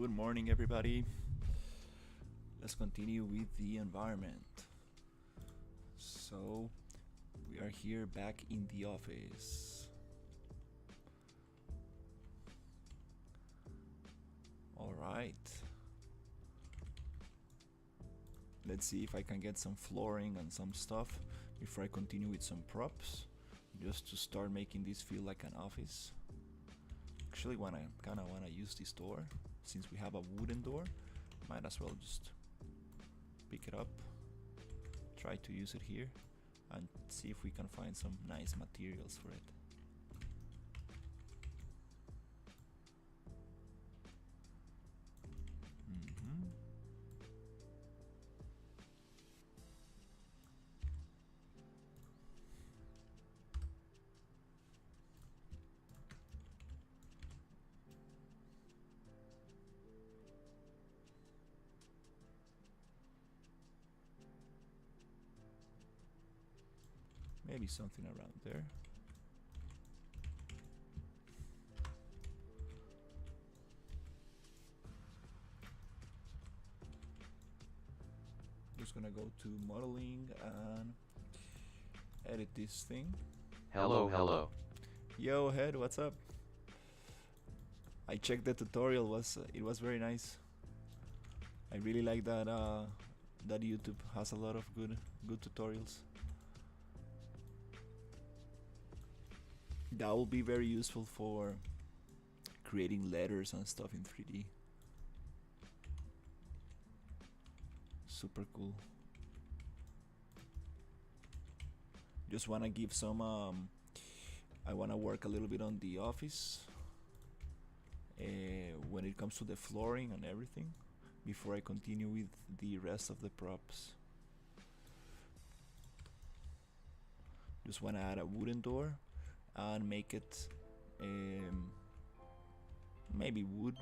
Good morning, everybody. Let's continue with the environment. So, we are here back in the office. All right. Let's see if I can get some flooring and some stuff before I continue with some props, just to start making this feel like an office. Actually, kinda wanna use this door. Since we have a wooden door, might as well just pick it up, try to use it here, and see if we can find some nice materials for it. Maybe something around there. Just gonna go to modeling and edit this thing. Hello. Yo, Head, what's up? I checked the tutorial. It was very nice. I really like that that YouTube has a lot of good tutorials. That will be very useful for creating letters and stuff in 3D. Super cool. Just wanna give some I wanna work a little bit on the office when it comes to the flooring and everything before I continue with the rest of the props. Just wanna add a wooden door and make it maybe wood.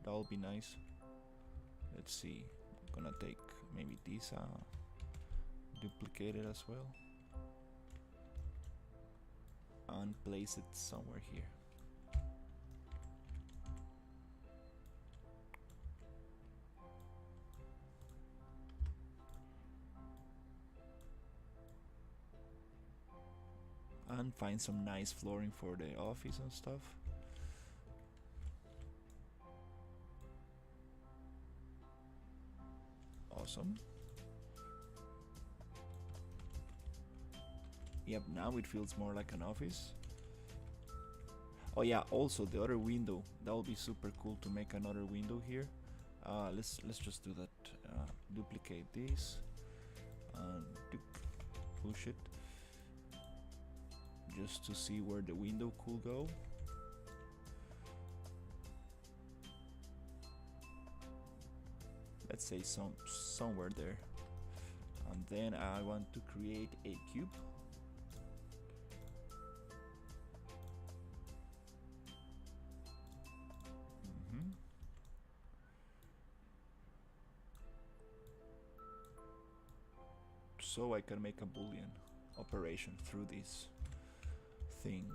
That'll be nice. Let's see, I'm gonna take maybe this duplicate it as well and place it somewhere here. And find some nice flooring for the office and stuff. Awesome. Yep, now it feels more like an office. Oh yeah, also the other window. That would be super cool to make another window here. Let's just do that. Duplicate this and push it, just to see where the window could go. Let's say somewhere there. And then I want to create a cube. So I can make a Boolean operation through this thing.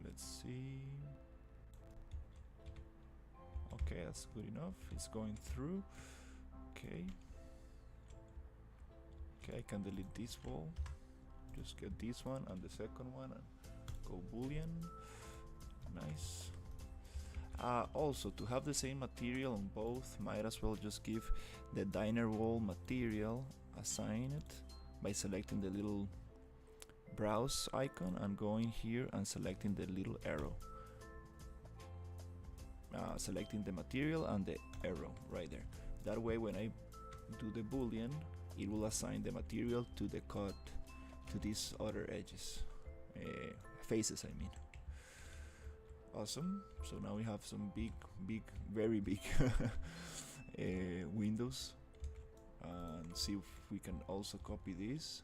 Let's see. Okay, that's good enough. It's going through. Okay. Okay, I can delete this wall. Just get this one and the second one and go Boolean. Nice. Also, to have the same material on both, might as well just give the diner wall material, assign it by selecting the little browse icon and going here and selecting the little arrow. Selecting the material and the arrow right there. That way when I do the Boolean, it will assign the material to the cut to these other edges, faces I mean. Awesome. So now we have some very big windows, and see if we can also copy this.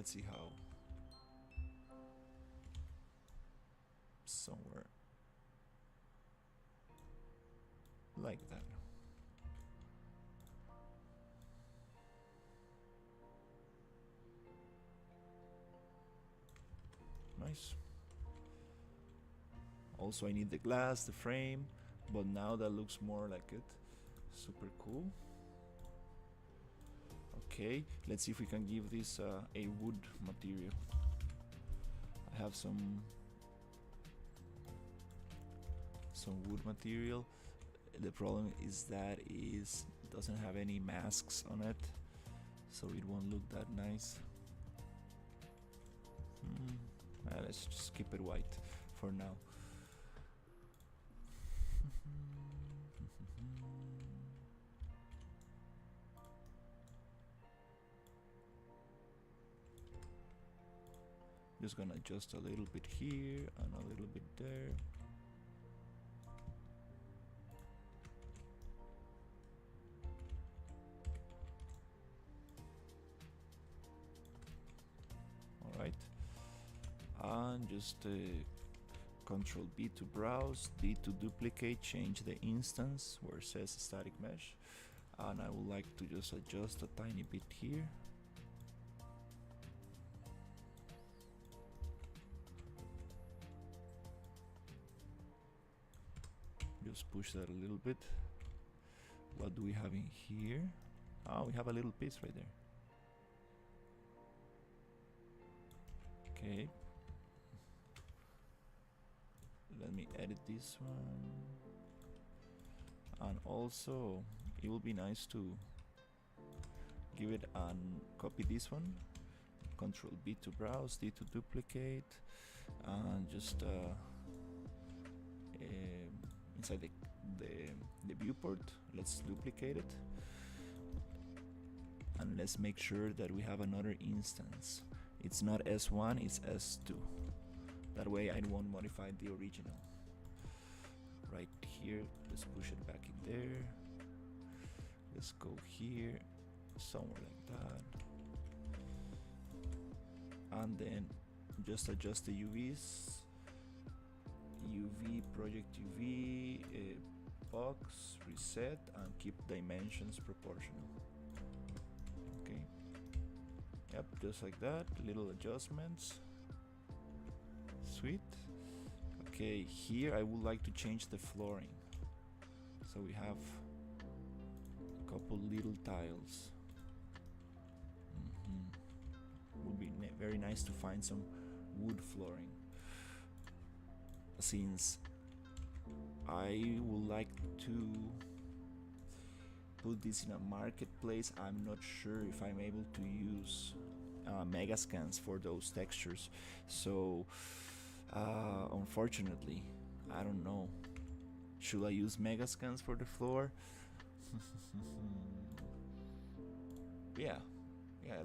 Let's see how. Somewhere like that. Nice. Also I need the glass, the frame, but now that looks more like it. Super cool. Okay, let's see if we can give this a wood material. I have some wood material. The problem is that it doesn't have any masks on it, so it won't look that nice. Let's just keep it white for now. Just gonna adjust a little bit here and a little bit there. Alright, and just Control B to browse, D to duplicate, change the instance where it says static mesh, and I would like to just adjust a tiny bit here. Just push that a little bit. What do we have in here? Oh, we have a little piece right there. Okay. Let me edit this one. And also, it will be nice to give it and copy this one. Control B to browse, D to duplicate, and just inside the viewport, let's duplicate it, and let's make sure that we have another instance. It's not S1, it's S2. That way I won't modify the original. Right here, let's push it back in there. Let's go here, somewhere like that. And then just adjust the UVs. UV, project UV, box, reset, and keep dimensions proportional. Okay. Yep, just like that, little adjustments. Sweet. Okay, here I would like to change the flooring. So we have a couple little tiles. Would be very nice to find some wood flooring. Since I would like to put this in a marketplace, I'm not sure if I'm able to use megascans for those textures. So unfortunately, I don't know. Should I use megascans for the floor? Yeah,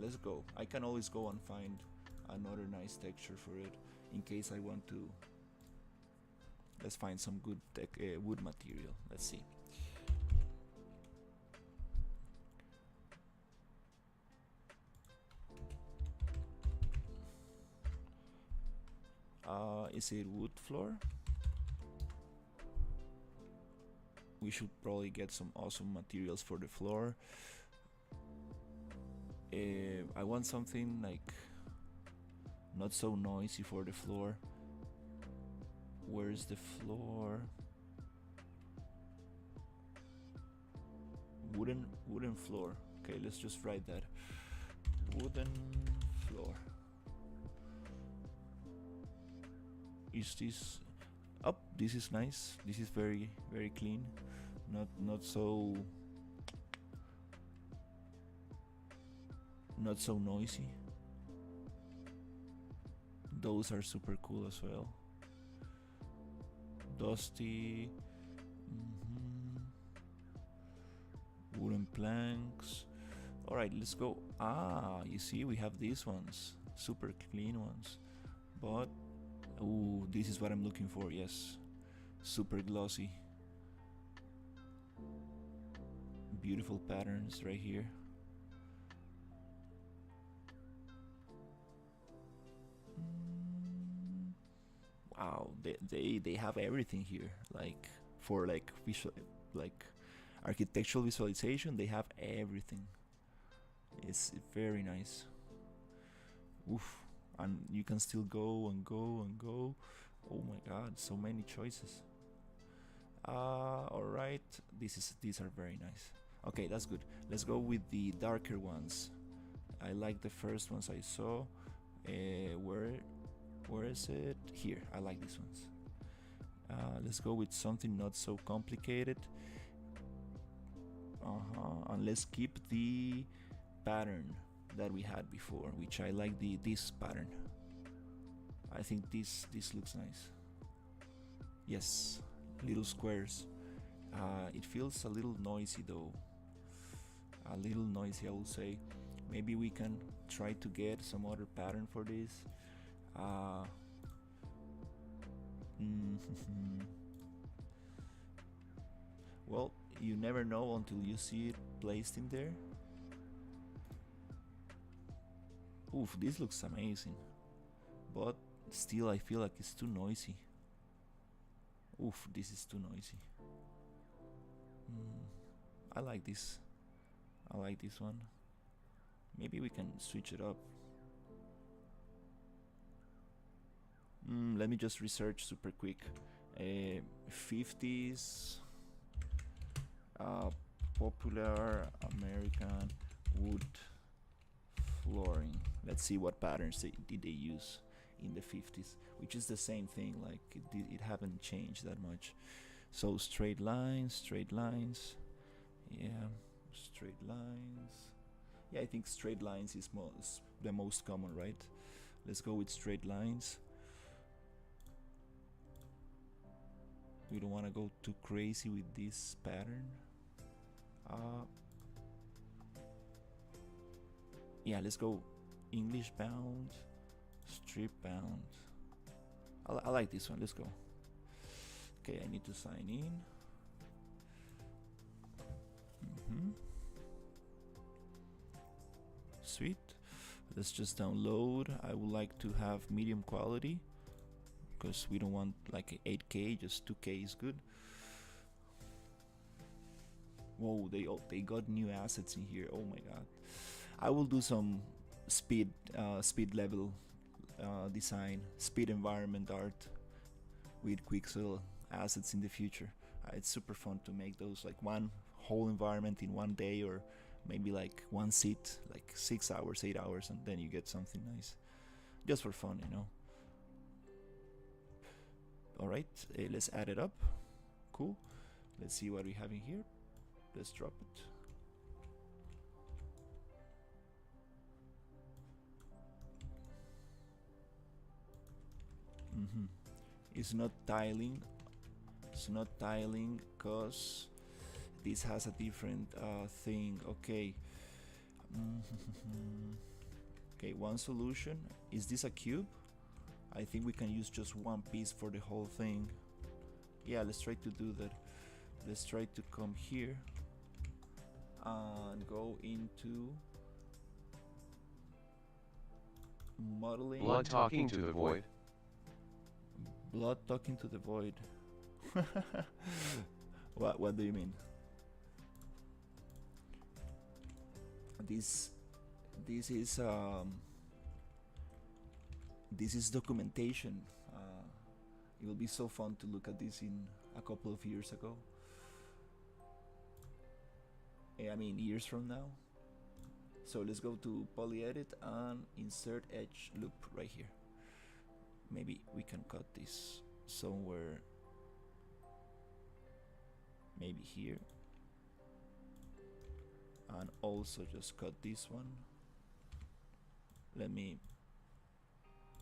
let's go. I can always go and find another nice texture for it in case I want to. Let's find some good wood material. Let's see. Is it wood floor? We should probably get some awesome materials for the floor. I want something like not so noisy for the floor. Where's the floor? Wooden floor. Okay, let's just write that. Wooden floor. Is this up? This is nice. This is very clean. Not so noisy. Those are super cool as well. Dusty. Wooden planks. Alright, let's go. You see, we have these ones. Super clean ones. But, ooh, this is what I'm looking for, yes. Super glossy. Beautiful patterns right here. Oh, they have everything here. Like for like visual, like architectural visualization, they have everything. It's very nice. Oof, and you can still go and go and go. Oh my God, so many choices. All right, these are very nice. Okay, that's good. Let's go with the darker ones. I like the first ones I saw. Where is it? Here. I like these ones. Let's go with something not so complicated. And let's keep the pattern that we had before, which I like this pattern. I think this looks nice. Yes, little squares. It feels a little noisy though. A little noisy, I will say. Maybe we can try to get some other pattern for this. Well, you never know until you see it placed in there. Oof, this looks amazing. But still I feel like it's too noisy. Oof, this is too noisy. I like this. I like this one. Maybe we can switch it up. Let me just research super quick. 50s popular American wood flooring. Let's see what patterns did they use in the 50s, which is the same thing, like it haven't changed that much. So straight lines, yeah, straight lines. Yeah, I think straight lines is the most common, right? Let's go with straight lines. We don't want to go too crazy with this pattern. Yeah, let's go English bound, strip bound. I like this one. Let's go. Okay, I need to sign in. Sweet. Let's just download. I would like to have medium quality because we don't want like 8K, just 2K is good. Whoa, they got new assets in here. Oh my God. I will do some speed level design, speed environment art with Quixel assets in the future. It's super fun to make those, like one whole environment in one day, or maybe like one seat, like 6 hours, 8 hours, and then you get something nice, just for fun, you know. All right, let's add it up. Cool. Let's see what we have in here. Let's drop it. It's not tiling. It's not tiling because this has a different thing. Okay. Okay, one solution. Is this a cube? I think we can use just one piece for the whole thing. Yeah, let's try to do that. Let's try to come here and go into modeling. Blood talking to the void. Blood talking to the void. What do you mean? This is documentation. It will be so fun to look at this in a couple of years ago. I mean years from now. So let's go to polyedit and insert edge loop right here. Maybe we can cut this somewhere, maybe here, and also just cut this one. Let me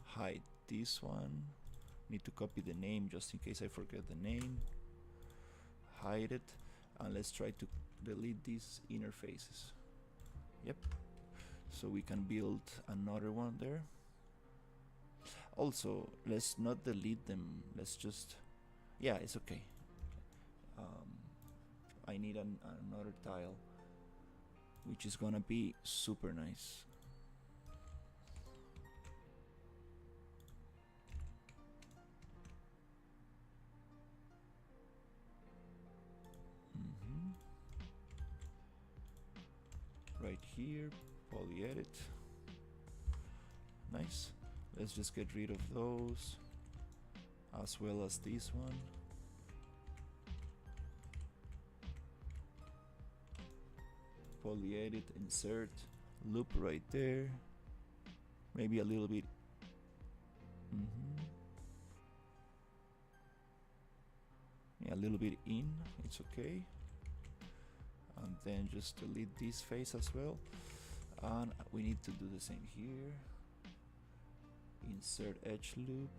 hide this one. Need to copy the name just in case I forget the name. Hide it, and let's try to delete these inner faces. Yep, so we can build another one there. Also, let's not delete them, let's just, yeah, it's okay. I need another tile, which is gonna be super nice. right here, poly edit. Nice. Let's just get rid of those, as well as this one. Poly edit, insert, loop right there. Maybe a little bit. Yeah, a little bit in, it's okay. And then just delete this face as well. And we need to do the same here. Insert edge loop.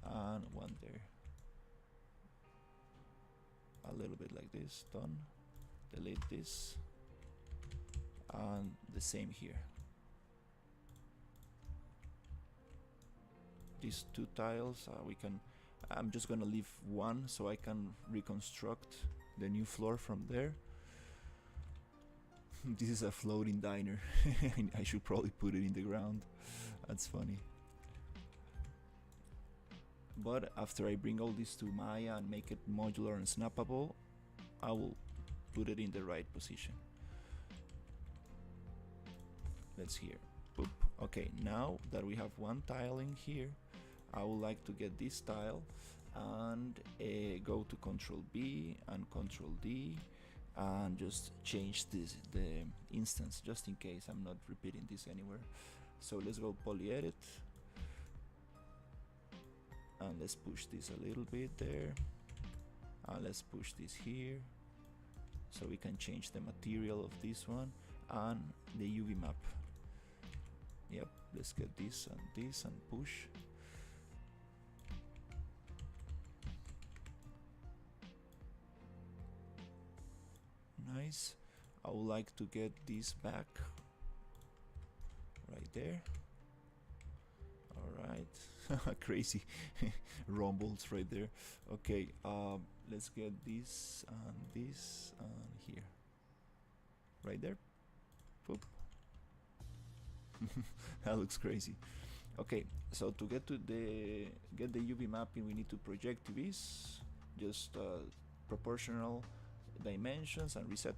And one there. A little bit like this, done. Delete this. And the same here. These two tiles, I'm just gonna leave one so I can reconstruct the new floor from there. This is a floating diner. I should probably put it in the ground. That's funny. But after I bring all this to Maya and make it modular and snappable, I will put it in the right position. Let's hear. Boop. Okay, now that we have one tile in here, I would like to get this tile and go to Control B and Control D and just change the instance, just in case I'm not repeating this anywhere. So let's go poly edit and let's push this a little bit there, and let's push this here so we can change the material of this one and the UV map. Yep, let's get this and push. Nice. I would like to get this back right there. Alright. Crazy rumbles right there. Okay, let's get this and here. Right there. Boop. That looks crazy. Okay, so to get the UV mapping, we need to project TVs, just proportional dimensions and reset,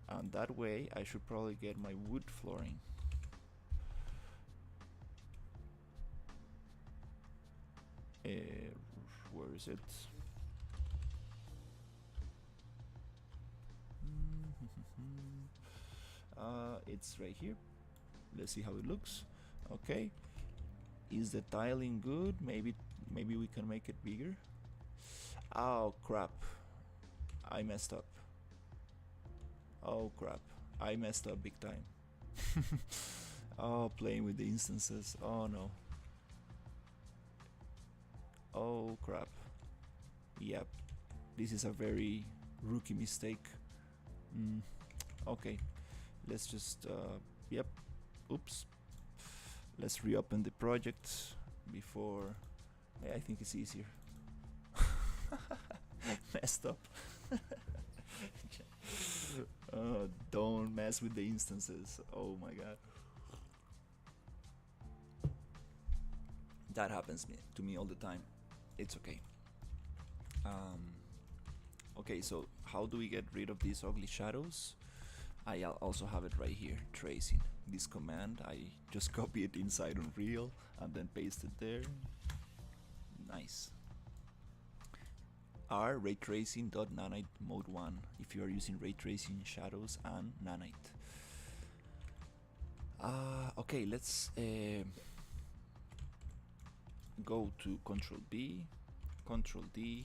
and that way I should probably get my wood flooring. Where is it? It's right here. Let's see how it looks. Okay, is the tiling good? Maybe we can make it bigger. Oh crap, I messed up. Oh crap, I messed up big time. Oh, playing with the instances. Oh no. Oh crap. Yep, this is a very rookie mistake. Okay, let's just yep, oops, let's reopen the project before. I think it's easier. Messed up. Don't mess with the instances. Oh my god, that happens to me all the time. It's okay. Okay, so how do we get rid of these ugly shadows? I also have it right here, tracing. This command, I just copy it inside Unreal and then paste it there. Nice. R ray tracing.nanite mode 1 if you are using ray tracing shadows and nanite. Okay, let's go to Control B, Control D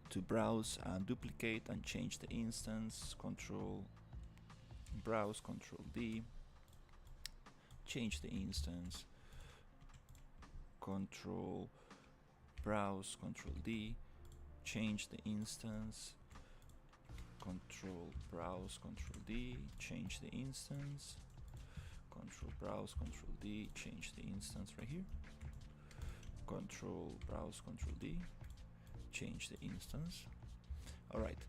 to browse and duplicate and change the instance. Control browse, Control D, change the instance. Control browse, Control D, change the instance. Control browse, Control D, change the instance. Control browse, Control D, change the instance right here. Control browse, Control D, change the instance. Alright,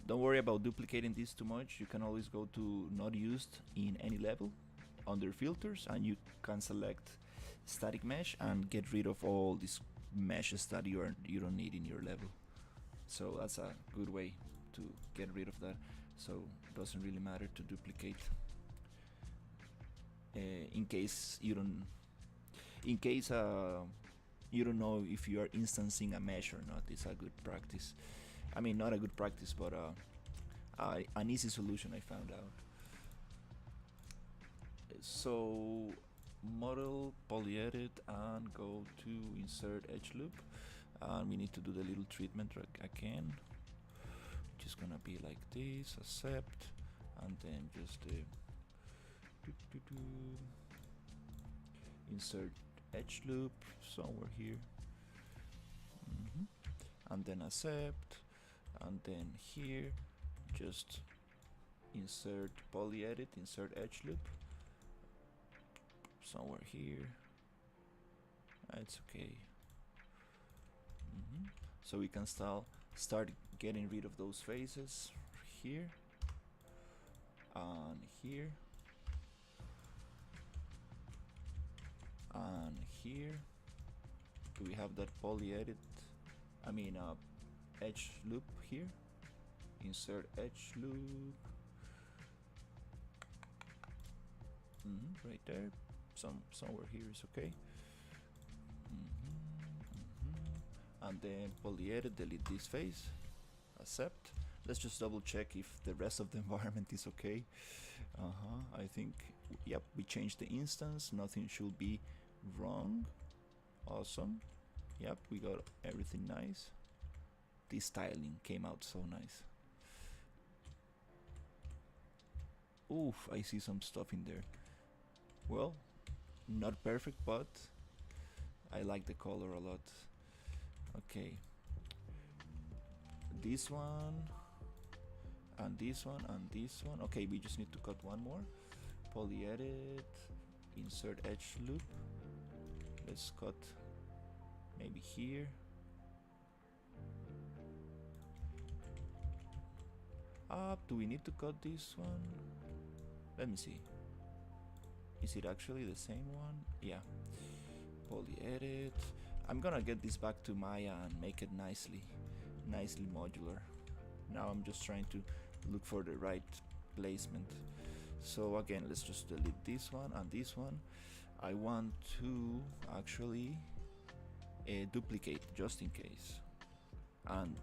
don't worry about duplicating this too much. You can always go to not used in any level under filters and you can select static mesh and get rid of all these meshes that you don't need in your level. So that's a good way to get rid of that. so it doesn't really matter to duplicate. In case you don't, in case you don't know if you are instancing a mesh or not, it's a good practice. I mean, not a good practice, but an easy solution I found out. So model, polyedit, and go to insert edge loop, and we need to do the little treatment again, which is gonna be like this, accept, and then just insert edge loop somewhere here, and then accept, and then here just insert polyedit, insert edge loop somewhere here. It's okay. So we can start getting rid of those faces here and here and here. Do we have that polyedit? I mean edge loop here. Insert edge loop. Right there. Somewhere here is okay. And then polyedit, delete this face, accept. Let's just double check if the rest of the environment is okay. I think, yep, we changed the instance, nothing should be wrong. Awesome. Yep, we got everything nice. This styling came out so nice. Oof, I see some stuff in there. Well, not perfect, but I like the color a lot. Okay, this one and this one and this one. Okay, we just need to cut one more. Polyedit, insert edge loop. Let's cut maybe here. Do we need to cut this one? Let me see. Is it actually the same one? Yeah. Polyedit. I'm gonna get this back to Maya and make it nicely modular. Now I'm just trying to look for the right placement. So again, let's just delete this one and this one. I want to actually duplicate just in case. And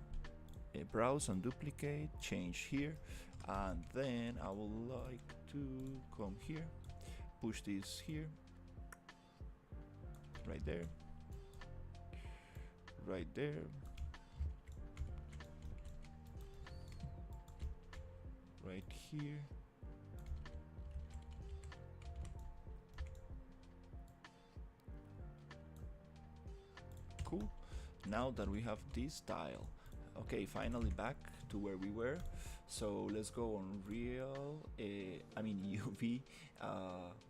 browse and duplicate, change here, and then I would like to come here, push this here, right there, right there, right here, cool. Now that we have this tile, okay, finally back to where we were. So let's go on real, UV,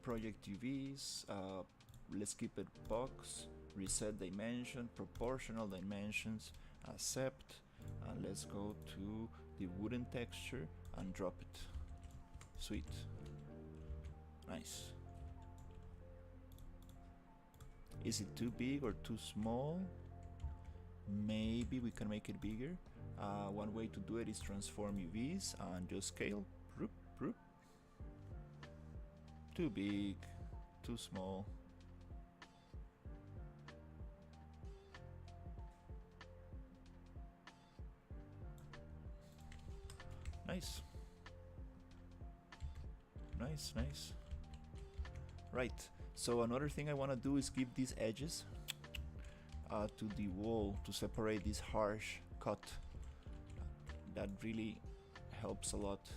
project UVs, let's keep it box, reset dimension, proportional dimensions, accept, and let's go to the wooden texture and drop it. Sweet. Nice. Is it too big or too small? Maybe we can make it bigger. One way to do it is transform UVs and just scale. Roop, roop. Too big, too small. Nice. Nice, nice. Right, so another thing I want to do is give these edges to the wall to separate this harsh cut. That really helps a lot.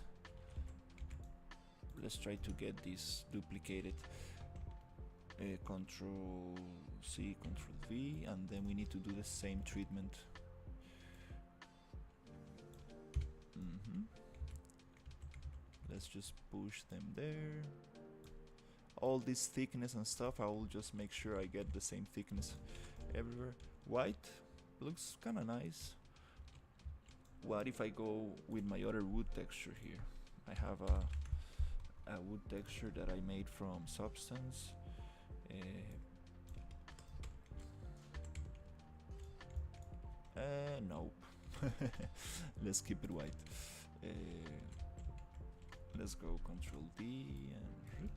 Let's try to get this duplicated. Control C, Control V, and then we need to do the same treatment. Let's just push them there. All this thickness and stuff, I will just make sure I get the same thickness everywhere. White looks kind of nice. What if I go with my other wood texture here? I have a wood texture that I made from substance. Nope. Let's keep it white. Let's go Control D and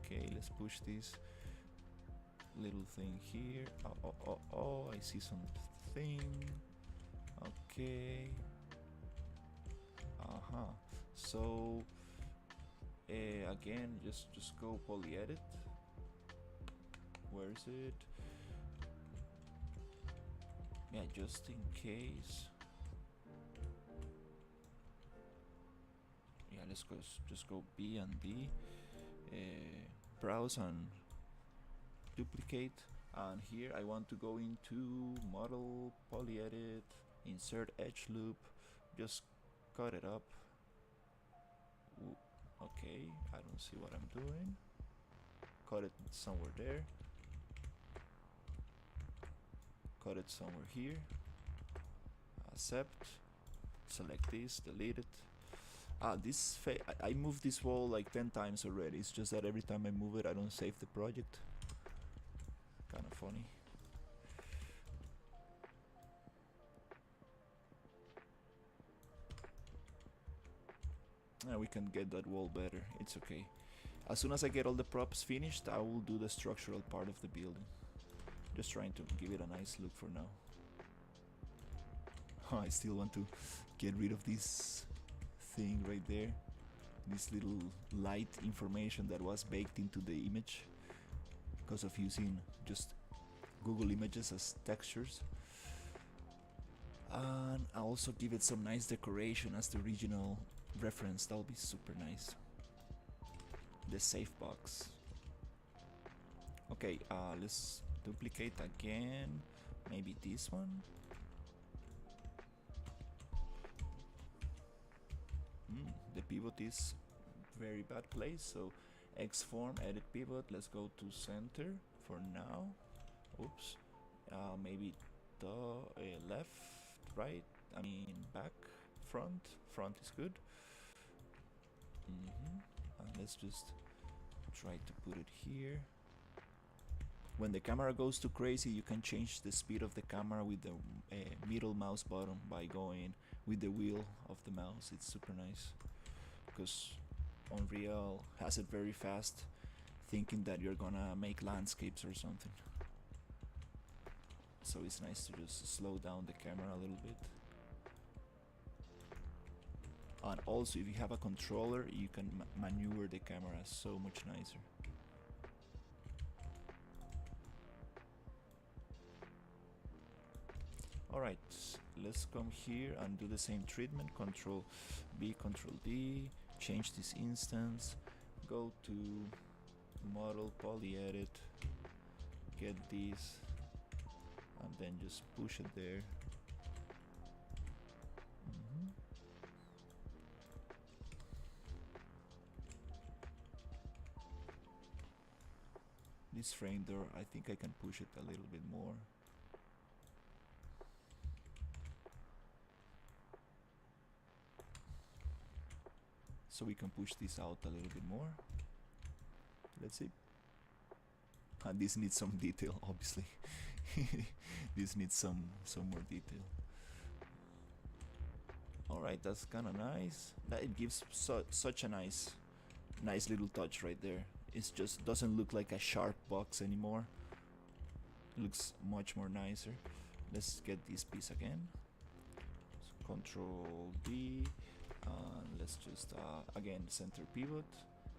okay, let's push this little thing here. Oh, I see something. Okay. So again, just go poly edit. Where is it? Yeah, just in case. Yeah, let's go. Just go B and D. Browse and duplicate. And here I want to go into model, poly edit, insert edge loop. Just cut it up. Ooh, okay, I don't see what I'm doing. Cut it somewhere there. Cut it somewhere here. Accept. Select this, delete it. I moved this wall like 10 times already. It's just that every time I move it, I don't save the project. Kind of funny. We can get that wall better. It's okay. As soon as I get all the props finished, I will do the structural part of the building. Just trying to give it a nice look for now. I still want to get rid of this thing right there. This little light information that was baked into the image because of using just Google Images as textures. And I'll also give it some nice decoration as the original reference. That'll be super nice. The safe box. Okay, let's duplicate again. Maybe this one. The pivot is very bad place, so X form, edit pivot. Let's go to center for now. Oops. Maybe the left, right. I mean back, front. Front is good. And let's just try to put it here. When the camera goes too crazy, you can change the speed of the camera with the middle mouse button by going with the wheel of the mouse. It's super nice because Unreal has it very fast, thinking that you're gonna make landscapes or something. So it's nice to just slow down the camera a little bit. And also, if you have a controller, you can maneuver the camera so much nicer. Alright, let's come here and do the same treatment. Control B, Control D, change this instance, go to model, poly edit, get this, and then just push it there. This frame door, I think I can push it a little bit more. So we can push this out a little bit more. Let's see. And this needs some detail, obviously. This needs some more detail. Alright, that's kind of nice. That it gives such a nice little touch right there. It just doesn't look like a sharp box anymore. It looks much more nicer. Let's get this piece again. So Control D. Let's just again center pivot.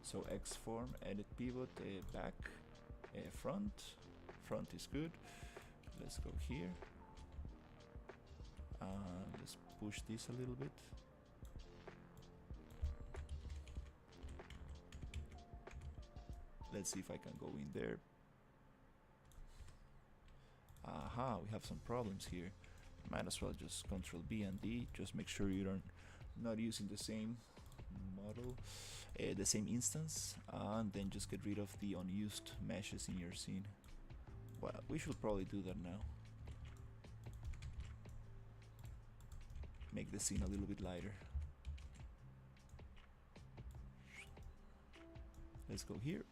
So X form, edit pivot, back, front. Front is good. Let's go here. Let's push this a little bit. Let's see if I can go in there. Aha, we have some problems here. Might as well just Control B and D. Just make sure you're not using the same model, the same instance, and then just get rid of the unused meshes in your scene. Well, we should probably do that now. Make the scene a little bit lighter. Let's go here.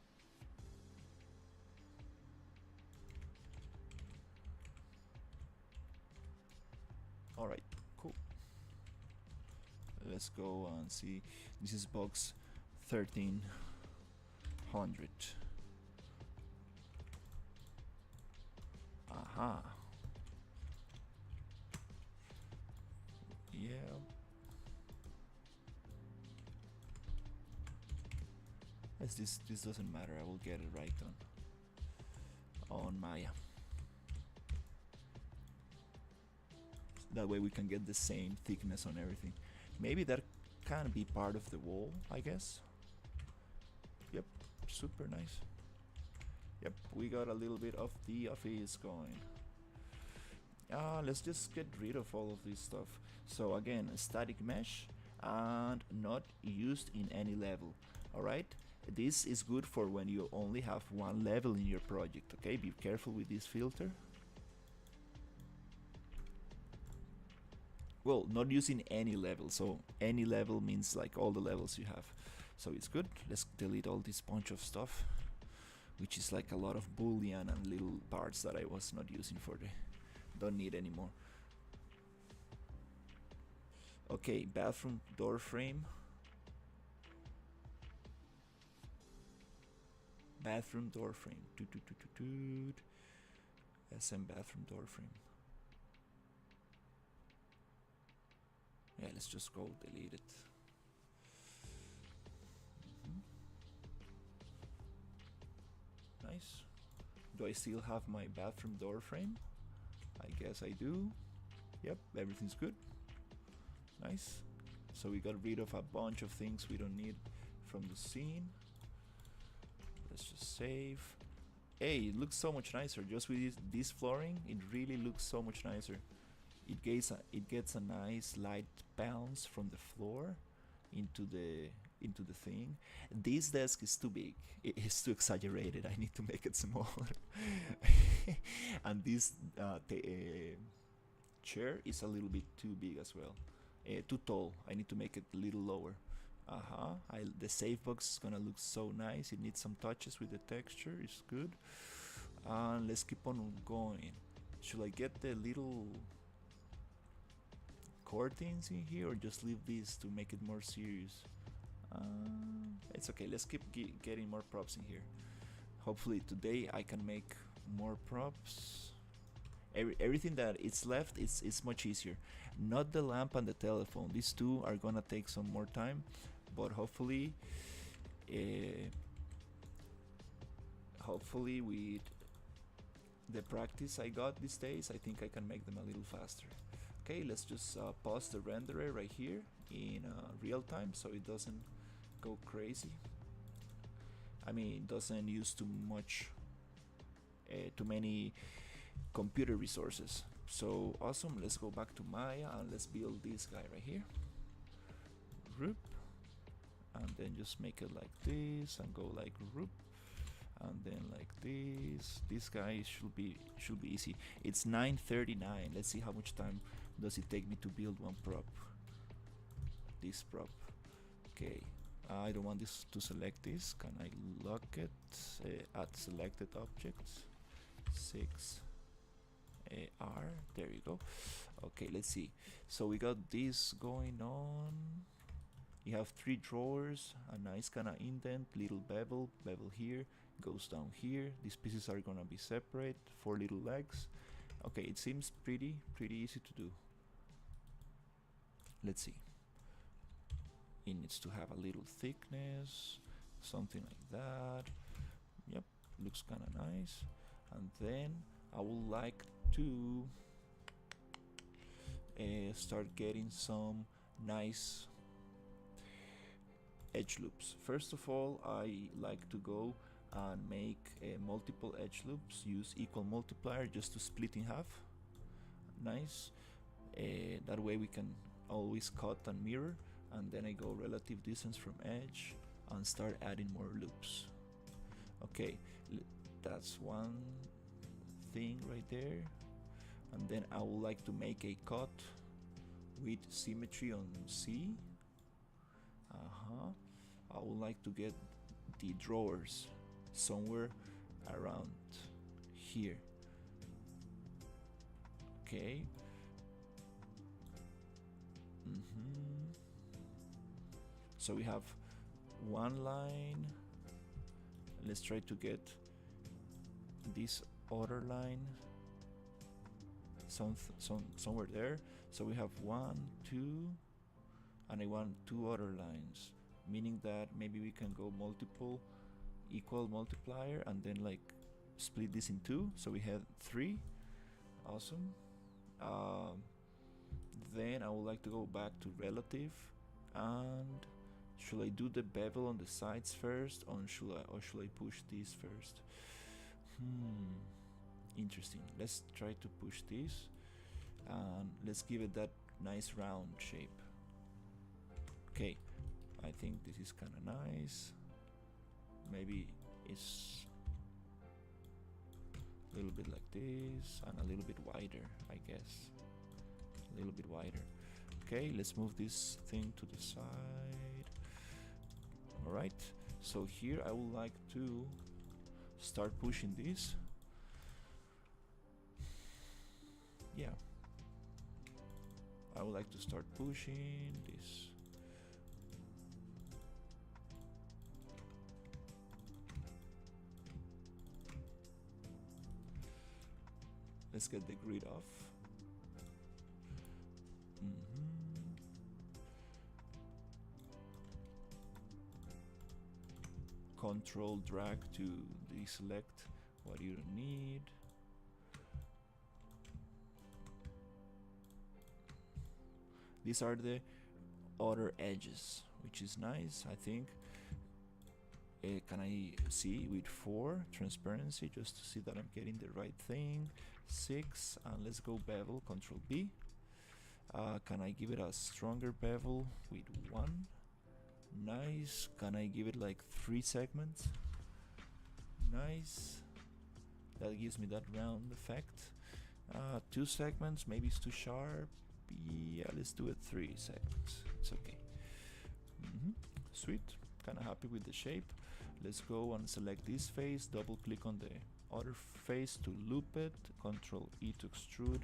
Alright, cool. let's go and see. This is box 1300. Aha. Yeah. As this doesn't matter. I will get it right on Maya. That way we can get the same thickness on everything. Maybe that can be part of the wall, I guess. Yep, super nice. Yep, we got a little bit of the office going. Let's just get rid of all of this stuff. So again, a static mesh and not used in any level. Alright, this is good for when you only have one level in your project. Okay, be careful with this filter. Well, not using any level, so any level means like all the levels you have. So it's good. Let's delete all this bunch of stuff, which is like a lot of boolean and little parts that I was not using for the don't need anymore. Okay, bathroom door frame. Bathroom door frame. SM bathroom door frame. Yeah, let's just go delete it. Nice. Do I still have my bathroom door frame? I guess I do. Yep, everything's good. Nice. So we got rid of a bunch of things we don't need from the scene. Let's just save. Hey, it looks so much nicer. Just with this flooring, it really looks so much nicer. It gets a nice light bounce from the floor into the thing. This desk is too big. It's too exaggerated. I need to make it smaller. And this chair is a little bit too big as well. Too tall. I need to make it a little lower. The save box is gonna look so nice. It needs some touches with the texture. It's good. Let's keep on going. Should I get the little curtains in here or just leave this to make it more serious? It's okay. Let's keep getting more props in here. Hopefully today I can make more props. Everything that is left is much easier. Not the lamp and the telephone. These two are gonna take some more time, but hopefully with the practice I got these days, I think I can make them a little faster. Okay, let's just pause the renderer right here in real time so it doesn't go crazy. I mean, it doesn't use too many computer resources. So awesome. Let's go back to Maya and let's build this guy right here. Roop, and then just make it like this and go like roop, and then like this. This guy should be easy. It's 9:39. Let's see how much time does it take me to build one prop. This prop. Okay, I don't want this to select this. Can I lock it? Add selected objects. 6 R. There you go. Okay, let's see. So we got this going on. You have 3 drawers, a nice kind of indent, little bevel here, goes down here. These pieces are gonna be separate, 4 little legs. Okay, it seems pretty easy to do. Let's see. It needs to have a little thickness, something like that. Yep, looks kind of nice. And then I would like to start getting some nice edge loops. First of all, I like to go and make multiple edge loops, use equal multiplier just to split in half. Nice. That way we can always cut and mirror, and then I go relative distance from edge and start adding more loops. Okay, that's one thing right there. And then I would like to make a cut with symmetry on C. I would like to get the drawers somewhere around here. Okay. So we have one line. Let's try to get this other line somewhere there. So we have 1, 2, and I want 2 other lines, meaning that maybe we can go multiple equal multiplier and then like split this in 2, so we had 3. Awesome. Then I would like to go back to relative, and should I do the bevel on the sides first, or should I push this first? Interesting. Let's try to push this, and let's give it that nice round shape. Okay, I think this is kind of nice. Maybe it's a little bit like this, and a little bit wider, I guess. A little bit wider. Okay, let's move this thing to the side. Alright, so here I would like to start pushing this. Yeah, I would like to start pushing this. Let's get the grid off. Control drag to deselect what you don't need. These are the other edges, which is nice, I think. Can I see with 4 transparency just to see that I'm getting the right thing? 6, and let's go bevel, Control B. Can I give it a stronger bevel with 1? Nice. Can I give it like 3 segments? Nice. That gives me that round effect. 2 segments, maybe it's too sharp. Yeah, let's do it 3 segments. It's okay. Sweet. Kind of happy with the shape. Let's go and select this face, double click on the other face to loop it, Control E to extrude,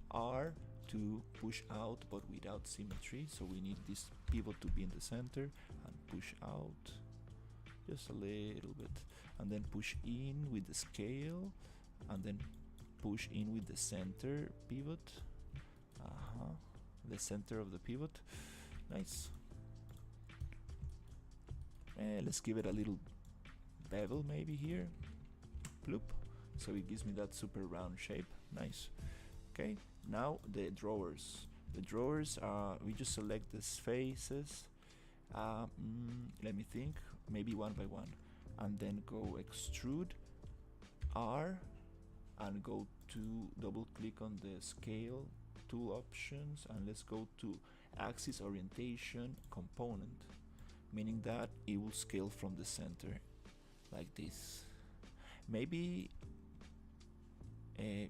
R to push out but without symmetry, so we need this pivot to be in the center, and push out just a little bit, and then push in with the scale, and then push in with the center pivot. The center of the pivot. Nice. Let's give it a little bevel maybe here, bloop, so it gives me that super round shape. Nice. Okay, now the drawers. The drawers we just select these faces. Let me think, maybe one by one, and then go extrude, R, and go to double click on the scale tool options, and let's go to axis orientation component, meaning that it will scale from the center like this. Maybe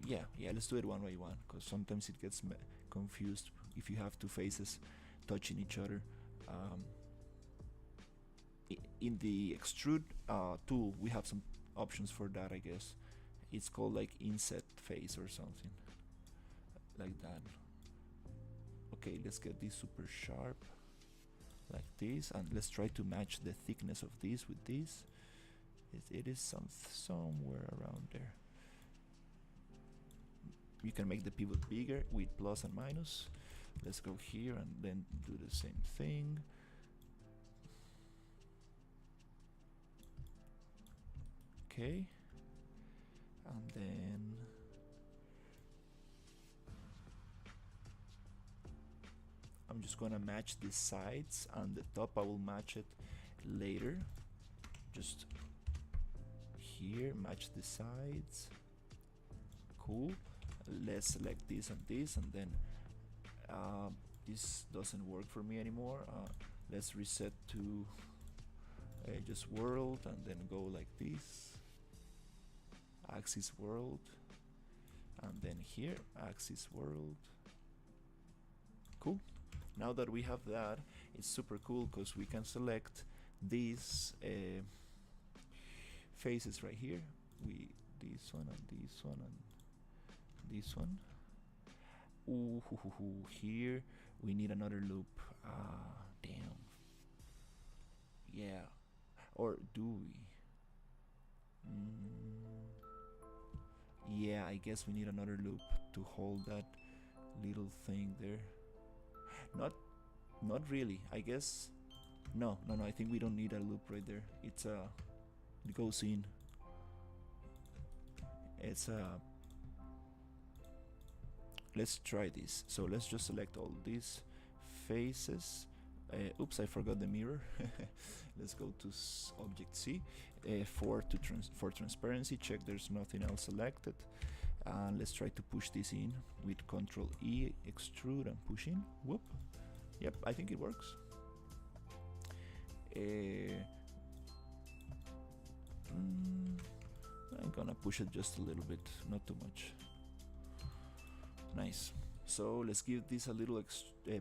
yeah, let's do it one by one, because sometimes it gets confused if you have 2 faces touching each other. In the extrude tool we have some options for that, I guess. It's called like inset face or something like that. Okay, let's get this super sharp like this, and let's try to match the thickness of this with this. It is somewhere around there. You can make the pivot bigger with plus and minus. Let's go here and then do the same thing. Okay, and then I'm just gonna match the sides, and the top I will match it later. Just here, match the sides. Cool. Let's select this and this, and then this doesn't work for me anymore. Let's reset to just world, and then go like this, axis world, and then here axis world. Cool. Now that we have that, it's super cool because we can select these faces right here. This one and this one and this one. Here we need another loop. Damn. Yeah, or do we? Mm, yeah, I guess we need another loop to hold that little thing there. Not, not really. I guess no, no, no. I think we don't need a loop right there. It goes in. It's Let's try this. So let's just select all these faces. Oops, I forgot the mirror. Let's go to Object C. For transparency, check there's nothing else selected. And let's try to push this in with Control E, extrude and push in. Whoop. Yep, I think it works. I'm gonna push it just a little bit, not too much. Nice. So let's give this a little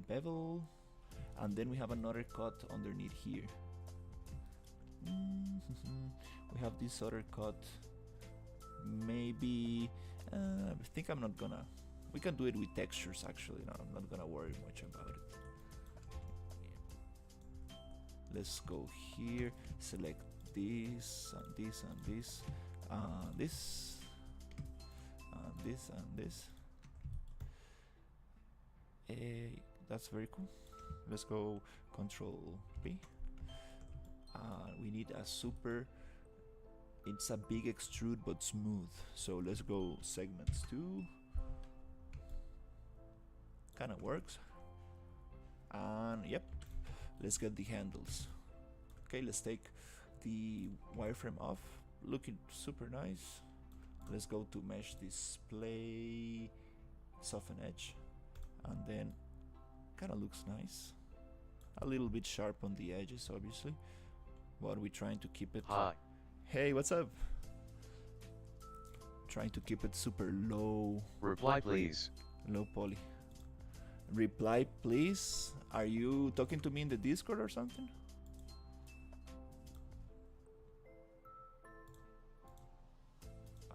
bevel, and then we have another cut underneath here. We have this other cut. Maybe I think I'm not gonna. We can do it with textures actually. No, I'm not gonna worry much about it. Yeah. Let's go here. Select this and this and this, this and this and this. That's very cool. Let's go Control P. We need a super. It's a big extrude but smooth. So let's go segments 2. Kind of works. And yep, let's get the handles. Okay, let's take the wireframe off. Looking super nice. Let's go to mesh display, soften edge, and then kind of looks nice. A little bit sharp on the edges, obviously, but we're trying to keep it. Hi. Hey, what's up? Trying to keep it super low. Reply please. Low poly. Reply please. Are you talking to me in the Discord or something?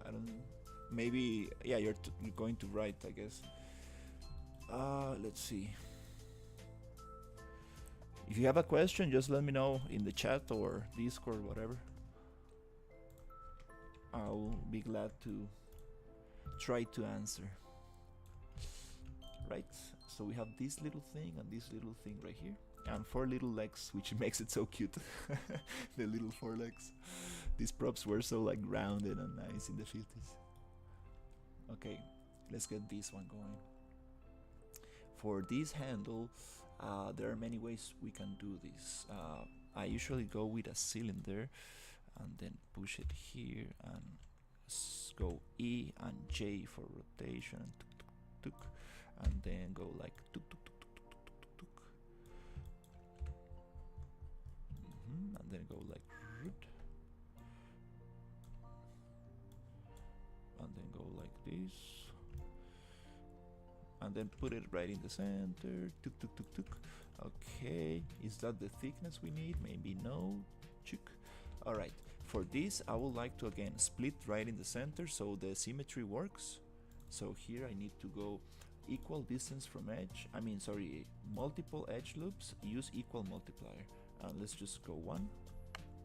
I don't. Maybe. Yeah, you're going to write, I guess. Let's see. If you have a question, just let me know in the chat or Discord, whatever. I'll be glad to try to answer. Right, so we have this little thing and this little thing right here, and 4 little legs, which makes it so cute. The little 4 legs. These props were so like rounded and nice in the 50s. Okay, let's get this one going. For this handle, there are many ways we can do this. I usually go with a cylinder and then push it here and go E and J for rotation, tuk, tuk, tuk, and then go like tuk, tuk, tuk, tuk, tuk, tuk, tuk, tuk. And then go like root, and then go like this, and then put it right in the center. Tuk, tuk, tuk, tuk. Okay, is that the thickness we need? Maybe no. Chuk. All right, for this I would like to again split right in the center so the symmetry works. So here I need to go equal distance from edge. Multiple edge loops, use equal multiplier. And let's just go 1.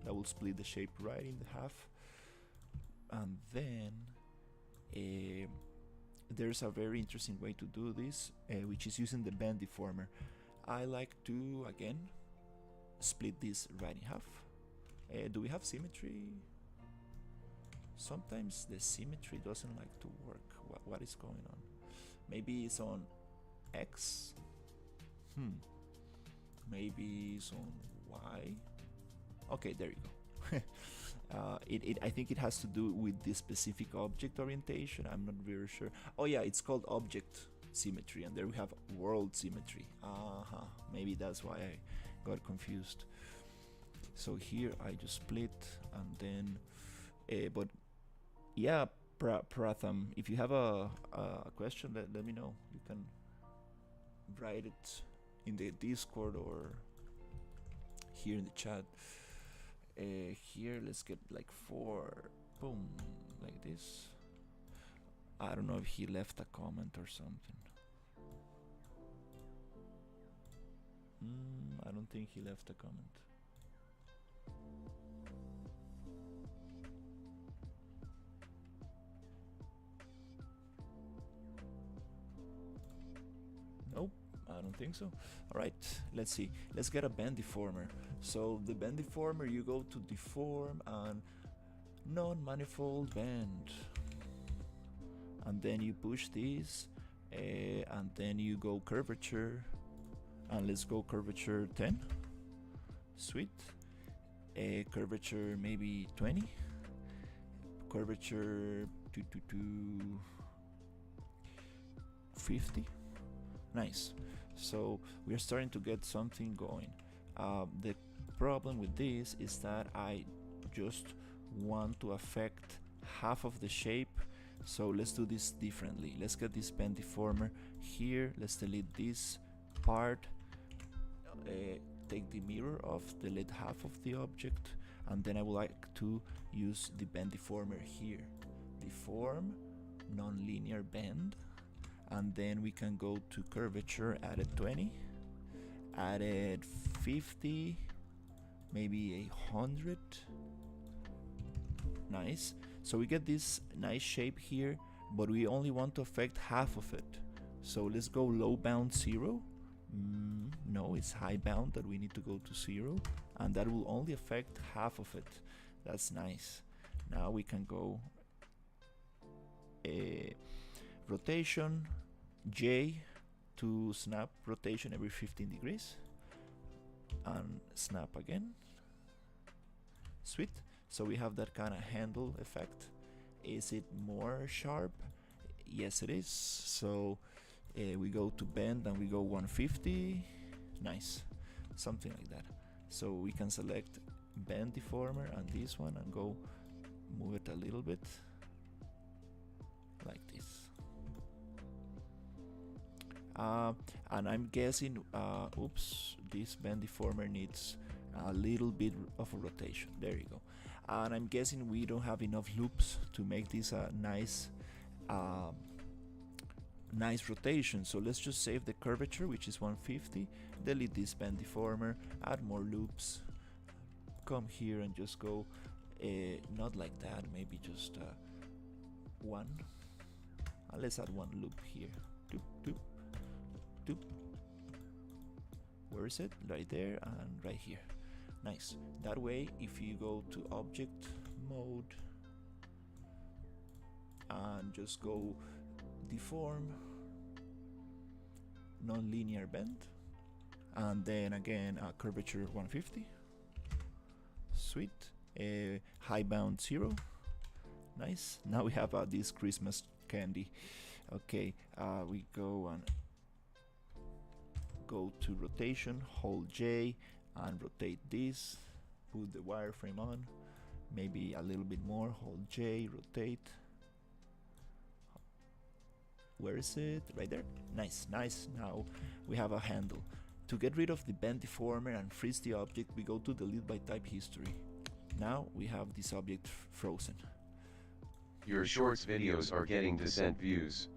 That will split the shape right in half. And then there's a very interesting way to do this, which is using the bend deformer. I like to again split this right in half. Do we have symmetry? Sometimes the symmetry doesn't like to work. What is going on? Maybe it's on X. Maybe it's on Y. Okay, there you go. I think it has to do with the specific object orientation. I'm not very sure. Oh yeah, it's called object symmetry, and there we have world symmetry. Maybe that's why I got confused. So here I just split, and then but yeah, Pratham, if you have a question, let me know. You can write it in the Discord or here in the chat. Here let's get like 4, boom, like this. I don't know if he left a comment or something. I don't think he left a comment. Nope, I don't think so. All right, let's see. Let's get a bend deformer. So the bend deformer, you go to deform and non-manifold bend, and then you push this, and then you go curvature, and let's go curvature 10. Sweet. Curvature maybe 20. Curvature 50. Nice. So we're starting to get something going. The problem with this is that I just want to affect half of the shape, so let's do this differently. Let's get this bend deformer here. Let's delete this part, take the mirror off, delete half of the object, and then I would like to use the bend deformer here. Deform, non-linear bend, and then we can go to curvature, added 20, added 50, maybe 100. Nice. So we get this nice shape here, but we only want to affect half of it. So let's go low bound 0. No, it's high bound that we need to go to 0, and that will only affect half of it. That's nice. Now we can go rotation J to snap rotation every 15 degrees, and snap again. Sweet. So we have that kind of handle effect. Is it more sharp? Yes, it is. So we go to bend and we go 150. Nice. Something like that. So we can select bend deformer and this one and go move it a little bit like this. And I'm guessing, oops, this bend deformer needs a little bit of a rotation. There you go. And I'm guessing we don't have enough loops to make this a nice nice rotation. So let's just save the curvature, which is 150, delete this bend deformer, add more loops, come here and just go not like that, maybe just one, and let's add one loop here. Doop, doop, doop. Where is it? Right there and right here. Nice. That way, if you go to object mode and just go deform, non-linear bend, and then again curvature 150. Sweet. High bound 0. Nice. Now we have this Christmas candy. Okay, we go and go to rotation, hold J and rotate this, put the wireframe on, maybe a little bit more, hold J, rotate. Where is it? Right there. Nice, nice. Now we have a handle. To get rid of the bend deformer and freeze the object, we go to delete by type history. Now we have this object frozen. Your shorts videos are getting decent views.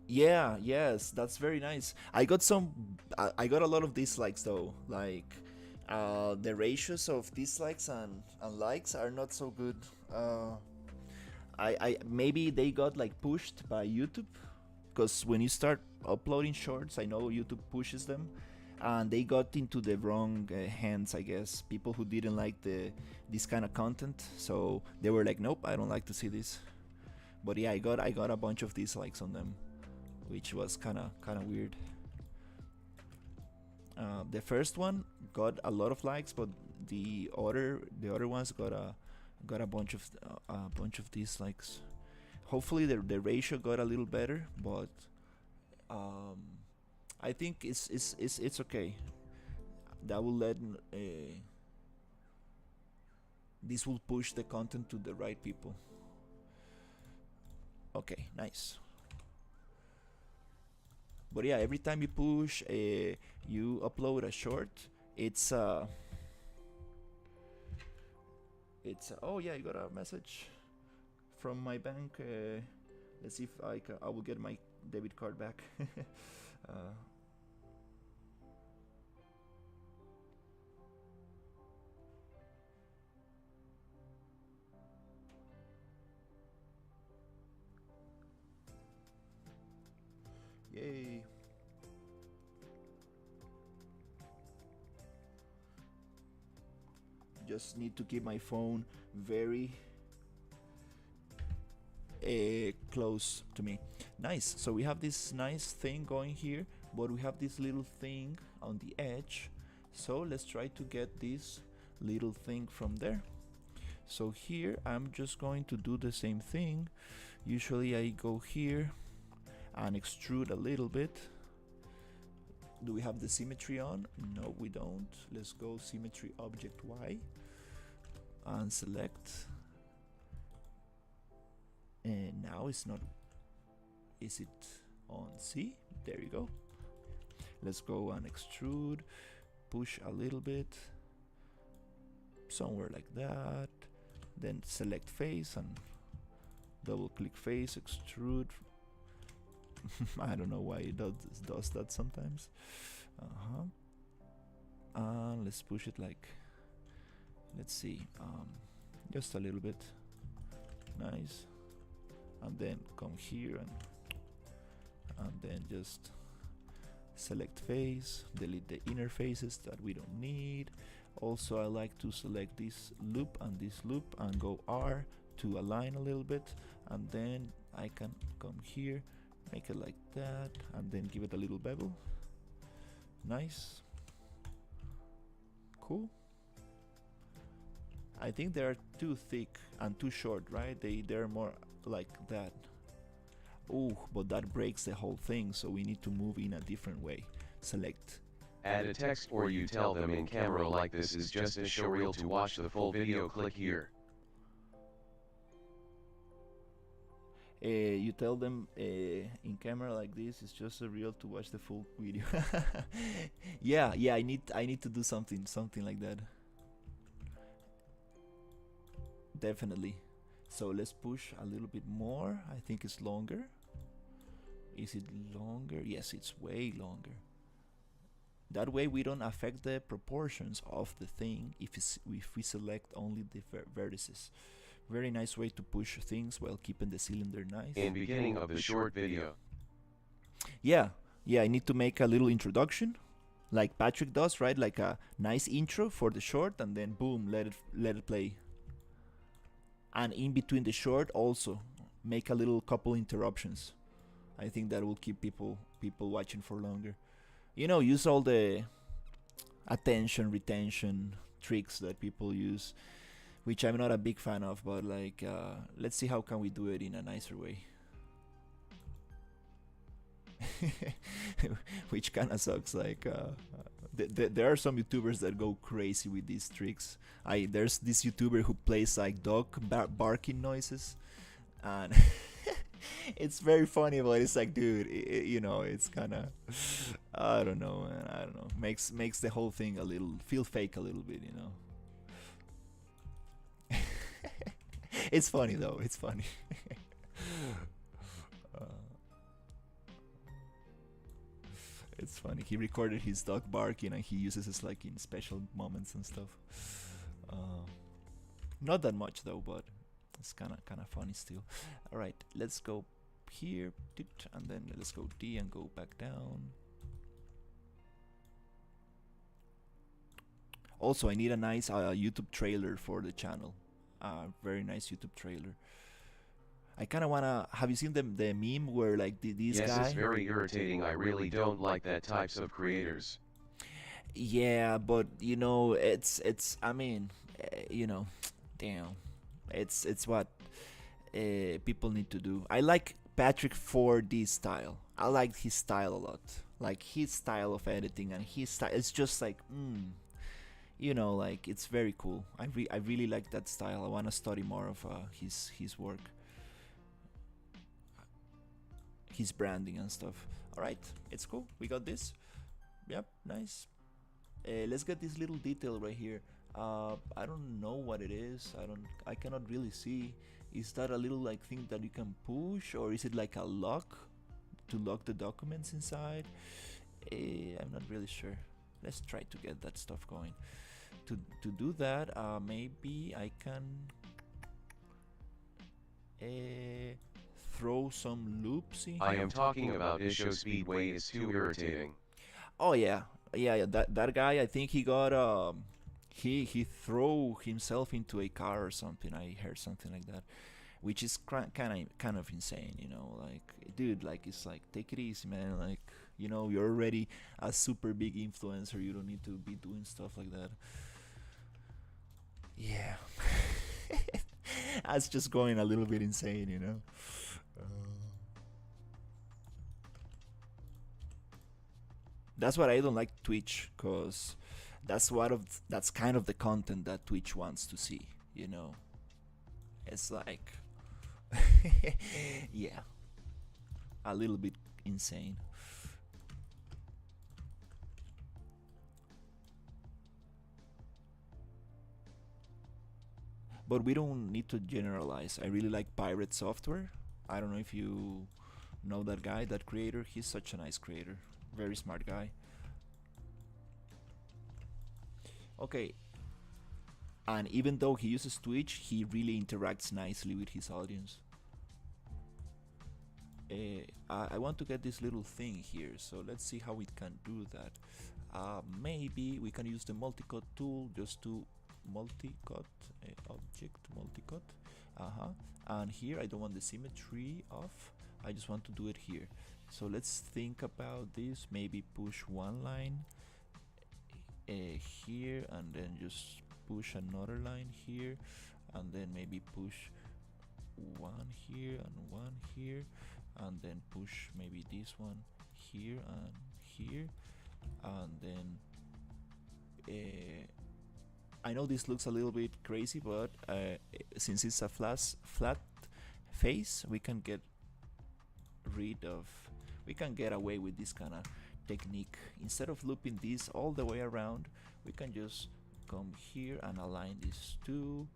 Yeah, yes, that's very nice. I got a lot of dislikes though. Like the ratios of dislikes and likes are not so good. I maybe they got like pushed by YouTube, because when you start uploading shorts, I know YouTube pushes them, and they got into the wrong hands, I guess. People who didn't like this kind of content, so they were like, nope, I don't like to see this. But yeah, I got a bunch of dislikes on them, which was kind of weird. The first one got a lot of likes, but the other ones got a bunch of dislikes. Hopefully the ratio got a little better, but I think it's okay. That will let this will push the content to the right people. Okay, nice. But yeah, every time you push, you upload a short, it's oh yeah, you got a message from my bank. Let's see if I will get my debit card back. Yay. just need to keep my phone very close to me. Nice. So we have this nice thing going here, but we have this little thing on the edge. So let's try to get this little thing from there. So here I'm just going to do the same thing. Usually I go here and extrude a little bit. Do we have the symmetry on? No, we don't. Let's go symmetry object Y and select. And now it's not. Is it on C? There you go. Let's go and extrude, push a little bit, somewhere like that. Then select face and double click face, extrude. I don't know why it does that sometimes. Let's push it like, let's see, just a little bit. Nice. And then come here and then just select face, delete the inner faces that we don't need. Also, I like to select this loop and this loop and go R to align a little bit, and then I can come here, make it like that, and then give it a little bevel. Nice. Cool. I think they are too thick and too short, right? They're more like that. Oh, but that breaks the whole thing, so we need to move in a different way. Select. Add a text or you tell them in camera like this is just a showreel. To watch the full video, click here. You tell them in camera like this is just a reel to watch the full video. yeah, I need to do something like that. Definitely. So let's push a little bit more. I think it's longer. Is it longer? Yes, it's way longer. That way we don't affect the proportions of the thing if we select only the vertices. Very nice way to push things while keeping the cylinder nice. In beginning of the short video. Yeah, I need to make a little introduction like Patrick does, right? Like a nice intro for the short, and then boom, let it play. And in between the short also make a little couple interruptions. I think that will keep people watching for longer. You know, use all the attention retention tricks that people use, which I'm not a big fan of, but like let's see how can we do it in a nicer way. Which kind of sucks. Like there are some YouTubers that go crazy with these tricks. There's this YouTuber who plays like dog barking noises, and it's very funny, but it's like, dude, you know, it's kind of, I don't know, man. I don't know. Makes the whole thing a little feel fake a little bit, you know. It's funny though. It's funny. It's funny. He recorded his dog barking, and he uses it like in special moments and stuff. Not that much though, but it's kind of funny still. All right, let's go here, and then let's go D and go back down. Also, I need a nice YouTube trailer for the channel. Very nice YouTube trailer. I kind of wanna. Have you seen the meme where like these guys? Yes, it's very irritating. I really don't like that types of creators. Yeah, but you know, it's. I mean, you know, damn, it's what people need to do. I like Patrick 4D style. I like his style a lot. Like his style of editing and his style. It's just like, you know, like it's very cool. I really like that style. I want to study more of his work, his branding and stuff. All right, it's cool. We got this. Yep, nice. Let's get this little detail right here. I don't know what it is. I cannot really see. Is that a little like thing that you can push, or is it like a lock to lock the documents inside? I'm not really sure. Let's try to get that stuff going. To do that, maybe I can throw some loops in. I am talking about Isho Speedway is too irritating. Oh yeah. That guy. I think he got He throw himself into a car or something. I heard something like that, which is kind of insane. Like, dude, like, it's like, take it easy, man. Like, you're already a super big influencer. You don't need to be doing stuff like that. Yeah. That's just going a little bit insane. That's what I don't like Twitch, cause that's kind of the content that Twitch wants to see. You know, it's like, yeah, a little bit insane. But we don't need to generalize. I really like Pirate Software. I don't know if you know that guy, that creator. He's such a nice creator, very smart guy. Okay, and even though he uses Twitch, he really interacts nicely with his audience. I want to get this little thing here, so let's see how we can do that. Maybe we can use the multicut tool just to multicut object multicut. And here I don't want the symmetry off. I just want to do it here. So let's think about this. Maybe push one line here, and then just push another line here, and then maybe push one here and one here, and then push maybe this one here and here, and then I know this looks a little bit crazy, but since it's a flat face, we can get away with this kind of technique. Instead of looping this all the way around, we can just come here and align these two,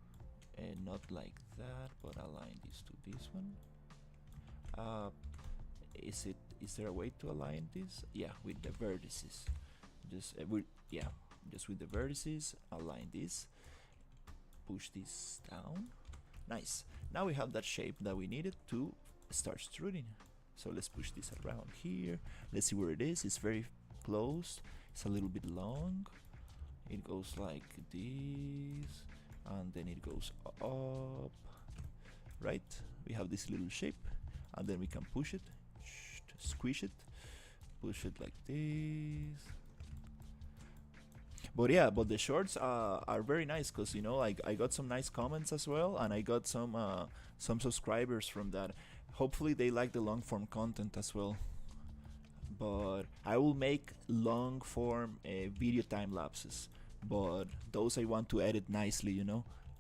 and not like that, but align this to this one. Is there a way to align this? Yeah, with the vertices. Just just with the vertices, align this, push this down. Nice. Now we have that shape that we needed to start extruding. So let's push this around here. Let's see where it is. It's very close. It's a little bit long. It goes like this, and then it goes up. Right? We have this little shape, and then we can push it, squish it, push it like this. But yeah, but the shorts are very nice, because I got some nice comments as well, and I got some subscribers from that. Hopefully they like the long form content as well. But I will make long form video time lapses, but those I want to edit nicely.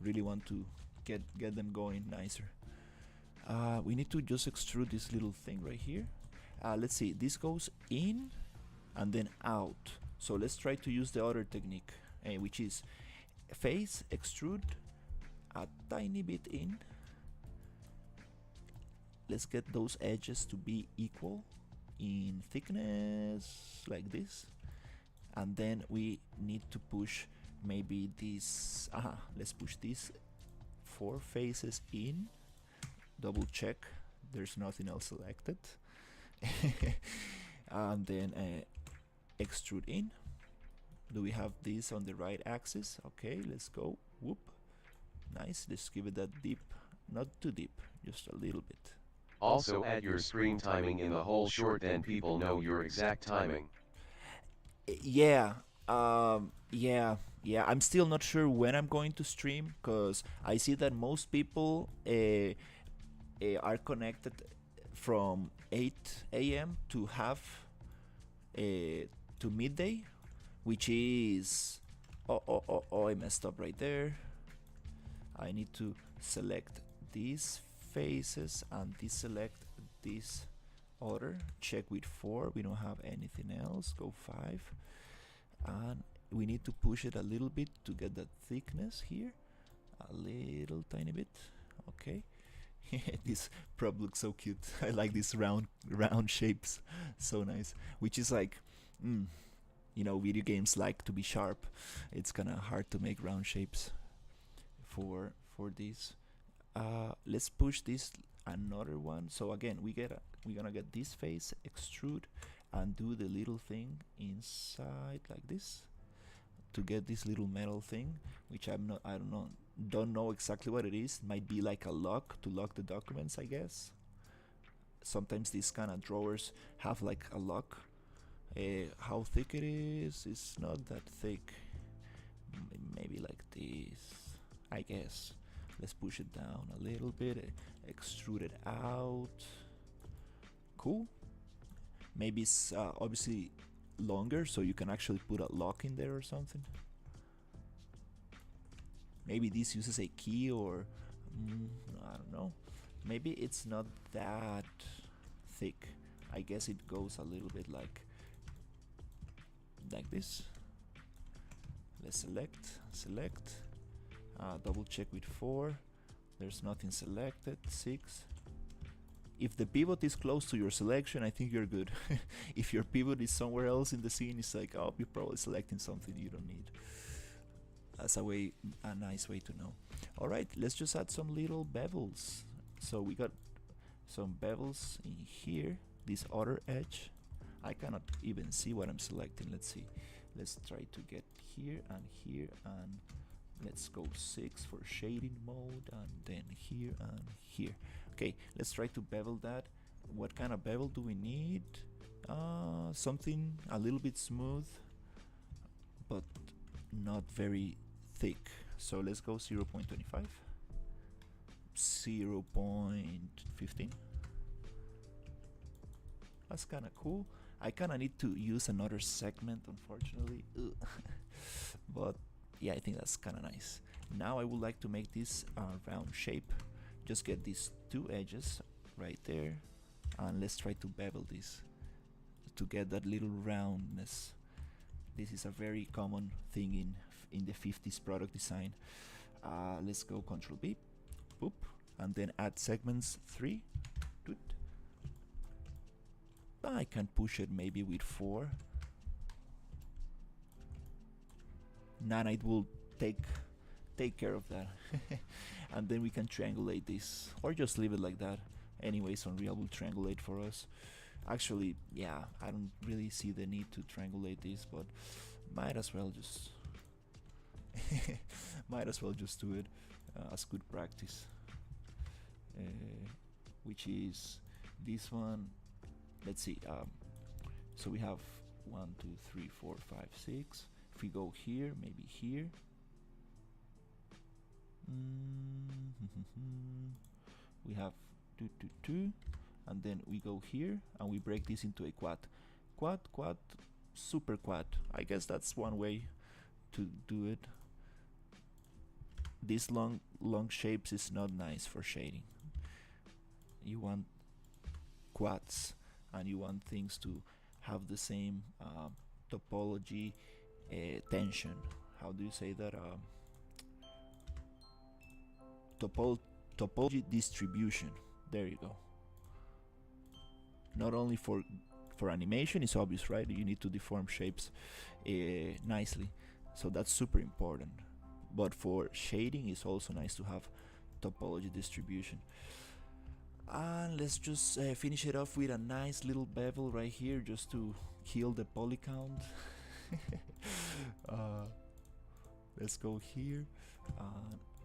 Really want to get them going nicer. We need to just extrude this little thing right here. Let's see, this goes in and then out. So let's try to use the other technique, which is face extrude a tiny bit in. Let's get those edges to be equal in thickness, like this. And then we need to push maybe this. Let's push these 4 faces in. Double check there's nothing else selected. And then extrude in. Do we have this on the right axis? Okay, let's go. Whoop. Nice. Let's give it that deep, not too deep, just a little bit. Also add your screen timing in the whole short, then people know your exact timing. Yeah. Yeah. I'm still not sure when I'm going to stream, because I see that most people are connected from 8 a.m. to to midday, which is I messed up right there. I need to select these faces and deselect this order. Check with 4. We don't have anything else. Go 5, and we need to push it a little bit to get that thickness here, a little tiny bit. Okay. This prop looks so cute. I like these round shapes, so nice. Which is like, video games like to be sharp. It's kind of hard to make round shapes for these. Let's push this another one. So again, we're gonna get this face, extrude, and do the little thing inside like this. to get this little metal thing, which I don't know exactly what it is. Might be like a lock to lock the documents, I guess. Sometimes these kind of drawers have like a lock. How thick it is? It's not that thick. Maybe like this, I guess. Let's push it down a little bit, extrude it out. Cool. Maybe it's obviously longer, so you can actually put a lock in there or something. Maybe this uses a key, or I don't know. Maybe it's not that thick. I guess it goes a little bit like this. Let's select, double check with 4. There's nothing selected. 6. If the pivot is close to your selection, I think you're good. If your pivot is somewhere else in the scene, it's like, oh, you're probably selecting something you don't need. That's a nice way to know. Alright, let's just add some little bevels. So we got some bevels in here, this other edge. I cannot even see what I'm selecting. Let's see. Let's try to get here, and let's go 6 for shading mode, and then here and here. Okay, let's try to bevel that. What kind of bevel do we need? Something a little bit smooth, but not very thick. So let's go 0.25, 0.15. That's kind of cool. I kind of need to use another segment, unfortunately. But yeah, I think that's kind of nice. Now I would like to make this round shape. Just get these 2 edges right there, and let's try to bevel this to get that little roundness. This is a very common thing in the 50s product design. Let's go Control B, boop, and then add segments 3. Doot. I can push it maybe with 4. Nanite will take care of that. And then we can triangulate this, or just leave it like that. Anyways, Unreal will triangulate for us. Actually, yeah, I don't really see the need to triangulate this, but might as well just do it as good practice. Which is this one. Let's see. So we have 1, 2, 3, 4, 5, 6. If we go here, maybe here. We have 2, 2, 2, and then we go here and we break this into a quad, super quad. I guess that's one way to do it. These long shapes is not nice for shading. You want quads, and you want things to have the same topology, tension. How do you say that? Topology distribution. There you go. Not only for animation, it's obvious, right? You need to deform shapes nicely, so that's super important. But for shading, it's also nice to have topology distribution. And let's just finish it off with a nice little bevel right here, just to kill the poly count. Let's go here,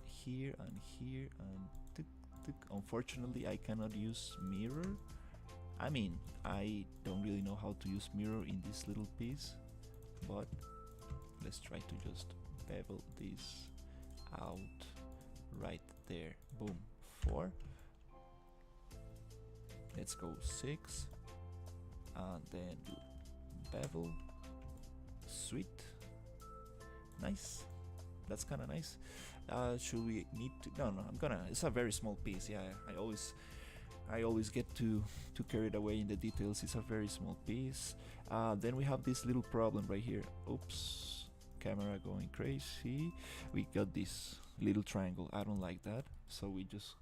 here, and here, and tick, tick. Unfortunately, I cannot use mirror. I mean, I don't really know how to use mirror in this little piece, but let's try to just bevel this out right there. Boom. 4. Let's go 6, and then bevel. Sweet. Nice. That's kind of nice. Should we need to? No, I'm gonna. It's a very small piece. Yeah, I always get too carried away in the details. It's a very small piece. Then we have this little problem right here. Oops, camera going crazy. We got this little triangle. I don't like that, so we just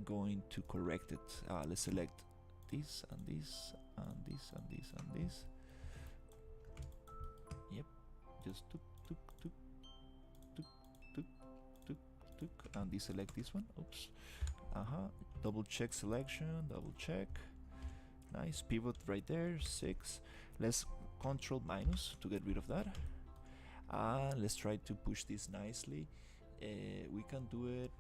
going to correct it. Let's select this and this and this and this and this. Yep, just tuk tuk tuk tuk tuk tuk tuk, and deselect this one. Oops. Double check selection, double check. Nice pivot right there. 6. Let's control minus to get rid of that. Let's try to push this nicely. We can do it.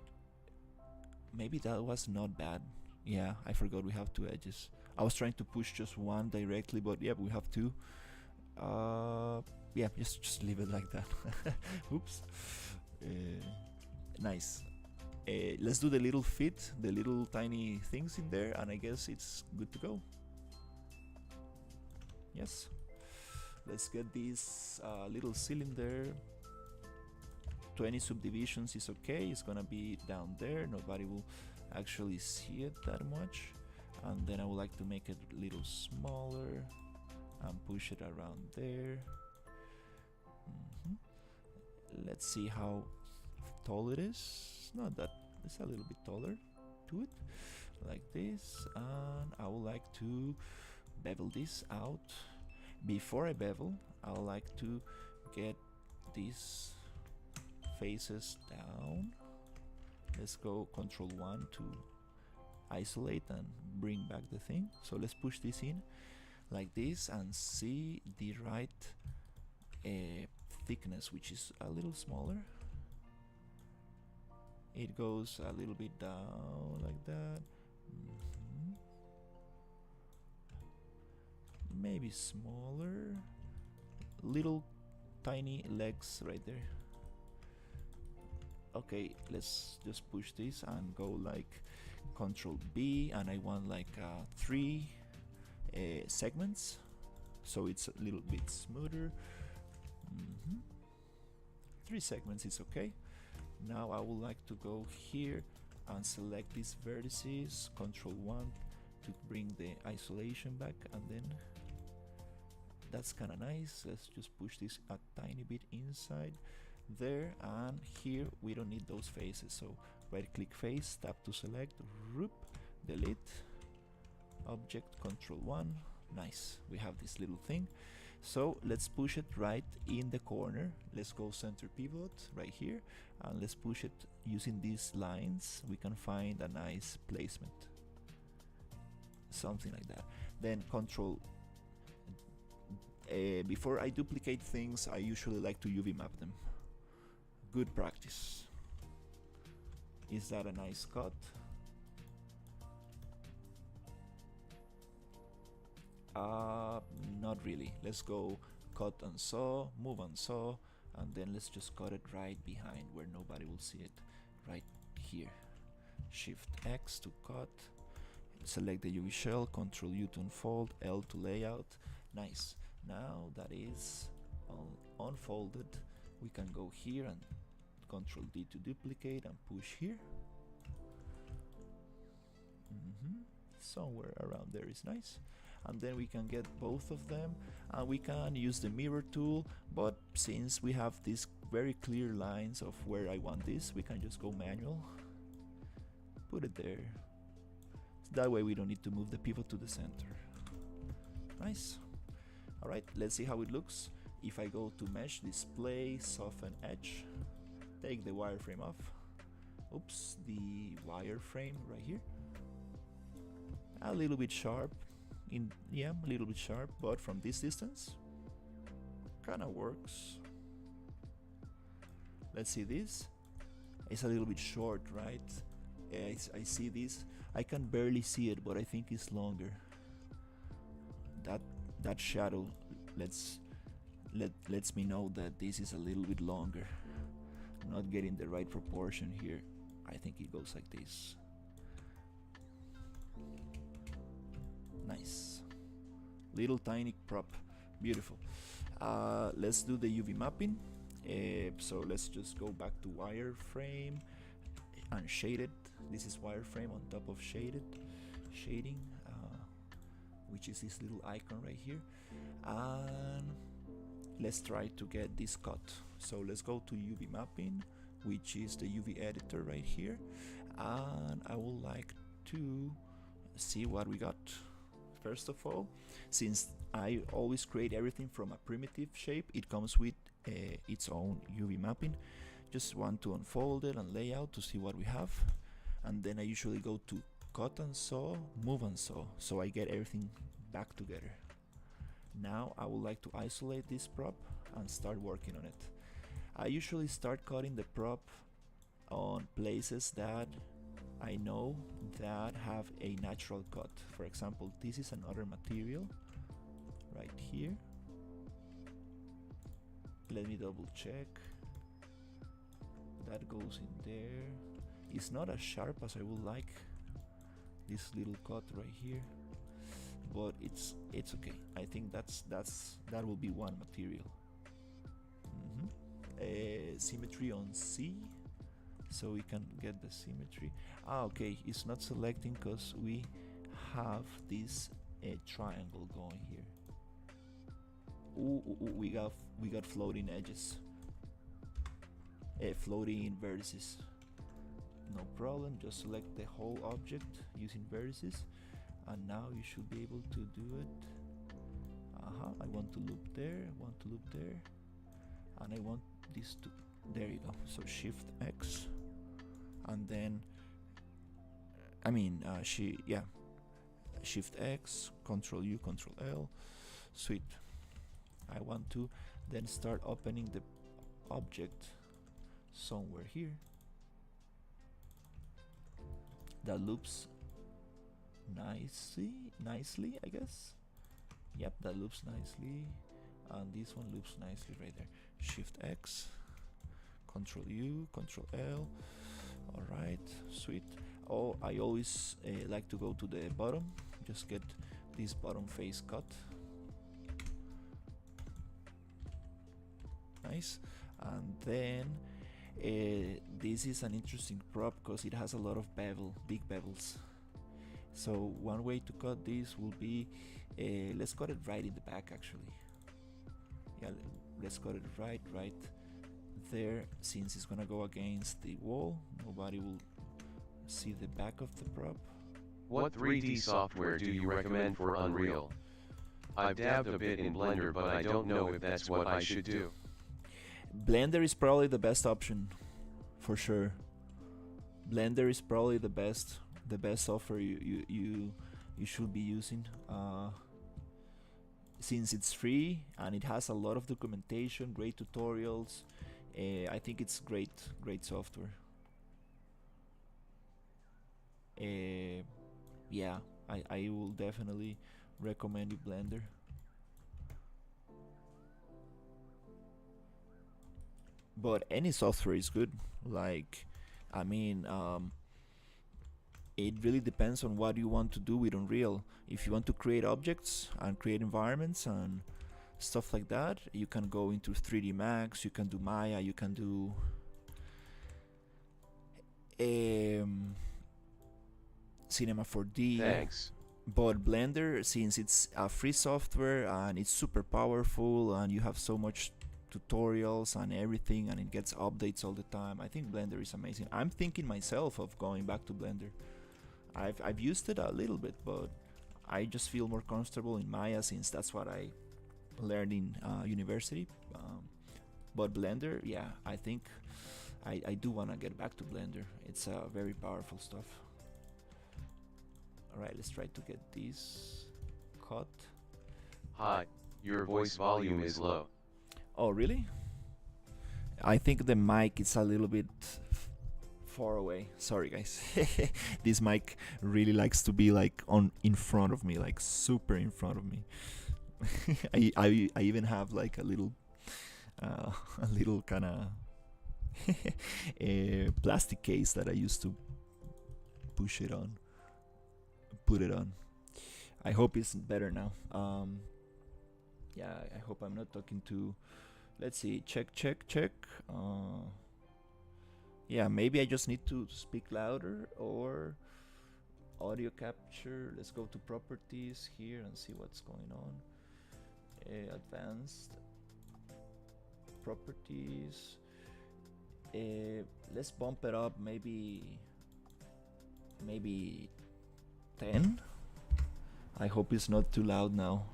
Maybe that was not bad. Yeah, I forgot we have two edges. I was trying to push just one directly, but yeah, we have two. Yeah, just leave it like that. Oops. Nice. Let's do the little feet, the little tiny things in there, and I guess it's good to go. Yes. Let's get this little cylinder. 20 subdivisions is okay. It's gonna be down there. Nobody will actually see it that much. And then I would like to make it a little smaller and push it around there. Let's see how tall it is. Not that, it's a little bit taller to it, like this. And I would like to bevel this out. Before I bevel, I would like to get these faces down. Let's go Control 1 to isolate and bring back the thing. So let's push this in like this and see the right thickness, which is a little smaller. It goes a little bit down like that. Maybe smaller. Little tiny legs right there. Okay, let's just push this and go like Control B, and I want like 3 segments, so it's a little bit smoother. 3 segments is okay. Now I would like to go here and select these vertices, Control 1 to bring the isolation back, and then that's kind of nice. Let's just push this a tiny bit inside there, and here we don't need those faces, so right click face, tap to select, roop, delete, object, Control 1. Nice, we have this little thing. So let's push it right in the corner. Let's go center pivot right here, and let's push it using these lines. We can find a nice placement, something like that. Then Control before I duplicate things, I usually like to UV map them. Good practice. Is that a nice cut? Not really. Let's go cut and saw, move and saw, and then let's just cut it right behind where nobody will see it. Right here. Shift X to cut. Select the UV shell, Control U to unfold, L to layout. Nice. Now that is unfolded, we can go here and Control D to duplicate and push here. Somewhere around there is nice. And then we can get both of them, and we can use the mirror tool, but since we have these very clear lines of where I want this, we can just go manual, put it there. That way we don't need to move the pivot to the center. Nice. Alright, let's see how it looks. If I go to mesh, display, soften edge, take the wireframe off. Oops, the wireframe right here. A little bit sharp. A little bit sharp, but from this distance, kinda works. Let's see this. It's a little bit short, right? I see this. I can barely see it, but I think it's longer. That shadow lets me know that this is a little bit longer. Not getting the right proportion here. I think it goes like this. Nice. Little tiny prop. Beautiful. Let's do the UV mapping. So let's just go back to wireframe and shaded. This is wireframe on top of shading, which is this little icon right here. And let's try to get this cut. So let's go to UV mapping, which is the UV editor right here, and I would like to see what we got. First of all, since I always create everything from a primitive shape, it comes with its own UV mapping. Just want to unfold it and layout to see what we have, and then I usually go to cut and saw, move and saw, so I get everything back together. Now I would like to isolate this prop and start working on it. I usually start cutting the prop on places that I know that have a natural cut. For example, this is another material right here. Let me double check. That goes in there. It's not as sharp as I would like, this little cut right here, but it's okay. I think that will be one material. Symmetry on C, so we can get the symmetry. Okay, it's not selecting because we have this triangle going here. We got floating edges, floating vertices. No problem, just select the whole object using vertices, and now you should be able to do it. I want to loop there, I want to loop there, and I want this to, there you go. So Shift X, and then Shift X, Control U, Control L. Sweet. I want to then start opening the object somewhere here that loops nicely, I guess. Yep, that loops nicely, and this one loops nicely right there. Shift X, Control U, Control L. All right, sweet. Oh, I always like to go to the bottom, just get this bottom face cut. Nice. And then this is an interesting prop because it has a lot of big bevels. So one way to cut this will be, let's cut it right in the back actually. Yeah, let's cut it right there, since it's gonna go against the wall. Nobody will see the back of the prop. What 3D software do you recommend for Unreal? I've dabbed a bit in Blender, but I don't know if that's what I should do. Blender is probably the best option, for sure. Blender is probably the best software you should be using, since it's free and it has a lot of documentation, great tutorials. I think it's great software. Yeah, I will definitely recommend you Blender. But any software is good. Like, I mean, it really depends on what you want to do with Unreal. If you want to create objects and create environments and stuff like that, you can go into 3D Max, you can do Maya, you can do Cinema 4D. Thanks. But Blender, since it's a free software and it's super powerful and you have so much tutorials and everything, and it gets updates all the time, I think Blender is amazing. I'm thinking myself of going back to Blender. I've used it a little bit, but I just feel more comfortable in Maya since that's what I learned in university. But Blender, yeah, I think I do want to get back to Blender. It's very powerful stuff. Alright, let's try to get this cut. Hi, your voice volume is low. Oh, really? I think the mic is a little bit far away. Sorry, guys. This mic really likes to be like in front of me, like super in front of me. I even have like a little kind of a plastic case that I used to put it on. I hope it's better now. Yeah, I hope I'm not talking too. Let's see, check. Yeah, maybe I just need to speak louder, or audio capture. Let's go to properties here and see what's going on. Advanced properties. Let's bump it up, maybe 10. I hope it's not too loud now.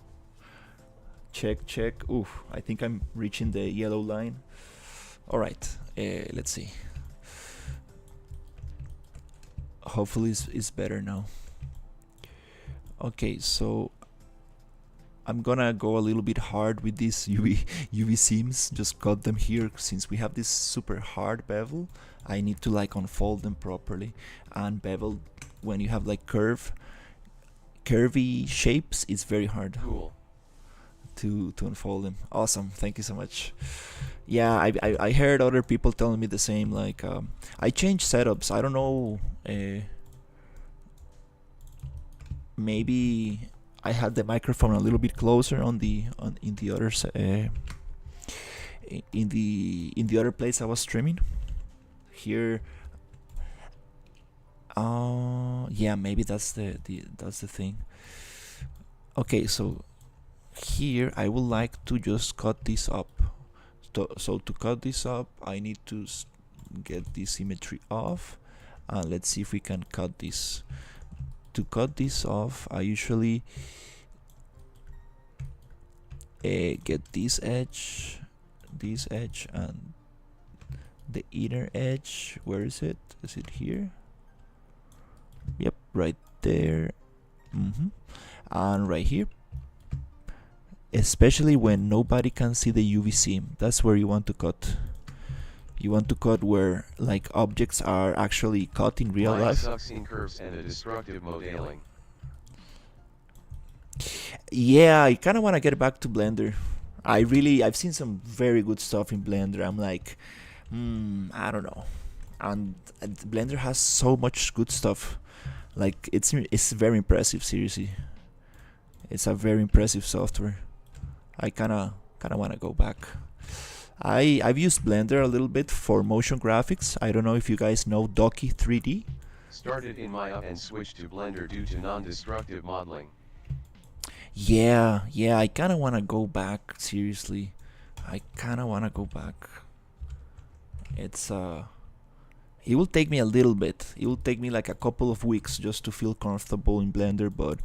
Check. Oof, I think I'm reaching the yellow line. All right, let's see. Hopefully it's better now. Okay, so I'm gonna go a little bit hard with these UV seams. Just cut them here since we have this super hard bevel. I need to like unfold them properly. And bevel, when you have like curvy shapes, it's very hard. Cool. To unfold them. Awesome, thank you so much. Yeah, I heard other people telling me the same. Like I changed setups. I don't know. Maybe I had the microphone a little bit closer in the other in the other place I was streaming. Here, yeah, maybe that's the thing. Okay, so here I would like to just cut this up. So to cut this up, I need to get this symmetry off. Let's see if we can cut this. To cut this off, I usually get this edge, and the inner edge. Where is it? Is it here? Yep, right there. And right here. Especially when nobody can see the UV seam. That's where you want to cut. You want to cut where like objects are actually cut in real life. Sucks in curves and a destructive modeling. Yeah, I kind of want to get back to Blender. I've seen some very good stuff in Blender. I'm like, I don't know. And Blender has so much good stuff. Like it's very impressive. Seriously, it's a very impressive software. I kind of want to go back. I've used Blender a little bit for motion graphics. I don't know if you guys know Doki 3D. Started in Maya and switched to Blender due to non-destructive modeling. Yeah, I kind of want to go back. Seriously, I kind of want to go back. It will take me a little bit. It will take me like a couple of weeks just to feel comfortable in Blender, but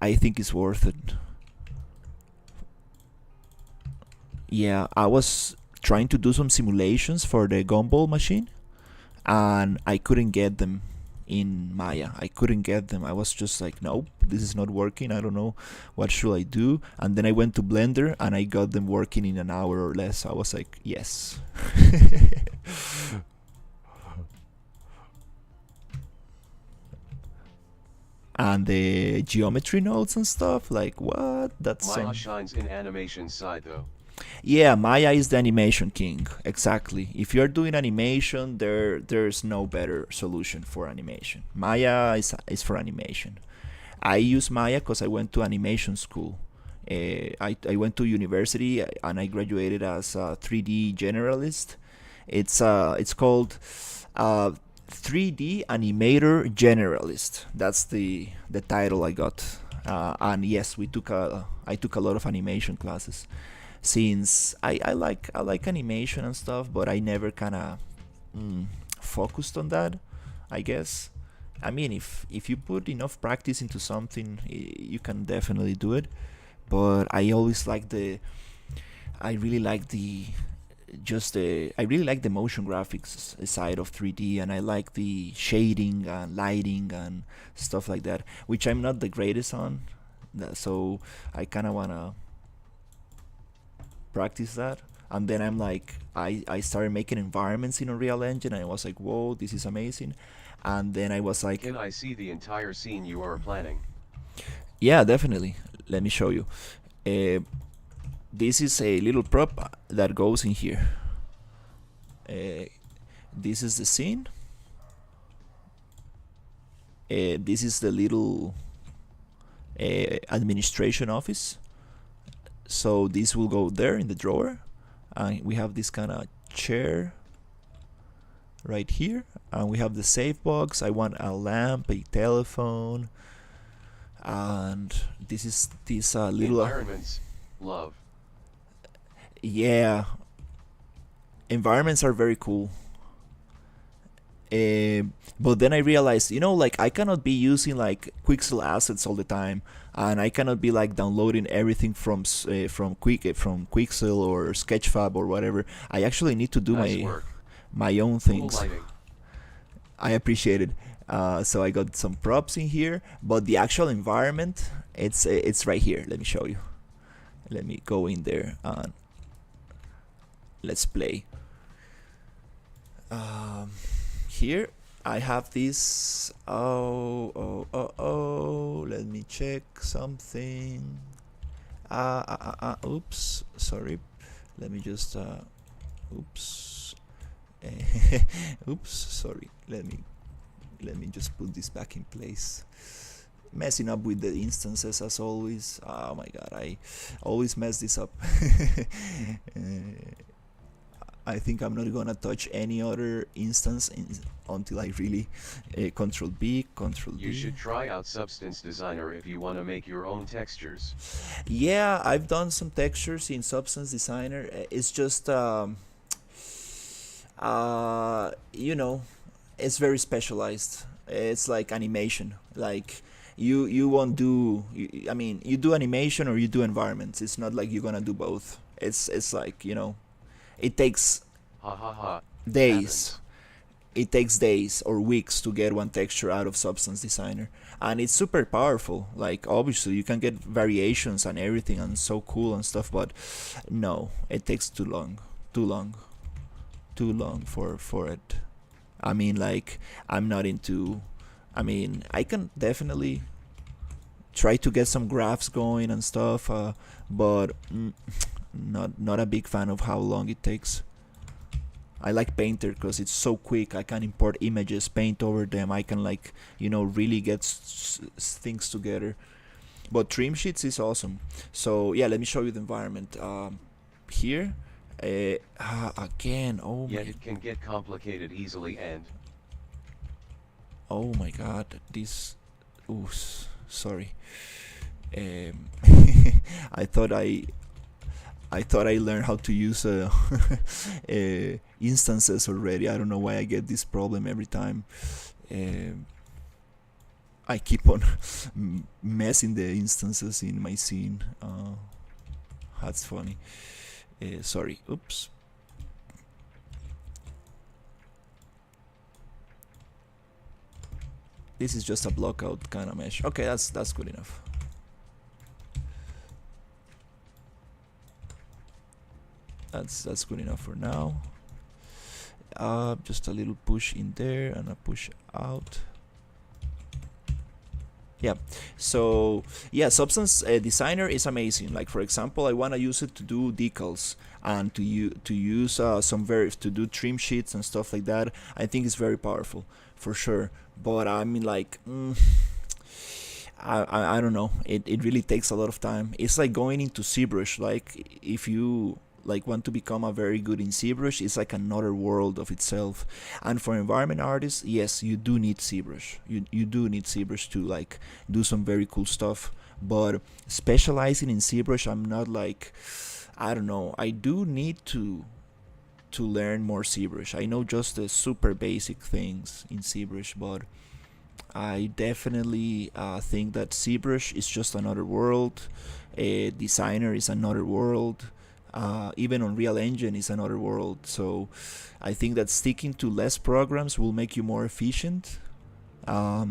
I think it's worth it. Yeah, I was trying to do some simulations for the gumball machine, and I couldn't get them in Maya. I couldn't get them. I was just like, nope, this is not working. I don't know, what should I do? And then I went to Blender and I got them working in an hour or less. I was like, yes. And the geometry nodes and stuff, like what? That's Maya shines in animation side though. Yeah, Maya is the animation king. Exactly. If you're doing animation, there's no better solution for animation. Maya is for animation. I use Maya because I went to animation school. I went to university and I graduated as a 3D generalist. It's called 3D animator generalist. That's the title I got. And yes, I took a lot of animation classes. Since I like animation and stuff, but I never kind of focused on that, I guess. I mean, if you put enough practice into something, you can definitely do it. But I always like I really like the motion graphics side of 3D, and I like the shading and lighting and stuff like that, which I'm not the greatest on. So I kind of wanna practice that. And then I'm like, I started making environments in Unreal Engine, and I was like, whoa, this is amazing. And then I was like, can I see the entire scene you are planning? Yeah, definitely. Let me show you. This is a little prop that goes in here. This is the scene. This is the little administration office. So this will go there in the drawer. We have this kind of chair right here, and we have the save box. I want a lamp, a telephone, and this is this little environments. Love. Yeah, environments are very cool. But then I realized, like I cannot be using like Quixel assets all the time, and I cannot be like downloading everything from Quixel or Sketchfab or whatever. I actually need to do my own things. I appreciate it. So I got some props in here, but the actual environment, it's right here. Let me show you. Let me go in there and let's play. Here I have this. Oh. Let me check something. Oops. Sorry. Let me just. Oops. Oops. Sorry. Let me just put this back in place. Messing up with the instances as always. Oh my god, I always mess this up. I think I'm not gonna touch any other instance until I really Control B, Control D. You should try out Substance Designer if you want to make your own textures. Yeah, I've done some textures in Substance Designer. It's just you know, it's very specialized. It's like animation. Like you won't do. I mean, you do animation or you do environments. It's not like you're gonna do both. It's like, you know, it takes Ha ha ha. days. It takes days or weeks to get one texture out of Substance Designer, and it's super powerful. Like obviously you can get variations and everything and so cool and stuff, but no, it takes too long for it. I mean, like, I'm not into. I mean, I can definitely try to get some graphs going and stuff, but not a big fan of how long it takes. I like Painter because it's so quick. I can import images, paint over them. I can, like, you know, really get things together. But Trim Sheets is awesome. So yeah, let me show you the environment. Here, again. Oh Yet my. it can get complicated easily and. Oh my God. This. Ooh, sorry. I thought I learned how to use instances already. I don't know why I get this problem every time. I keep on messing the instances in my scene. That's funny. Sorry. Oops. This is just a blockout kind of mesh. Okay, that's good enough. That's good enough for now. Just a little push in there and a push out. Yeah, so yeah, Substance Designer is amazing. Like, for example, I want to use it to do decals and to use to do trim sheets and stuff like that. I think it's very powerful for sure. But I mean, like, I don't know. It really takes a lot of time. It's like going into ZBrush. Like, if you like want to become a very good in ZBrush, it's like another world of itself. And for environment artists, yes, you do need ZBrush. You do need ZBrush to like do some very cool stuff. But specializing in ZBrush, I'm not like, I don't know. I do need to learn more ZBrush. I know just the super basic things in ZBrush, but I definitely think that ZBrush is just another world. Designer is another world. Even Unreal Engine is another world. So I think that sticking to less programs will make you more efficient. But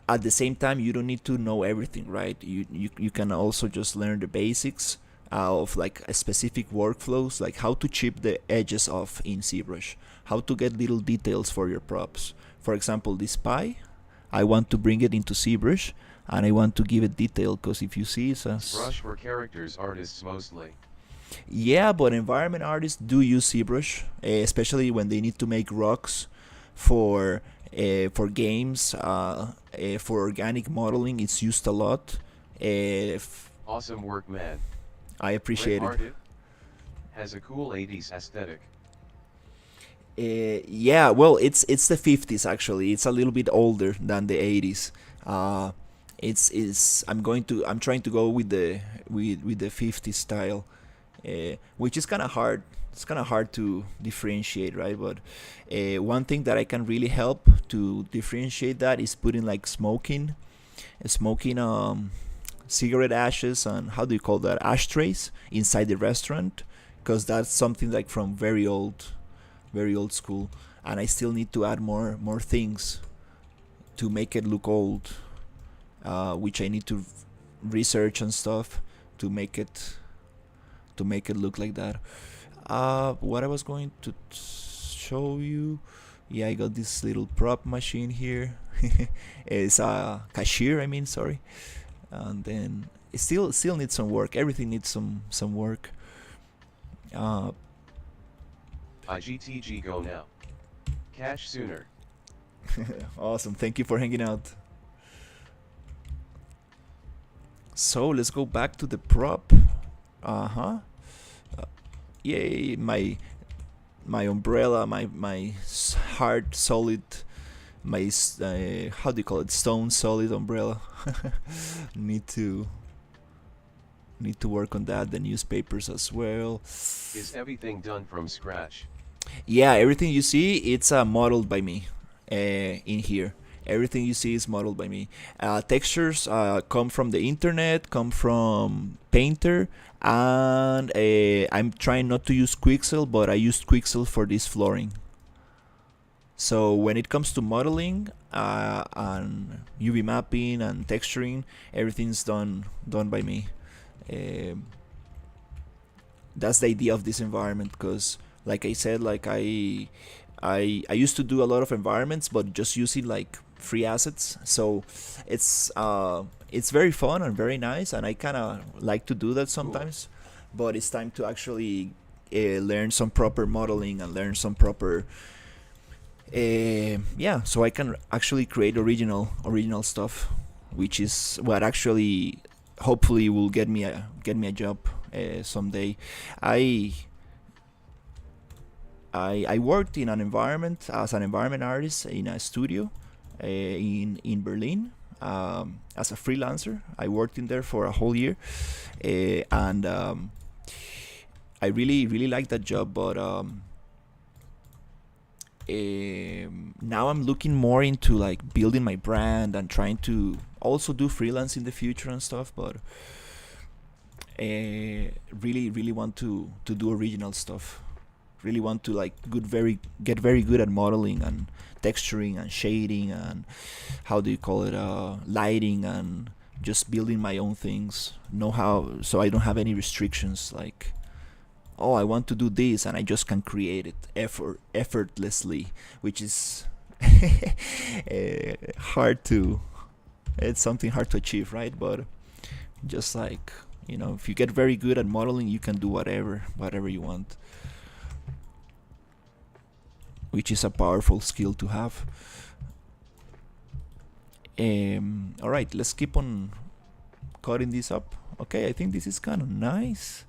at the same time, you don't need to know everything, right? You can also just learn the basics of like a specific workflows, like how to chip the edges off in ZBrush, how to get little details for your props. For example, this pie, I want to bring it into ZBrush, and I want to give it detail, because if you see, it's a brush for characters artists mostly. Yeah, but environment artists do use ZBrush, especially when they need to make rocks for games, for organic modeling. It's used a lot. Awesome work, man. I appreciate Great it. art. Has a cool 80s aesthetic. Yeah, well, it's the 50s actually. It's a little bit older than the 80s. I'm trying to go with the 50s style, which is kind of hard. It's kind of hard to differentiate, right? But one thing that I can really help to differentiate that is putting like smoking cigarette ashes and, how do you call that, ashtrays inside the restaurant, because that's something like from very old school, and I still need to add more things to make it look old, which I need to research and stuff to make it look like that. What I was going to show you, yeah, I got this little prop machine here. It's a cashier, I mean, sorry. And then it still needs some work. Everything needs some work. IGTG go now. Cash sooner. Awesome, thank you for hanging out. So let's go back to the prop. Yay, my umbrella, my hard solid, my how do you call it, stone solid umbrella. need to work on that. The newspapers as well. Is everything done from scratch? Yeah, everything you see, it's modeled by me in here. Everything you see is modeled by me. Textures come from the internet, come from Painter, and I'm trying not to use Quixel, but I used Quixel for this flooring. So when it comes to modeling and UV mapping and texturing, everything's done by me. That's the idea of this environment, because like I said, like I used to do a lot of environments, but just using like free assets. So it's very fun and very nice, and I kind of like to do that sometimes. But it's time to actually learn some proper modeling and learn some proper so I can actually create original stuff, which is what actually hopefully will get me a job someday. I worked in an environment as an environment artist in a studio in Berlin as a freelancer. I worked in there for a whole year, and I really liked that job. But now I'm looking more into like building my brand and trying to also do freelance in the future and stuff. But really want to do original stuff. Really want to like get very good at modeling and texturing and shading and how do you call it, lighting, and just building my own things. Know how, so I don't have any restrictions like, oh, I want to do this and I just can create it effortlessly, which is it's something hard to achieve, right? But just like, you know, if you get very good at modeling, you can do whatever you want, which is a powerful skill to have. All right, let's keep on cutting this up. Okay, I think this is kind of nice.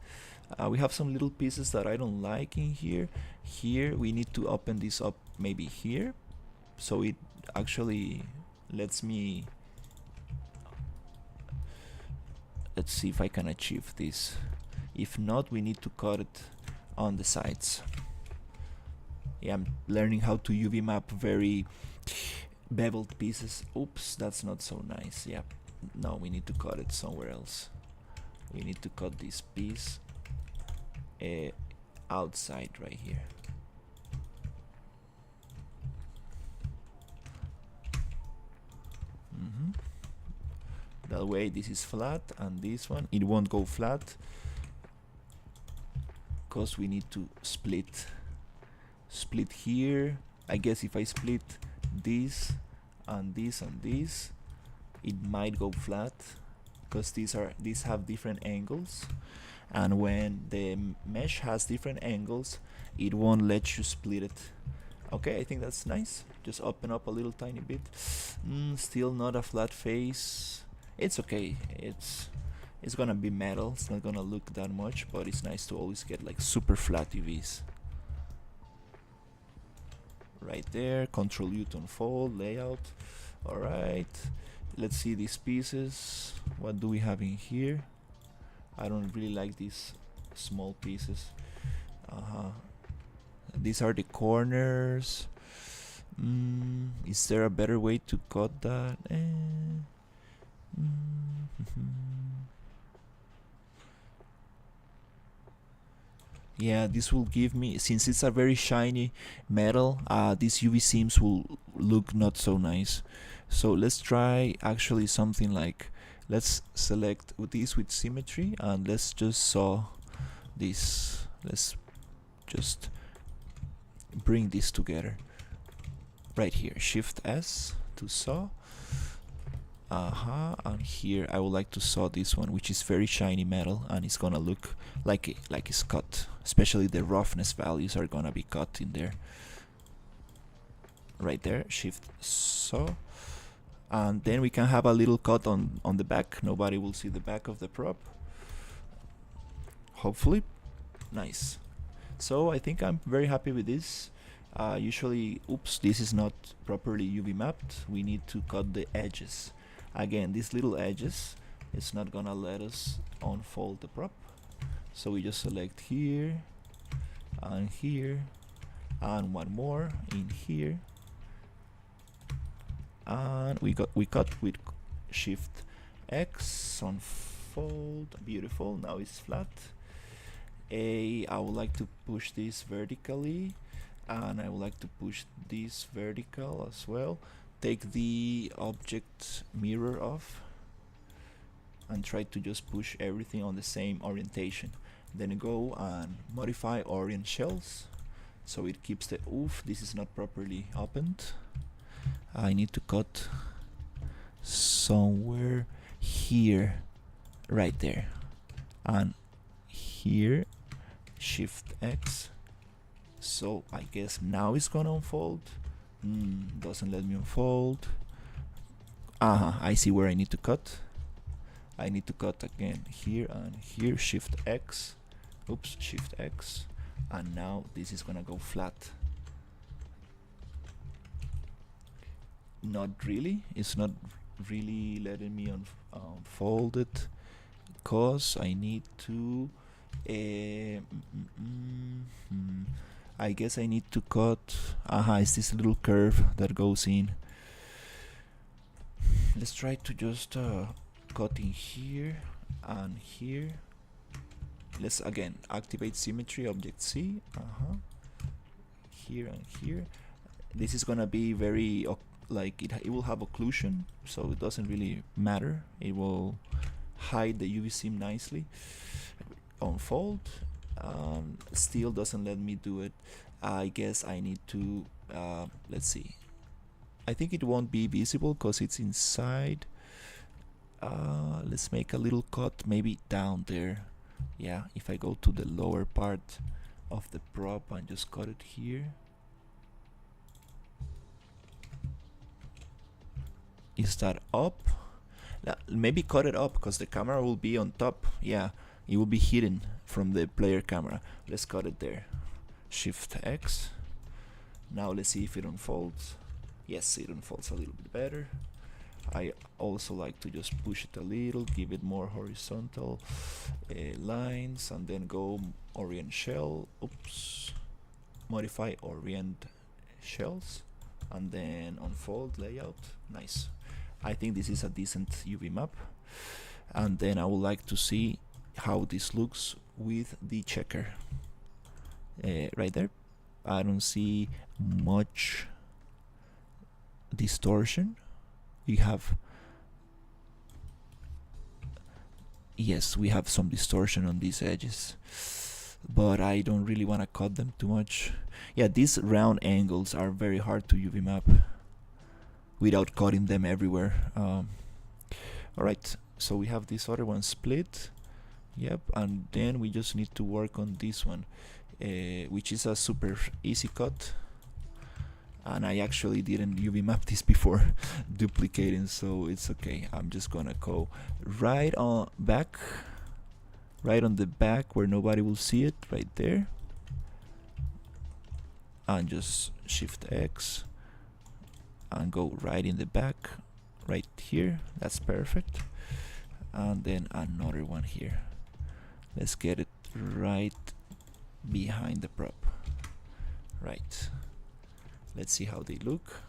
We have some little pieces that I don't like in here. Here we need to open this up maybe here, so it actually lets me, let's see if I can achieve this. If not, we need to cut it on the sides. Yeah, I'm learning how to UV map very beveled pieces. Oops, that's not so nice. Yeah, no, we need to cut it somewhere else. We need to cut this piece outside right here. That way this is flat, and this one, it won't go flat because we need to split here. I guess if I split this and this and this, it might go flat because these have different angles, and when the mesh has different angles, it won't let you split it. Okay, I think that's nice. Just open up a little tiny bit. Still not a flat face. It's okay. It's gonna be metal. It's not gonna look that much, but it's nice to always get like super flat UVs. Right there. Control U to unfold layout. All right. Let's see these pieces. What do we have in here? I don't really like these small pieces. These are the corners. Is there a better way to cut that? Yeah, this will give me, since it's a very shiny metal, these UV seams will look not so nice. So let's try actually something like Let's select this with symmetry and let's just saw this. Let's just bring this together right here. Shift S to saw. And here I would like to saw this one, which is very shiny metal, and it's gonna look like it's cut. Especially the roughness values are gonna be cut in there. Right there. Shift saw. And then we can have a little cut on the back. Nobody will see the back of the prop, hopefully. Nice. So I think I'm very happy with this. Usually, oops, this is not properly UV mapped. We need to cut the edges. Again, these little edges, it's not gonna let us unfold the prop. So we just select here and here and one more in here. And we cut with Shift X, unfold, beautiful. Now it's flat. I would like to push this vertically, and I would like to push this vertical as well. Take the object mirror off and try to just push everything on the same orientation. Then go and modify orient shells so it keeps the oof. This is not properly opened. I need to cut somewhere here, right there, and here. Shift X. So I guess now it's gonna unfold. Doesn't let me unfold. I see where I need to cut. I need to cut again here and here. Shift X. Oops, Shift X. And now this is gonna go flat. Not really. It's not really letting me unfold it, because I need to I guess I need to cut. It's this little curve that goes in. Let's try to just cut in here and here. Let's again activate symmetry, object C. Here and here. This is gonna be very like it will have occlusion, so it doesn't really matter. It will hide the UV seam nicely. Unfold. Still doesn't let me do it. I guess I need to let's see. I think it won't be visible because it's inside. Let's make a little cut, maybe down there. Yeah, if I go to the lower part of the prop and just cut it here. Is that up? Maybe cut it up because the camera will be on top. Yeah, it will be hidden from the player camera. Let's cut it there. Shift X. Now let's see if it unfolds. Yes, it unfolds a little bit better. I also like to just push it a little, give it more horizontal lines, and then go orient shell. Oops. Modify orient shells, and then unfold layout. Nice. I think this is a decent UV map. And then I would like to see how this looks with the checker. Right there. I don't see much distortion. We have, yes, we have some distortion on these edges, but I don't really want to cut them too much. Yeah, these round angles are very hard to UV map without cutting them everywhere. Alright, so we have this other one split. Yep, and then we just need to work on this one, which is a super easy cut. And I actually didn't UV map this before duplicating, so it's okay. I'm just gonna go right on back, right on the back where nobody will see it, right there, and just Shift X and go right in the back, right here. That's perfect. And then another one here. Let's get it right behind the prop. Right. Let's see how they look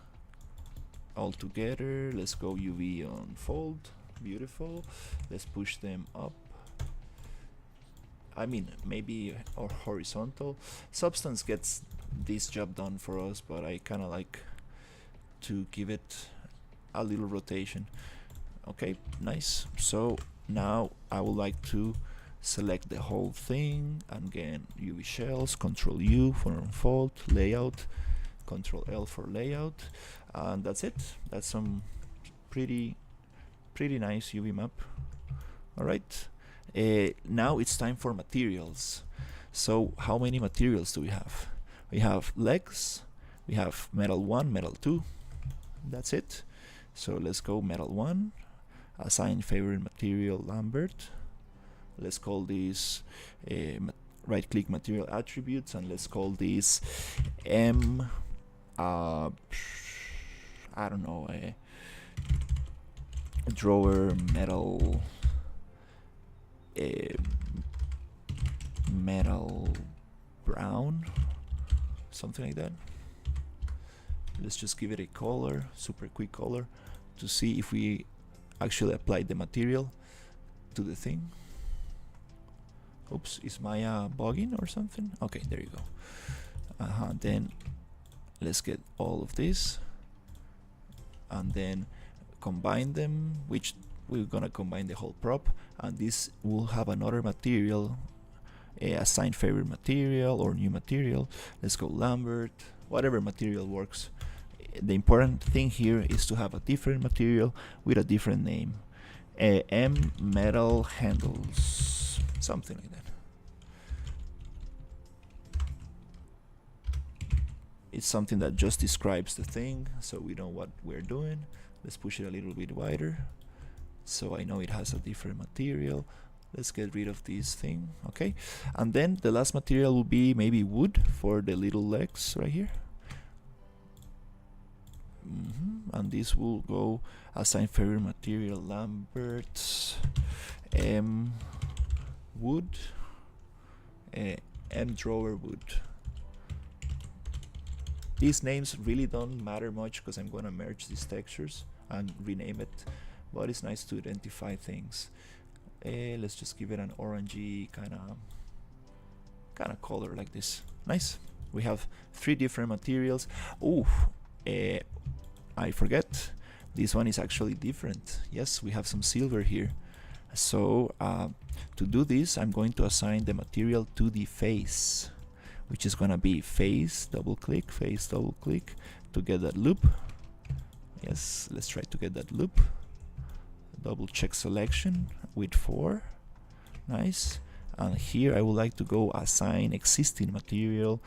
all together. Let's go UV unfold. Beautiful. Let's push them up. I mean, maybe or horizontal. Substance gets this job done for us, but I kind of like to give it a little rotation. Okay, nice. So now I would like to select the whole thing. Again, UV shells, Control U for unfold, layout, Control L for layout, and that's it. That's some pretty nice UV map. All right. Now it's time for materials. So how many materials do we have? We have legs, we have metal 1, metal 2. That's it. So let's go metal 1, assign favorite material Lambert. Let's call this right click material attributes, and let's call this M I don't know, drawer metal metal brown, something like that. Let's just give it a color, super quick color, to see if we actually applied the material to the thing. Oops, is Maya bugging or something? Okay, there you go. Then let's get all of this and then combine them, which we're gonna combine the whole prop, and this will have another material, assign favorite material or new material. Let's go Lambert, whatever material works. The important thing here is to have a different material with a different name. M metal handles, something like that. It's something that just describes the thing, so we know what we're doing. Let's push it a little bit wider, so I know it has a different material. Let's get rid of this thing, okay? And then the last material will be maybe wood for the little legs right here. And this will go assign favorite material Lambert M wood, M drawer wood. These names really don't matter much because I'm gonna merge these textures and rename it, but it's nice to identify things. Let's just give it an orangey kind of color like this. Nice. We have 3 different materials. Oh, I forget. This one is actually different. Yes, we have some silver here. So to do this, I'm going to assign the material to the face, which is gonna be face double click to get that loop. Yes, let's try to get that loop. Double check selection with 4. Nice. And here I would like to go assign existing material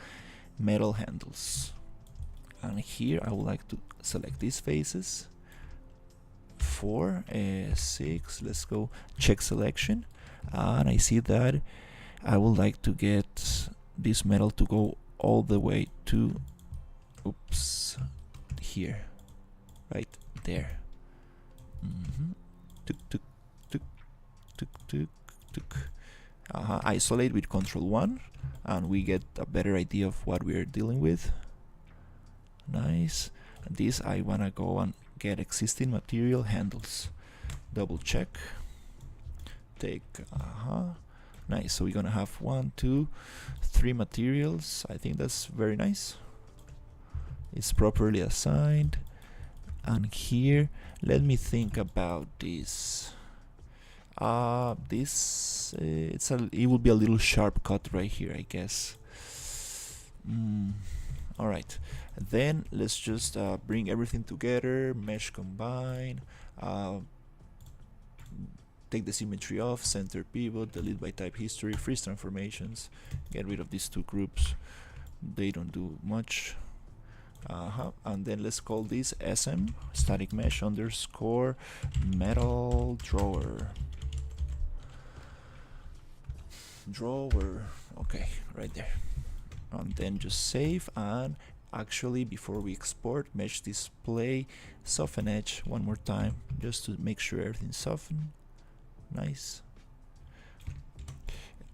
metal handles. And here I would like to select these faces. 4, 6, let's go check selection. And I see that I would like to get this metal to go all the way to, oops, here, right there. Tuk, tuk, tuk, tuk, tuk, tuk. Isolate with Control 1, and we get a better idea of what we are dealing with. Nice. And this I wanna go and get existing material handles. Double check. Take. Nice. So we're gonna have 1, 2, 3 materials. I think that's very nice. It's properly assigned. And here, let me think about this. It will be a little sharp cut right here, I guess. All right. Then let's just bring everything together. Mesh combine. Take the symmetry off. Center pivot. Delete by type history. Freeze transformations. Get rid of these 2 groups. They don't do much. And then let's call this SM static mesh underscore metal drawer. Okay, right there. And then just save, and actually before we export, mesh display soften edge one more time just to make sure everything's softened. Nice.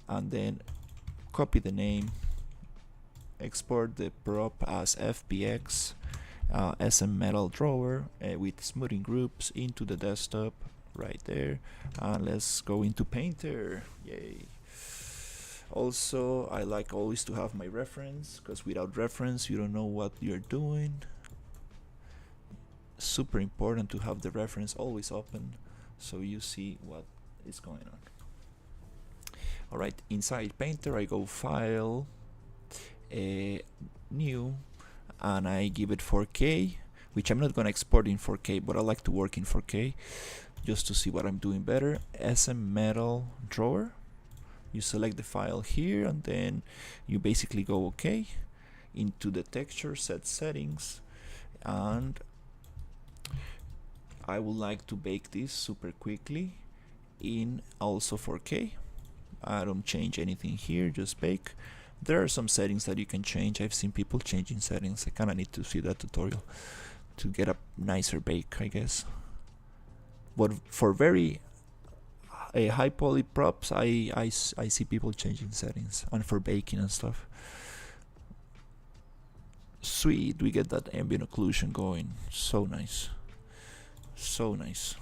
And then copy the name, export the prop as FBX SM metal drawer with smoothing groups into the desktop right there, and let's go into Painter. Yay. Also, I like always to have my reference, because without reference you don't know what you're doing. Super important to have the reference always open. so you see what is going on. Alright, inside Painter I go File, New, and I give it 4K, which I'm not gonna export in 4K, but I like to work in 4K just to see what I'm doing better. SM Metal Drawer. You select the file here and then you basically go OK into the texture, set settings, and I would like to bake this super quickly in also 4K. I don't change anything here, just bake. There are some settings that you can change. I've seen people changing settings. I kind of need to see that tutorial to get a nicer bake, I guess. But for very high poly props, I see people changing settings, and for baking and stuff. Sweet, we get that ambient occlusion going. So nice. So nice.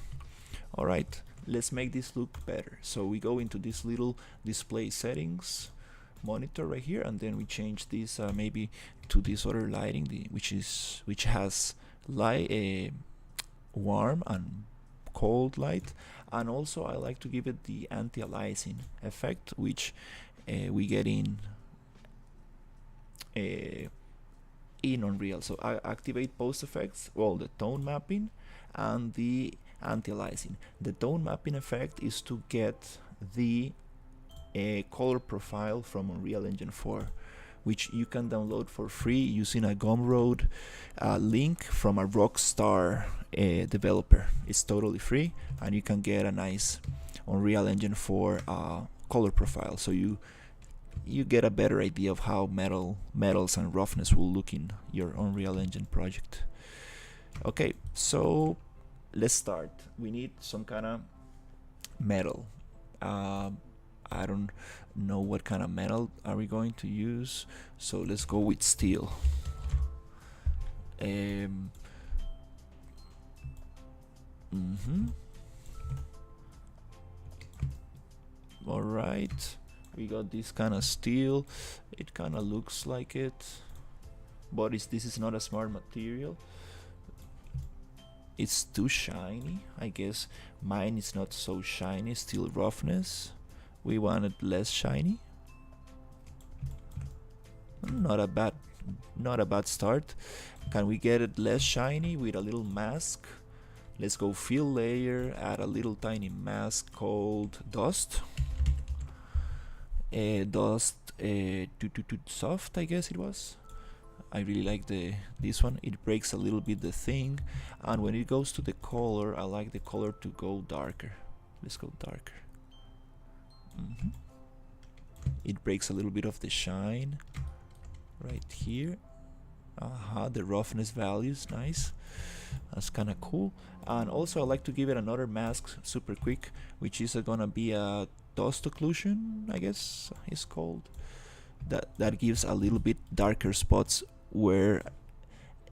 Alright, let's make this look better. So we go into this little display settings monitor right here, and then we change this maybe to this other lighting, which has light, warm and cold light. And also I like to give it the anti-aliasing effect, which we get in Unreal. So I activate both effects, well, the tone mapping and the anti-aliasing. The tone mapping effect is to get the color profile from Unreal Engine 4, which you can download for free using a Gumroad link from a Rockstar developer. It's totally free, and you can get a nice Unreal Engine 4 color profile, so you get a better idea of how metals and roughness will look in your Unreal Engine project. Okay, so let's start. We need some kind of metal. I don't know what kind of metal are we going to use, so let's go with steel. Alright, we got this kind of steel. It kind of looks like it, but this is not a smart material. It's too shiny. I guess mine is not so shiny. Steel roughness. We want it less shiny. Not a bad start. Can we get it less shiny with a little mask? Let's go fill layer, add a little tiny mask called dust. Soft, I guess it was. I really like this one. It breaks a little bit the thing, and when it goes to the color, I like the color to go darker. Let's go darker. It breaks a little bit of the shine right here. The roughness values, nice. That's kind of cool. And also I like to give it another mask super quick, which is gonna be a dust occlusion, I guess it's called. That gives a little bit darker spots where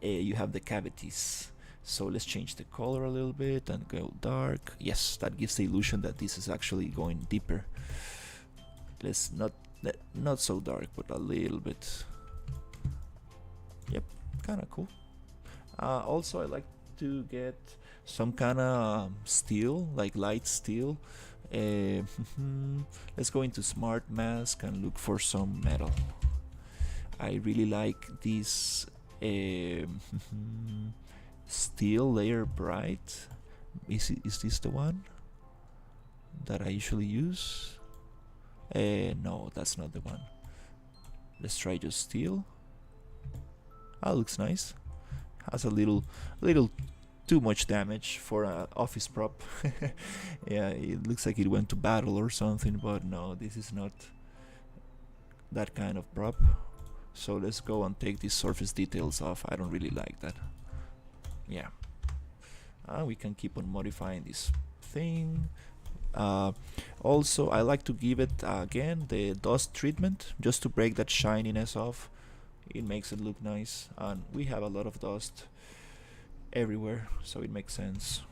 you have the cavities. So let's change the color a little bit and go dark. Yes, that gives the illusion that this is actually going deeper. Let's not so dark, but a little bit. Yep, kind of cool. Also, I like to get some kind of steel, like light steel. Let's go into Smart Mask and look for some metal. I really like this steel layer bright. Is this the one that I usually use? No, that's not the one. Let's try just steel. Looks nice. Has a little too much damage for an office prop. Yeah, it looks like it went to battle or something, but no, this is not that kind of prop. So let's go and take these surface details off. I don't really like that. Yeah. We can keep on modifying this thing. Also, I like to give it again the dust treatment just to break that shininess off. It makes it look nice, and we have a lot of dust everywhere, so it makes sense.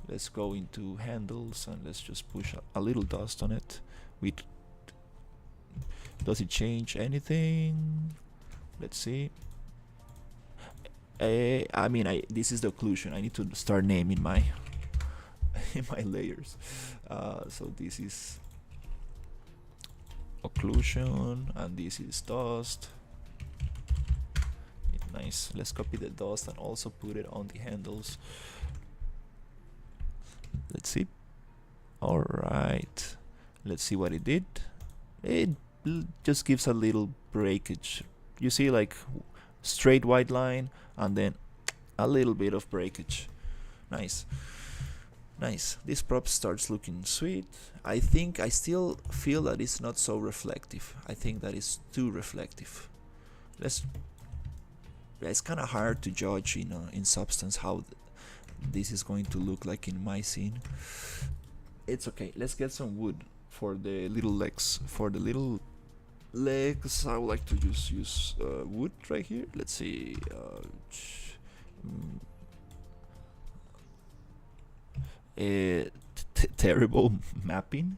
Let's go into handles and let's just push a little dust on it. Does it change anything? Let's see. This is the occlusion. I need to start naming my my layers. So this is occlusion and this is dust. Nice. Let's copy the dust and also put it on the handles. Let's see. All right. Let's see what it did. It just gives a little breakage. You see, like straight white line and then a little bit of breakage. Nice. Nice. This prop starts looking sweet. I think I still feel that it's not so reflective. I think that is too reflective. It's kind of hard to judge, you know, in substance how this is going to look like in my scene. It's okay. Let's get some wood for the little legs. For the little legs, I would like to just use wood right here. Let's see. Terrible mapping.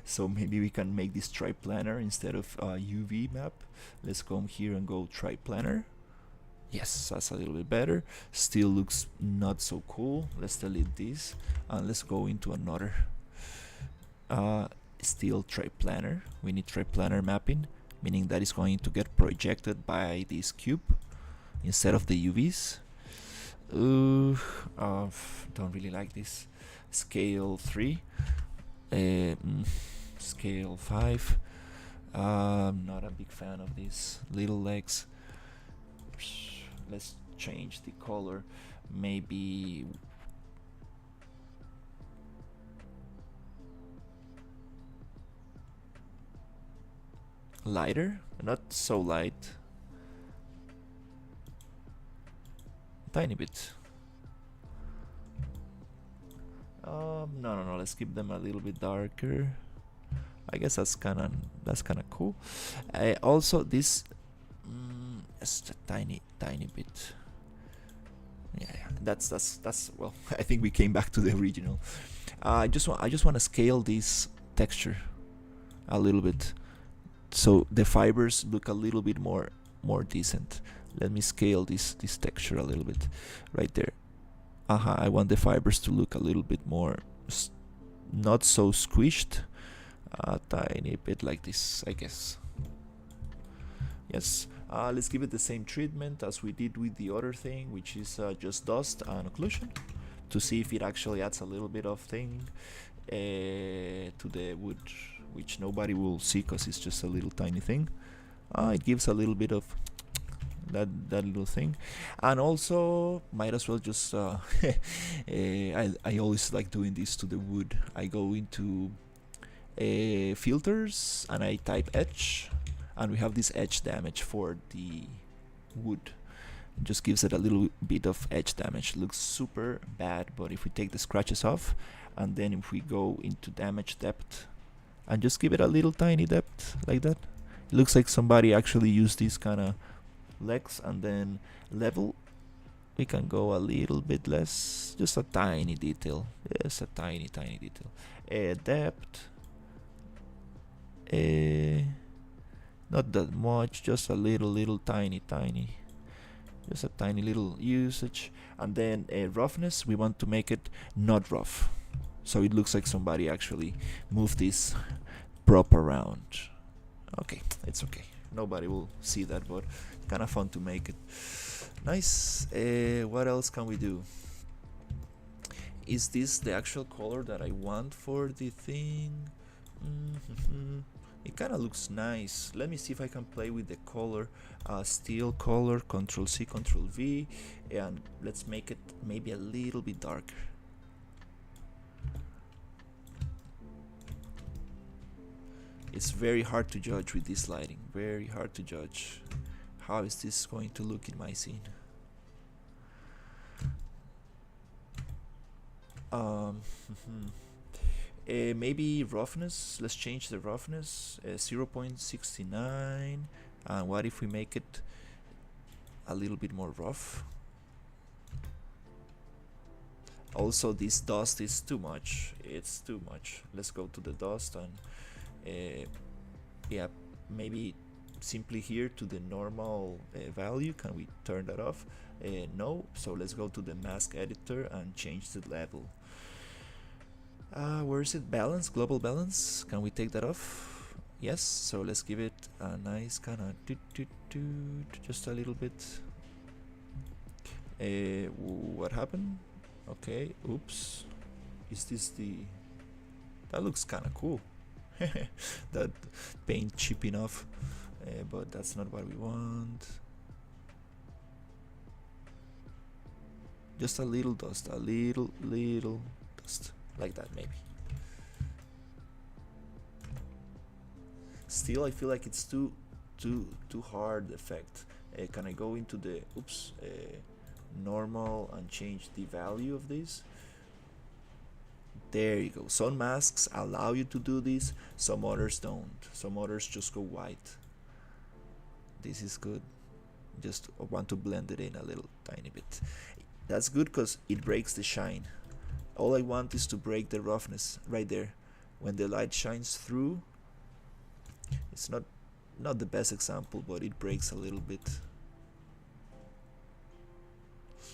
So maybe we can make this triplanar instead of UV map. Let's come here and go triplanar. Yes, that's a little bit better. Still looks not so cool. Let's delete this and let's go into another. Still triplanar. We need triplanar mapping, meaning that is going to get projected by this cube instead of the UVs. Don't really like this. Scale 3, scale 5. Not a big fan of these little legs. Let's change the color. Maybe lighter, not so light. Tiny bit. No. Let's keep them a little bit darker. I guess that's kind of cool. Also, this just a tiny bit. Yeah. That's well. I think we came back to the original. I just want to scale this texture a little bit, so the fibers look a little bit more decent. Let me scale this texture a little bit, right there. I want the fibers to look a little bit more, not so squished, a tiny bit like this, I guess. Yes. Let's give it the same treatment as we did with the other thing, which is just dust and occlusion, to see if it actually adds a little bit of thing to the wood, which nobody will see because it's just a little tiny thing. It gives a little bit of that little thing. And also might as well just I always like doing this to the wood. I go into filters and I type edge, and we have this edge damage for the wood. It just gives it a little bit of edge damage. Looks super bad, but if we take the scratches off and then if we go into damage depth and just give it a little tiny depth like that, it looks like somebody actually used these kind of legs. And then level, we can go a little bit less, just a tiny detail. Yes, a tiny detail. Depth, not that much, just a little tiny, just a tiny little usage. And then roughness, we want to make it not rough, so it looks like somebody actually moved this prop around. Okay, it's okay, nobody will see that, but kind of fun to make it. Nice. What else can we do? Is this the actual color that I want for the thing? It kind of looks nice. Let me see if I can play with the color. Steel color, Control C, Control V, and let's make it maybe a little bit darker. It's very hard to judge with this lighting. Very hard to judge. How is this going to look in my scene? Maybe roughness. Let's change the roughness. 0.69. And what if we make it a little bit more rough? Also, this dust is too much. It's too much. Let's go to the dust and yeah, maybe simply here to the normal value. Can we turn that off? No. So let's go to the mask editor and change the level. Where is it? Balance, global balance. Can we take that off? Yes. So let's give it a nice kind of just a little bit. What happened? Okay. Oops. Is this the? That looks kind of cool. That paint chipping off, but that's not what we want. Just a little dust, a little dust, like that maybe. Still, I feel like it's too hard effect. Can I go into the normal and change the value of this? There you go. Some masks allow you to do this, some others don't. Some others just go white. This is good. Just want to blend it in a little tiny bit. That's good because it breaks the shine. All I want is to break the roughness right there. When the light shines through, it's not the best example, but it breaks a little bit.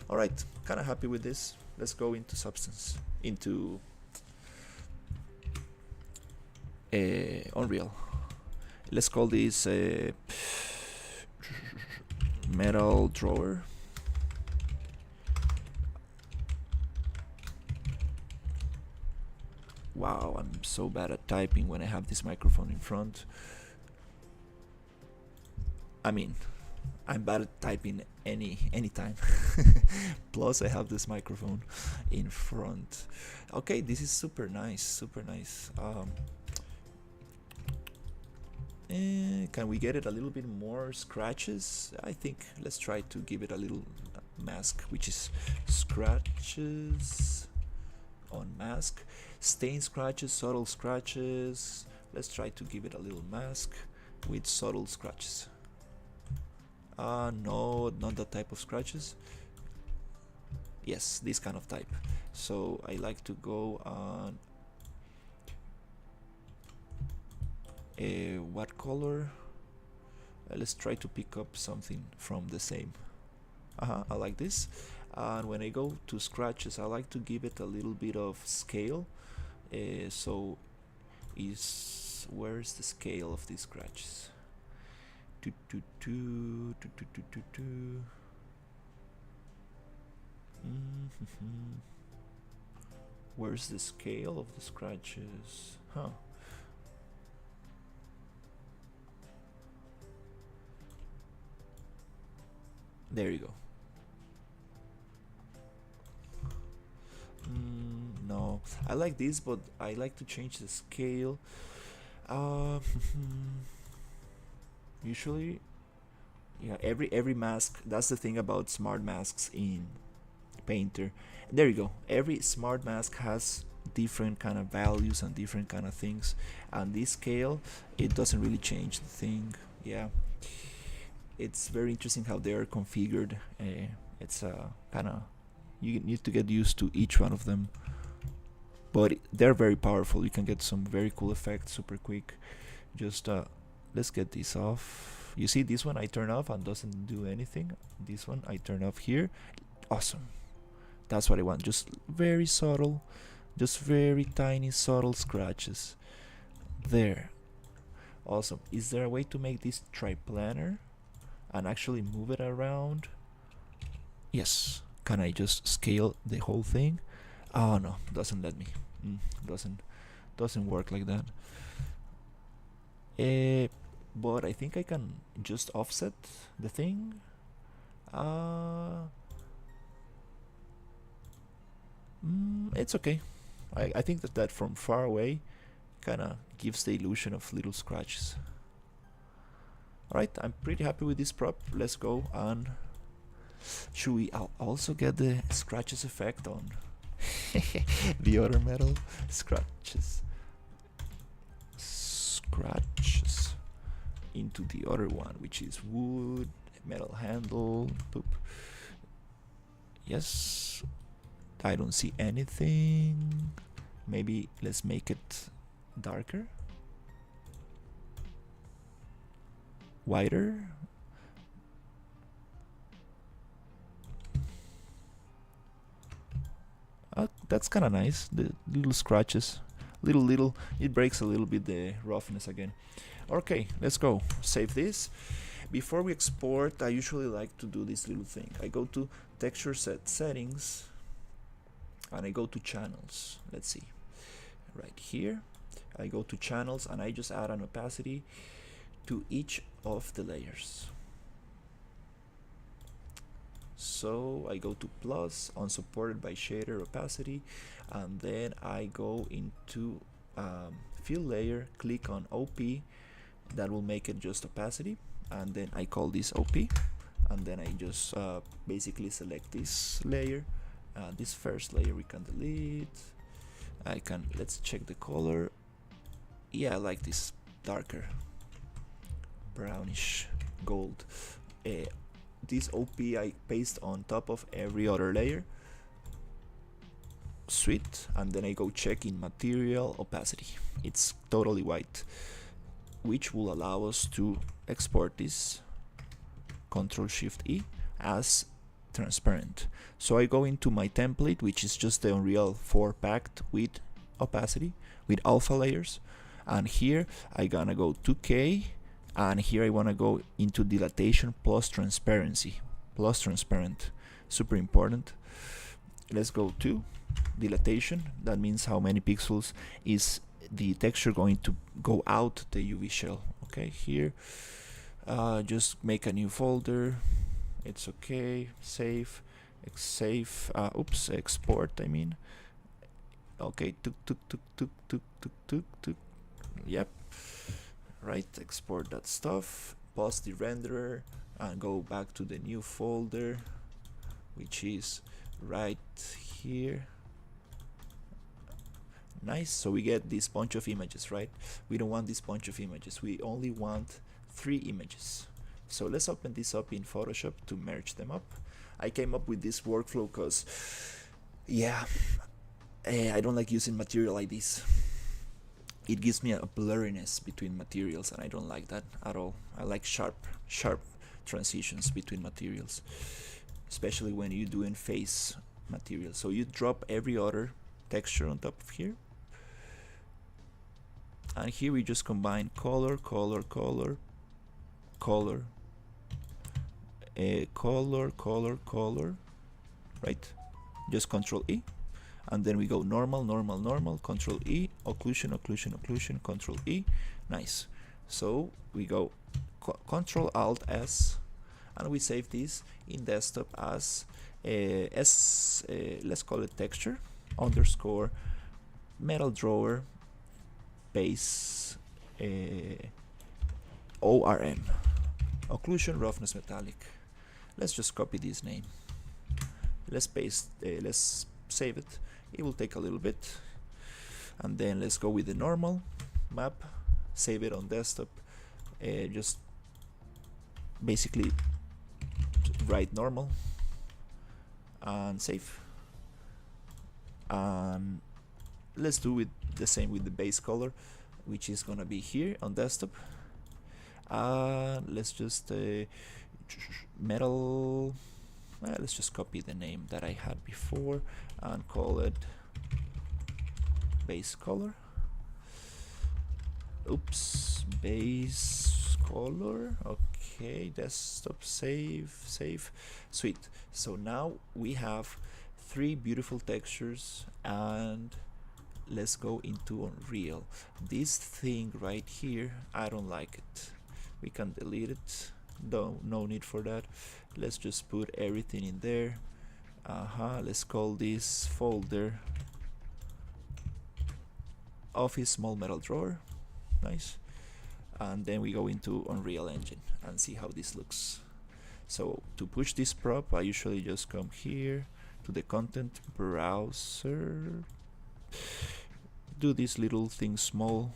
Alright, kind of happy with this. Let's go into substance, into Unreal. Let's call this metal drawer. Wow, I'm so bad at typing when I have this microphone in front. I mean, I'm bad at typing anytime. Plus I have this microphone in front. Okay, this is super nice, super nice. Can we get it a little bit more scratches? I think let's try to give it a little mask, which is scratches on mask, stain scratches, subtle scratches. Let's try to give it a little mask with subtle scratches. No, not that type of scratches. Yes, this kind of type. So I like to go on what color? Let's try to pick up something from the same. I like this. And when I go to scratches, I like to give it a little bit of scale. So where's the scale of these scratches? Where's the scale of the scratches? There you go. No, I like this, but I like to change the scale. Usually, yeah, every mask. That's the thing about smart masks in Painter. There you go. Every smart mask has different kind of values and different kind of things, and this scale, it doesn't really change the thing. Yeah, it's very interesting how they are configured. It's kind of, you need to get used to each one of them, but they're very powerful. You can get some very cool effects super quick. Just let's get this off. You see, this one I turn off and doesn't do anything. This one I turn off here. Awesome. That's what I want. Just very subtle, just very tiny subtle scratches. There. Awesome. Is there a way to make this triplanar and actually move it around? Yes. Can I just scale the whole thing? Oh no, doesn't let me. Doesn't work like that. But I think I can just offset the thing. It's okay. I think that from far away kind of gives the illusion of little scratches. Alright, I'm pretty happy with this prop. Let's go and should we also get the scratches effect on the other metal? Scratches into the other one, which is wood, metal handle. Boop. Yes, I don't see anything. Maybe let's make it darker, wider. That's kind of nice. The little scratches, little. It breaks a little bit the roughness again. Okay, let's go. Save this. Before we export, I usually like to do this little thing. I go to texture set settings, and I go to channels. Let's see, right here. I go to channels, and I just add an opacity to each of the layers. So I go to plus, unsupported by shader opacity, and then I go into fill layer, click on OP. That will make it just opacity, and then I call this OP, and then I just basically select this layer. This first layer we can delete. Let's check the color. Yeah, I like this darker brownish gold. This OP I paste on top of every other layer. Sweet. And then I go check in material opacity. It's totally white, which will allow us to export this, Ctrl Shift E, as transparent. So I go into my template, which is just the Unreal 4 packed with opacity, with alpha layers, and here I gonna go 2K, and here I wanna go into dilatation plus transparency, plus transparent, super important. Let's go to dilatation. That means how many pixels is the texture going to go out the UV shell. Okay, here just make a new folder. It's okay. Save, export, I mean. Okay, yep, right, export that stuff, pause the renderer, and go back to the new folder, which is right here. Nice. So we get this bunch of images, right? We don't want this bunch of images, we only want 3 images. So let's open this up in Photoshop to merge them up. I came up with this workflow because, yeah, I don't like using material like this. It gives me a blurriness between materials, and I don't like that at all. I like sharp transitions between materials, especially when you're doing face material. So you drop every other texture on top of here, and here we just combine color, color, color, color, color, color, right? Just Control E, and then we go normal, normal, normal, Control E, occlusion, occlusion, occlusion, Control E. Nice. So we go Control Alt S, and we save this in desktop as let's call it texture underscore metal drawer base ORM, occlusion roughness metallic. Let's just copy this name. Let's paste. Let's save it. It will take a little bit, and then let's go with the normal map. Save it on desktop. Just basically write normal and save. And let's do it the same with the base color, which is gonna be here on desktop. Let's just metal. Let's just copy the name that I had before and call it base color. Oops, base color. Okay, desktop, save. Sweet. So now we have 3 beautiful textures, and let's go into Unreal. This thing right here, I don't like it. We can delete it. No need for that. Let's just put everything in there. Let's call this folder Office Small Metal Drawer. Nice. And then we go into Unreal Engine and see how this looks. So to push this prop, I usually just come here to the content browser, do this little thing small,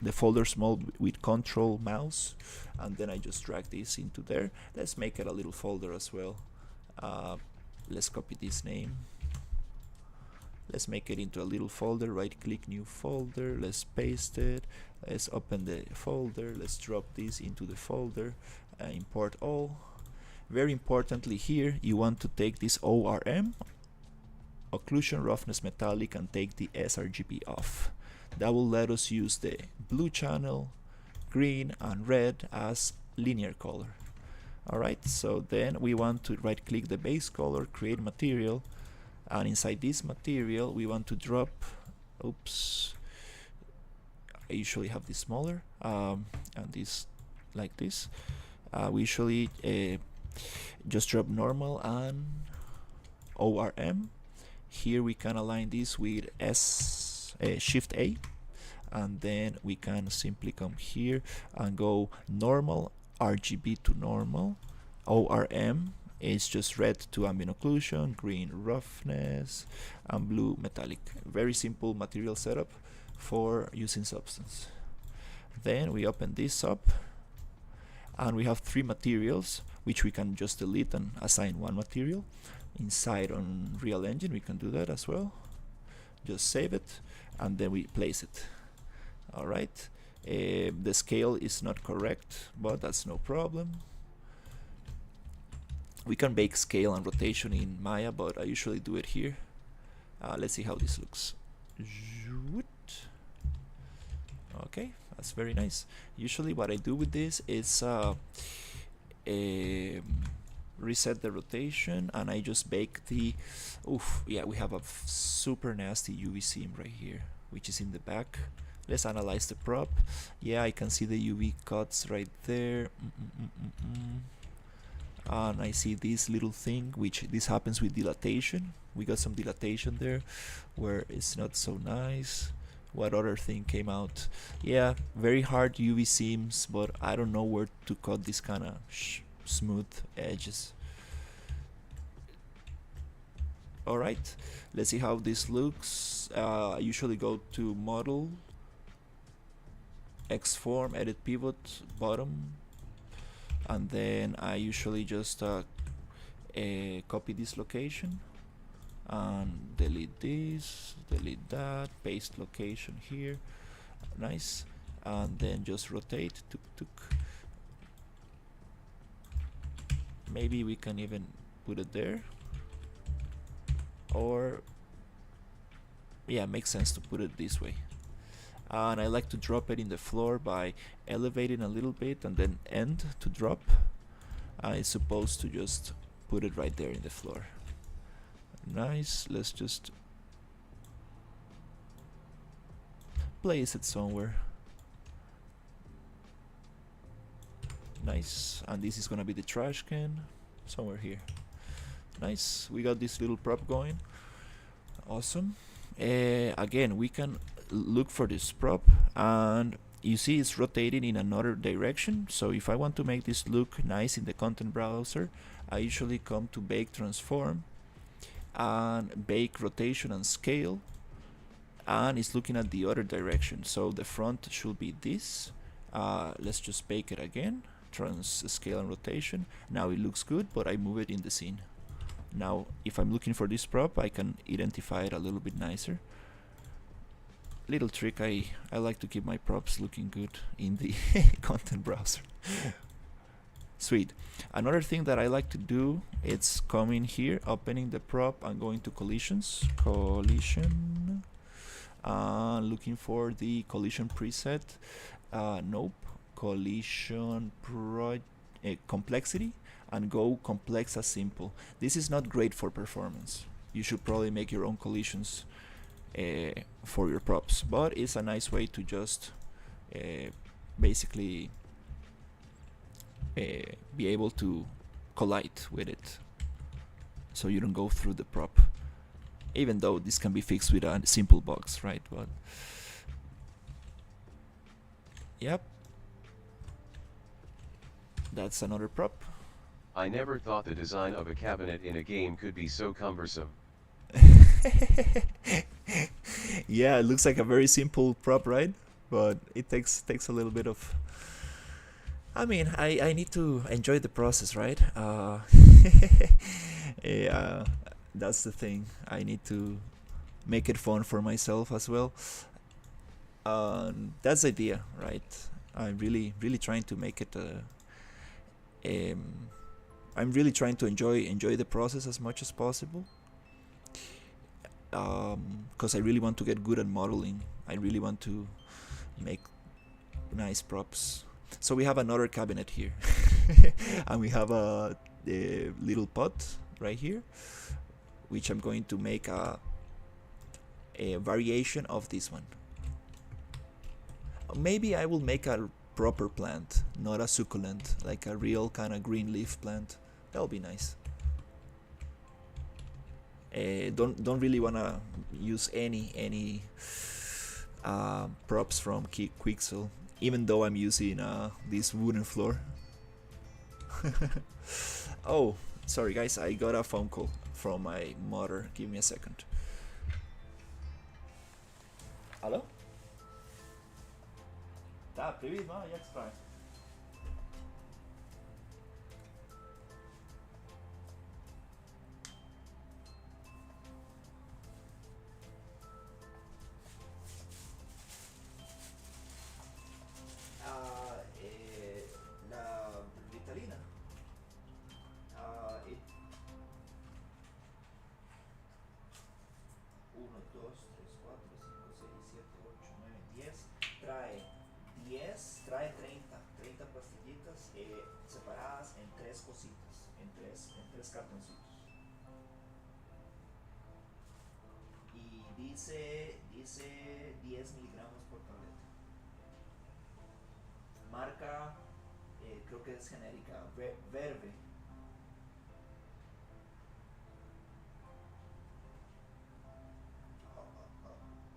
the folder small with Control mouse, and then I just drag this into there. Let's make it a little folder as well. Let's copy this name. Let's make it into a little folder. Right click, new folder. Let's paste it. Let's open the folder. Let's drop this into the folder. Import all. Very importantly here, you want to take this ORM occlusion, roughness, metallic, and take the sRGB off. That will let us use the blue channel, green, and red as linear color. Alright, so then we want to right click the base color, create material, and inside this material we want to drop, oops, I usually have this smaller, and this like this. We usually just drop normal and ORM. Here we can align this with Shift A, and then we can simply come here and go normal, RGB to normal, ORM is just red to ambient occlusion, green roughness, and blue metallic. Very simple material setup for using substance. Then we open this up, and we have 3 materials which we can just delete and assign one material. Inside on Unreal Engine we can do that as well. Just save it and then we place it. Alright, the scale is not correct, but that's no problem. We can bake scale and rotation in Maya, but I usually do it here. Let's see how this looks. Okay, that's very nice. Usually what I do with this is reset the rotation, and I just bake the, yeah, we have a super nasty UV seam right here, which is in the back. Let's analyze the prop. Yeah, I can see the UV cuts right there. And I see this little thing, which this happens with dilatation. We got some dilatation there where it's not so nice. What other thing came out? Yeah, very hard UV seams, but I don't know where to cut this kind of smooth edges. Alright, let's see how this looks. I usually go to model, X-form, edit pivot, bottom, and then I usually just copy this location and delete this, delete that, paste location here, nice, and then just rotate, tuk tuk. Maybe we can even put it there, or yeah, makes sense to put it this way. And I like to drop it in the floor by elevating a little bit and then end to drop. It's supposed to just put it right there in the floor. Nice, let's just place it somewhere. Nice, and this is gonna be the trash can somewhere here. Nice, we got this little prop going. Awesome. Again, we can look for this prop, and you see it's rotating in another direction. So if I want to make this look nice in the content browser, I usually come to bake transform and bake rotation and scale, and it's looking at the other direction. So the front should be this. Let's just bake it again, scale and rotation. Now it looks good, but I move it in the scene. Now if I'm looking for this prop, I can identify it a little bit nicer. Little trick, I like to keep my props looking good in the content browser. Sweet. Another thing that I like to do, it's coming here, opening the prop and going to collisions, collision, looking for the collision preset. Nope, collision complexity, and go complex as simple. This is not great for performance. You should probably make your own collisions for your props, but it's a nice way to just basically be able to collide with it, so you don't go through the prop, even though this can be fixed with a simple box, right? But yep, that's another prop. I never thought the design of a cabinet in a game could be so cumbersome. Yeah, it looks like a very simple prop, right? But it takes a little bit of, I mean, I need to enjoy the process, right? Yeah, that's the thing. I need to make it fun for myself as well. That's the idea, right? I'm really trying to make it I'm really trying to enjoy the process as much as possible. because I really want to get good at modeling. I really want to make nice props. So we have another cabinet here, and we have a little pot right here, which I'm going to make a variation of this one. Maybe I will make a proper plant, not a succulent, like a real kind of green leaf plant. That'll be nice. Don't really wanna use any props from Quixel, even though I'm using this wooden floor. Oh, sorry guys, I got a phone call from my mother. Give me a second. Алло? Да, привіт, мама, як справи? La Ritalina. It 1, 2, 3, 4, 5, 6, 7, 8, 9, 10. Trae 10, trae 30 pastillitas separadas en 3 cositas, en tres cartoncitos. Y dice 10 miligramos por tableta. Marca, creo que es genérica, Verve.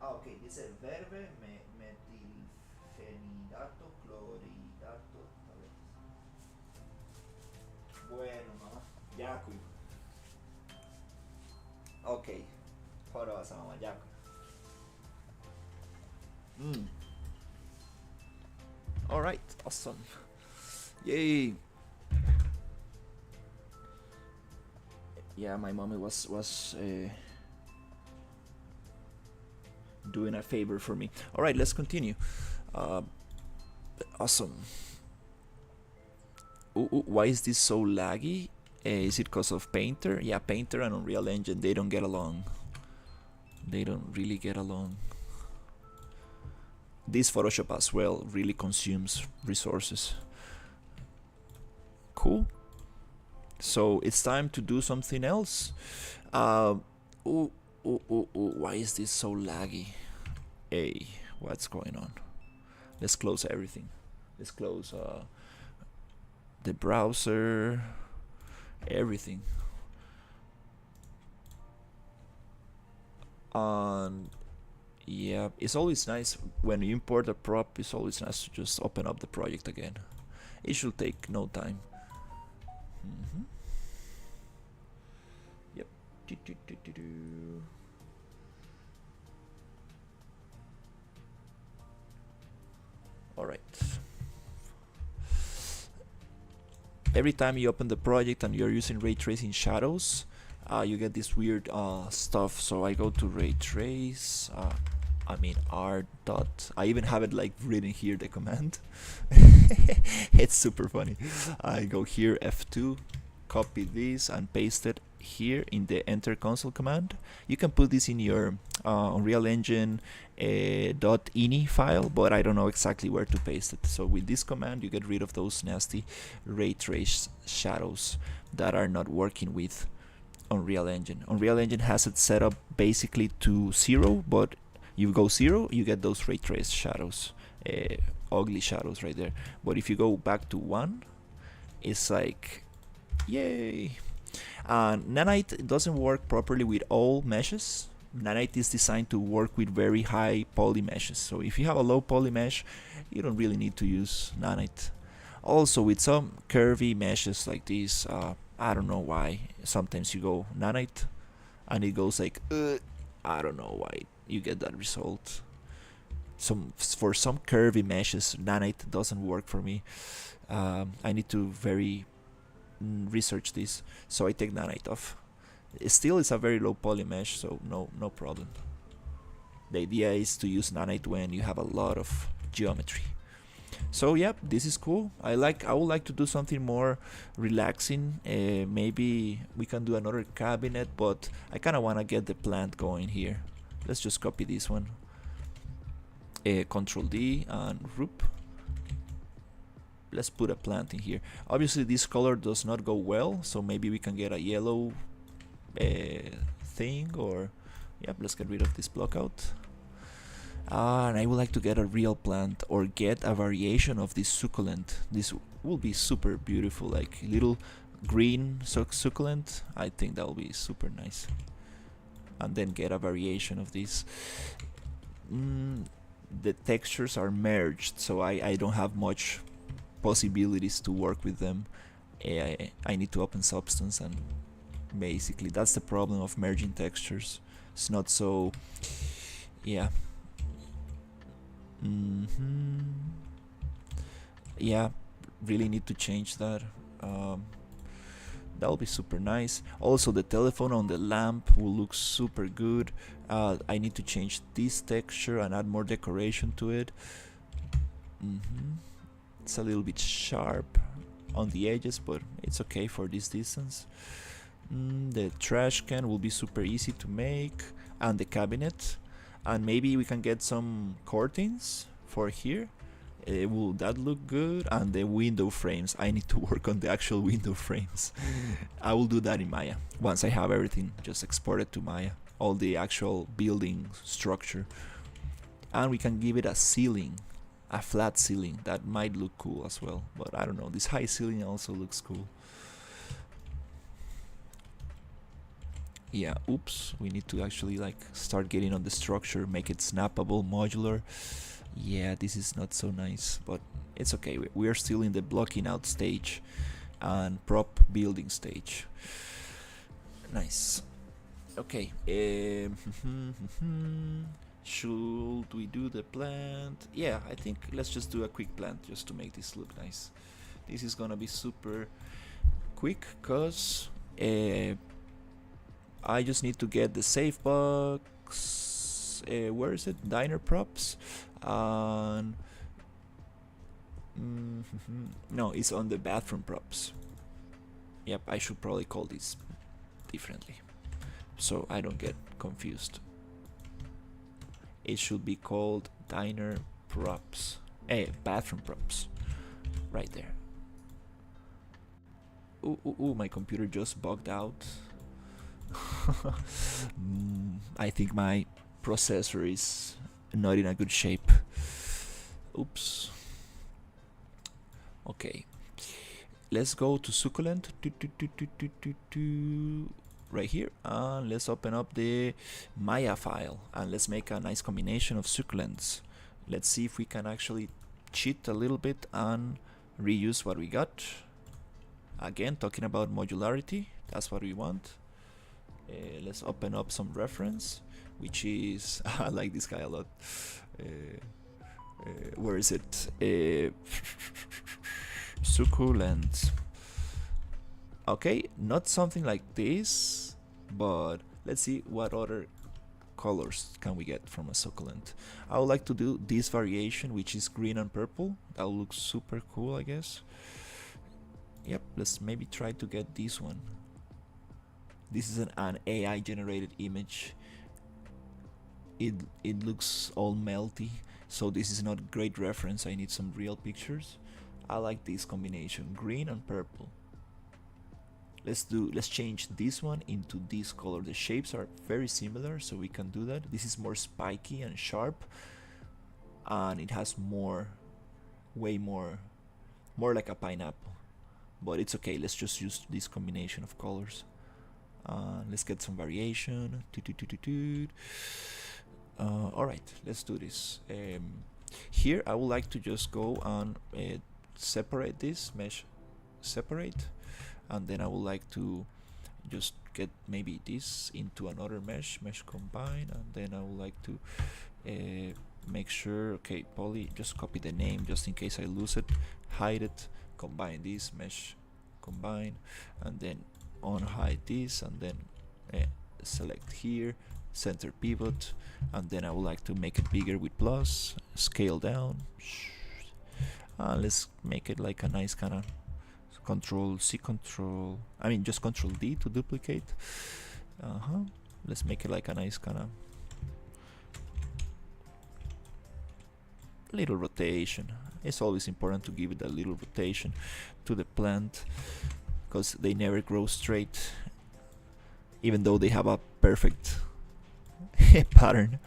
Ok, dice Verve, metilfenidato, cloridato, tabletas. Bueno, mamá, дякую. Ok, хорошо, мама, дякую. All right, awesome. Yay. Yeah, my mommy was doing a favor for me. All right, let's continue. Awesome. Why is this so laggy? Is it because of Painter? Yeah, Painter and Unreal Engine, they don't get along. They don't really get along. This Photoshop as well really consumes resources. Cool. So it's time to do something else. Why is this so laggy? Hey, what's going on? Let's close everything. Let's close the browser, everything. Yeah, it's always nice when you import a prop. It's always nice to just open up the project again. It should take no time. Yep. All right. Every time you open the project and you're using ray tracing shadows, you get this weird stuff. So I go to ray trace. R dot. I even have it like written here, the command. It's super funny. I go here, F2, copy this and paste it here in the enter console command. You can put this in your Unreal Engine .ini file, but I don't know exactly where to paste it. So with this command, you get rid of those nasty ray trace shadows that are not working with Unreal Engine. Unreal Engine has it set up basically to 0, but you go 0, you get those ray trace shadows, ugly shadows right there. But if you go back to 1, it's like, yay. Nanite doesn't work properly with all meshes. Nanite is designed to work with very high poly meshes. So if you have a low poly mesh, you don't really need to use Nanite. Also with some curvy meshes like this, I don't know why. Sometimes you go Nanite and it goes like, I don't know why you get that result. For some curvy meshes, Nanite doesn't work for me. I need to research this, so I take Nanite off. Still, it's a very low poly mesh, so no problem. The idea is to use Nanite when you have a lot of geometry. So yeah, this is cool. I would like to do something more relaxing. Maybe we can do another cabinet, but I kind of want to get the plant going here. Let's just copy this one. Control D and Roop. Let's put a plant in here. Obviously this color does not go well, so maybe we can get a yellow thing, or yep, let's get rid of this block out. And I would like to get a real plant or get a variation of this succulent. This will be super beautiful, like little green succulent. I think that will be super nice. And then get a variation of this. The textures are merged, so I don't have much possibilities to work with them. I need to open Substance, and basically that's the problem of merging textures. It's not so, yeah. Yeah, really need to change that. That'll be super nice. Also, the telephone on the lamp will look super good. I need to change this texture and add more decoration to it. It's a little bit sharp on the edges, but it's okay for this distance. The trash can will be super easy to make, and the cabinet. And maybe we can get some curtains for here. Will that look good? And the window frames. I need to work on the actual window frames. I will do that in Maya. Once I have everything just exported to Maya. All the actual building structure. And we can give it a ceiling. A flat ceiling. That might look cool as well. But I don't know. This high ceiling also looks cool. Yeah, oops, we need to actually like start getting on the structure, make it snappable, modular. Yeah, this is not so nice, but it's okay. We are still in the blocking out stage and prop building stage. Nice. Okay. Should we do the plant? Yeah, I think let's just do a quick plant just to make this look nice. This is gonna be super quick because I just need to get the safe box. Where is it? Diner props. And no, it's on the bathroom props. Yep, I should probably call this differently so I don't get confused. It should be called diner props. Bathroom props. Right there. Ooh, my computer just bugged out. I think my processor is not in a good shape. Oops. Okay, let's go to succulent right here, and let's open up the Maya file and let's make a nice combination of succulents. Let's see if we can actually cheat a little bit and reuse what we got. Again, talking about modularity, that's what we want. Let's open up some reference, which is I like this guy a lot. Where is it? Succulent. Okay, not something like this, but let's see what other colors can we get from a succulent. I would like to do this variation, which is green and purple. That looks super cool, I guess. Yep, let's maybe try to get this one. This is an AI generated image. It looks all melty, so this is not great reference. I need some real pictures. I like this combination, green and purple. Let's change this one into this color. The shapes are very similar, so we can do that. This is more spiky and sharp, and it has way more like a pineapple. But it's okay, let's just use this combination of colors. Let's get some variation. Alright, let's do this. Here I would like to just go and separate this, mesh separate, and then I would like to just get maybe this into another mesh combine, and then I would like to make sure, okay, poly, just copy the name just in case I lose it, hide it, combine this, mesh combine, and then unhide this, and then select here, center pivot, and then I would like to make it bigger with plus, scale down, Let's make it like a nice kind of Control C, just Control D to duplicate. Let's make it like a nice kind of little rotation. It's always important to give it a little rotation to the plant, because they never grow straight, even though they have a perfect pattern,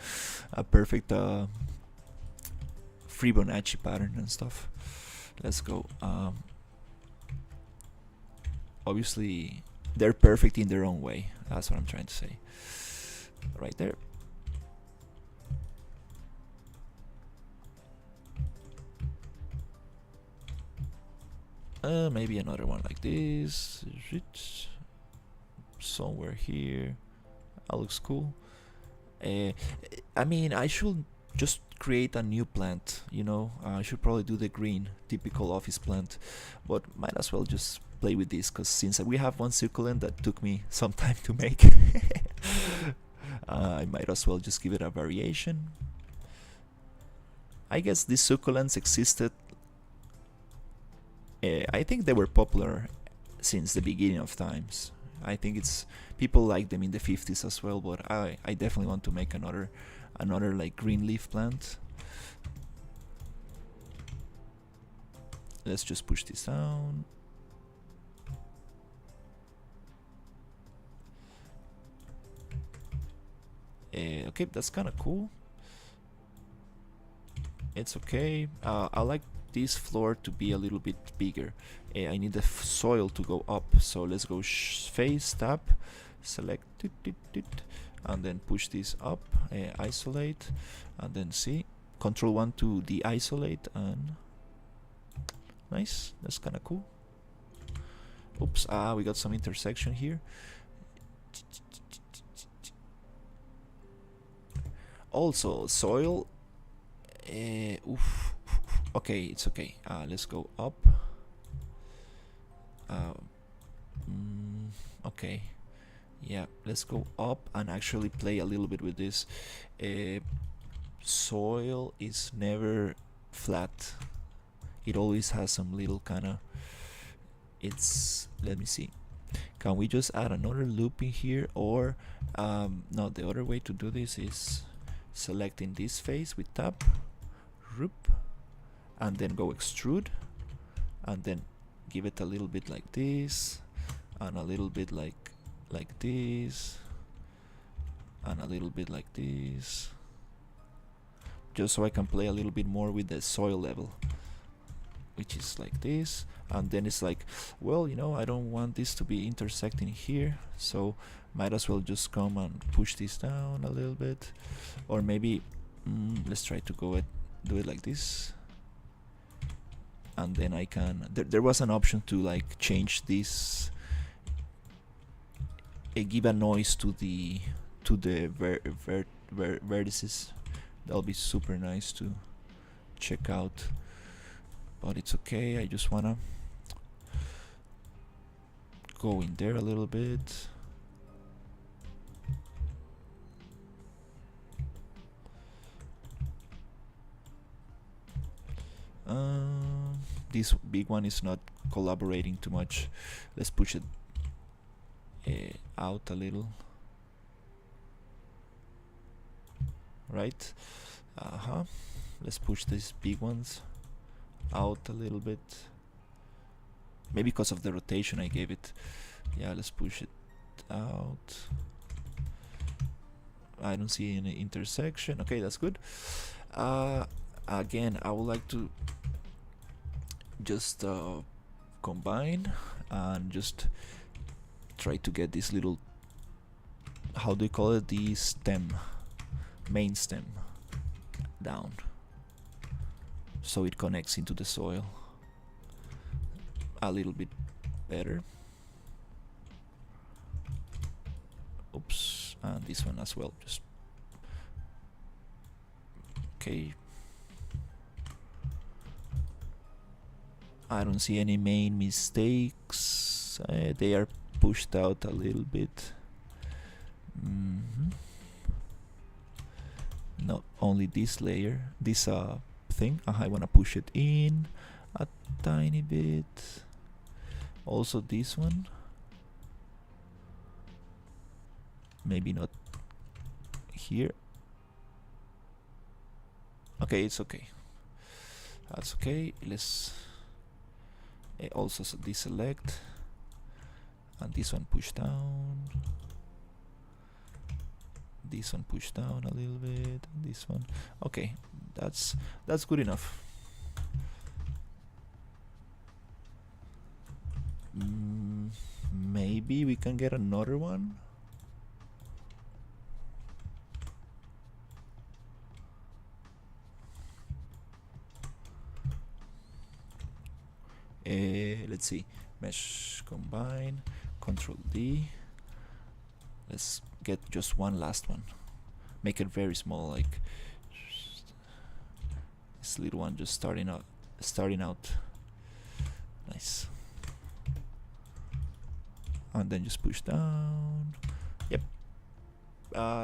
a perfect Fibonacci pattern and stuff. Let's go. Obviously, they're perfect in their own way. That's what I'm trying to say. Right there. Maybe another one like this. Somewhere here. That looks cool. I mean, I should just create a new plant, you know. I should probably do the green, typical office plant, but might as well just play with this, because since we have one succulent that took me some time to make, I might as well just give it a variation. I guess these succulents existed. I think they were popular since the beginning of times. I think it's people like them in the 50s as well, but I definitely want to make another like green leaf plant. Let's just push this down. Okay, that's kind of cool. It's okay. I like this floor to be a little bit bigger. I need the soil to go up, so let's go face tab, select it, and then push this up, isolate, and then see, Control 1 to de-isolate, and nice. That's kind of cool. Oops, we got some intersection here. Also, soil. Okay, it's okay. Let's go up. Okay, yeah, let's go up and actually play a little bit with this. Soil is never flat. It always has some little kind of. Let me see. Can we just add another loop in here, or no? The other way to do this is selecting this face with tab, and then go extrude, and then give it a little bit like this, and a little bit like this, and a little bit like this, just so I can play a little bit more with the soil level, which is like this. And then it's like, well, you know, I don't want this to be intersecting here, so might as well just come and push this down a little bit, or maybe let's try to do it like this. And then I can, there was an option to like change this, give a noise to the vertices. That'll be super nice to check out, but it's okay. I just wanna go in there a little bit. This big one is not collaborating too much. Let's push it out a little. Right? Let's push these big ones out a little bit. Maybe because of the rotation I gave it. Yeah, let's push it out. I don't see any intersection. Okay, that's good. Again, I would like to just combine and just try to get this little, how do you call it, the stem, main stem, down, so it connects into the soil a little bit better. Oops, and this one as well. Just okay. I don't see any main mistakes. They are pushed out a little bit. Not only this layer, this thing. I want to push it in, tiny bit. Also this one. Maybe not here. Okay, it's okay. That's okay. Let's also deselect, and this one push down. This one push down a little bit. And this one. Okay, that's good enough. Maybe we can get another one. Let's see, mesh combine, Control D. Let's get just one last one. Make it very small, like this little one just starting out. Nice. And then just push down. Yep.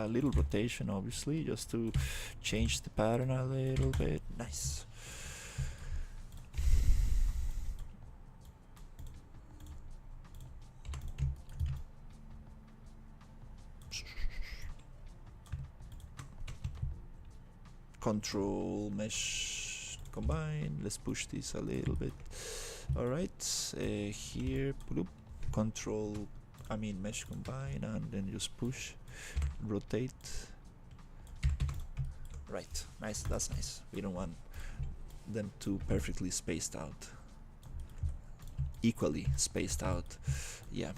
Little rotation, obviously, just to change the pattern a little bit. Nice. Control mesh combine. Let's push this a little bit. All right, here, bloop, control. Mesh combine, and then just push, rotate. Right, nice. That's nice. We don't want them to perfectly spaced out, equally spaced out. Yeah,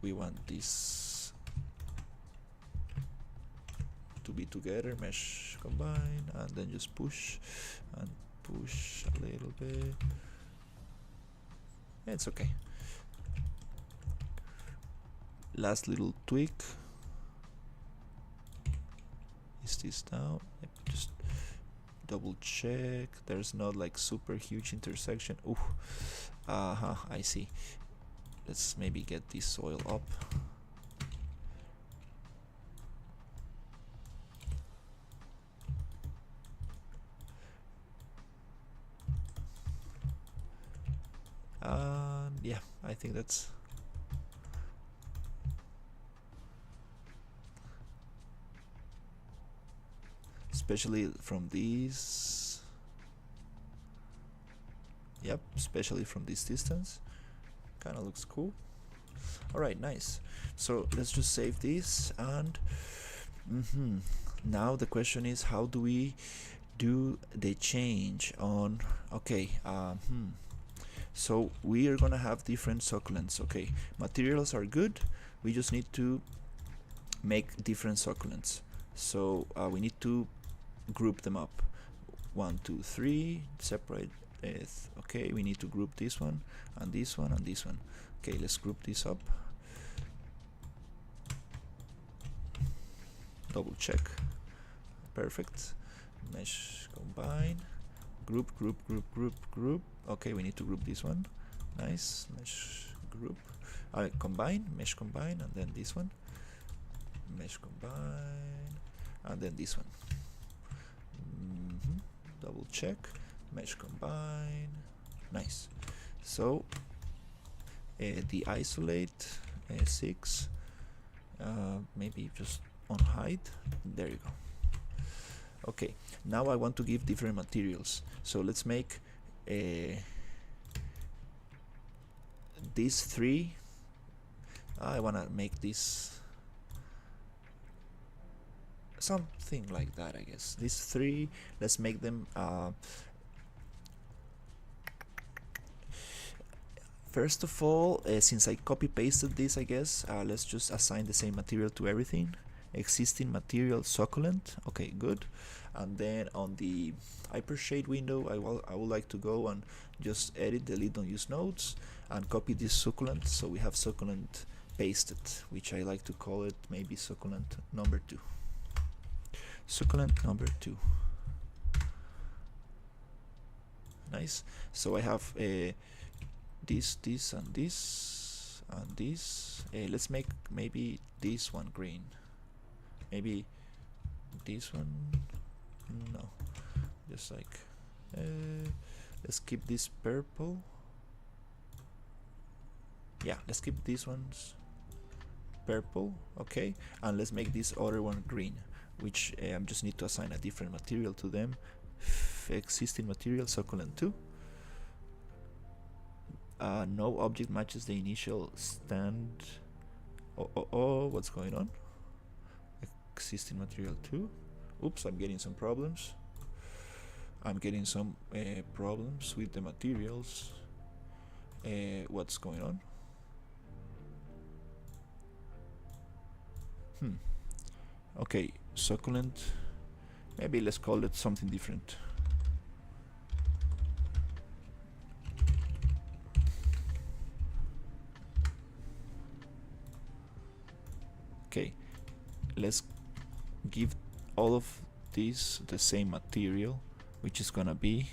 we want this to be together. Mesh combine, and then just push and push a little bit. It's okay. Last little tweak. Is this down? Yep, just double check. There's not like super huge intersection. Ooh, I see. Let's maybe get this soil up. Yeah, I think that's especially from these. Yep, especially from this distance, kind of looks cool. All right, nice. So let's just save this, and now the question is, how do we do the change on? Okay, so we are gonna have different succulents. Okay, materials are good, we just need to make different succulents. So we need to group them up. 1, 2, 3, separate it. Okay, we need to group this one and this one and this one. Okay, let's group this up. Double check. Perfect. Mesh combine. Group. Okay, we need to group this one. Nice. Mesh group. Combine. Mesh combine, and then this one. Mesh combine, and then this one. Double check. Mesh combine. Nice. So the isolate 6. Maybe just on height. There you go. Okay, now I want to give different materials. So let's make these 3. I want to make this something like that, I guess. These 3, let's make them first of all, since I copy pasted this, I guess let's just assign the same material to everything. Existing material succulent. Okay, good. And then on the hypershade window, I would like to go and just edit, delete, don't use nodes, and copy this succulent. So we have succulent pasted, which I like to call it maybe succulent number 2. Succulent number 2. Nice. So I have this, and this, and this. Let's make maybe this one green. Maybe this one. No, just like Let's keep this purple. Yeah, let's keep these ones purple, okay, and let's make this other one green, which I just need to assign a different material to them. Existing material succulent 2. No object matches the initial stand. Oh, what's going on? Existing material 2. Oops, I'm getting some problems. I'm getting some problems with the materials. What's going on? Okay, succulent. Maybe let's call it something different. Okay, let's give all of these the same material, which is gonna be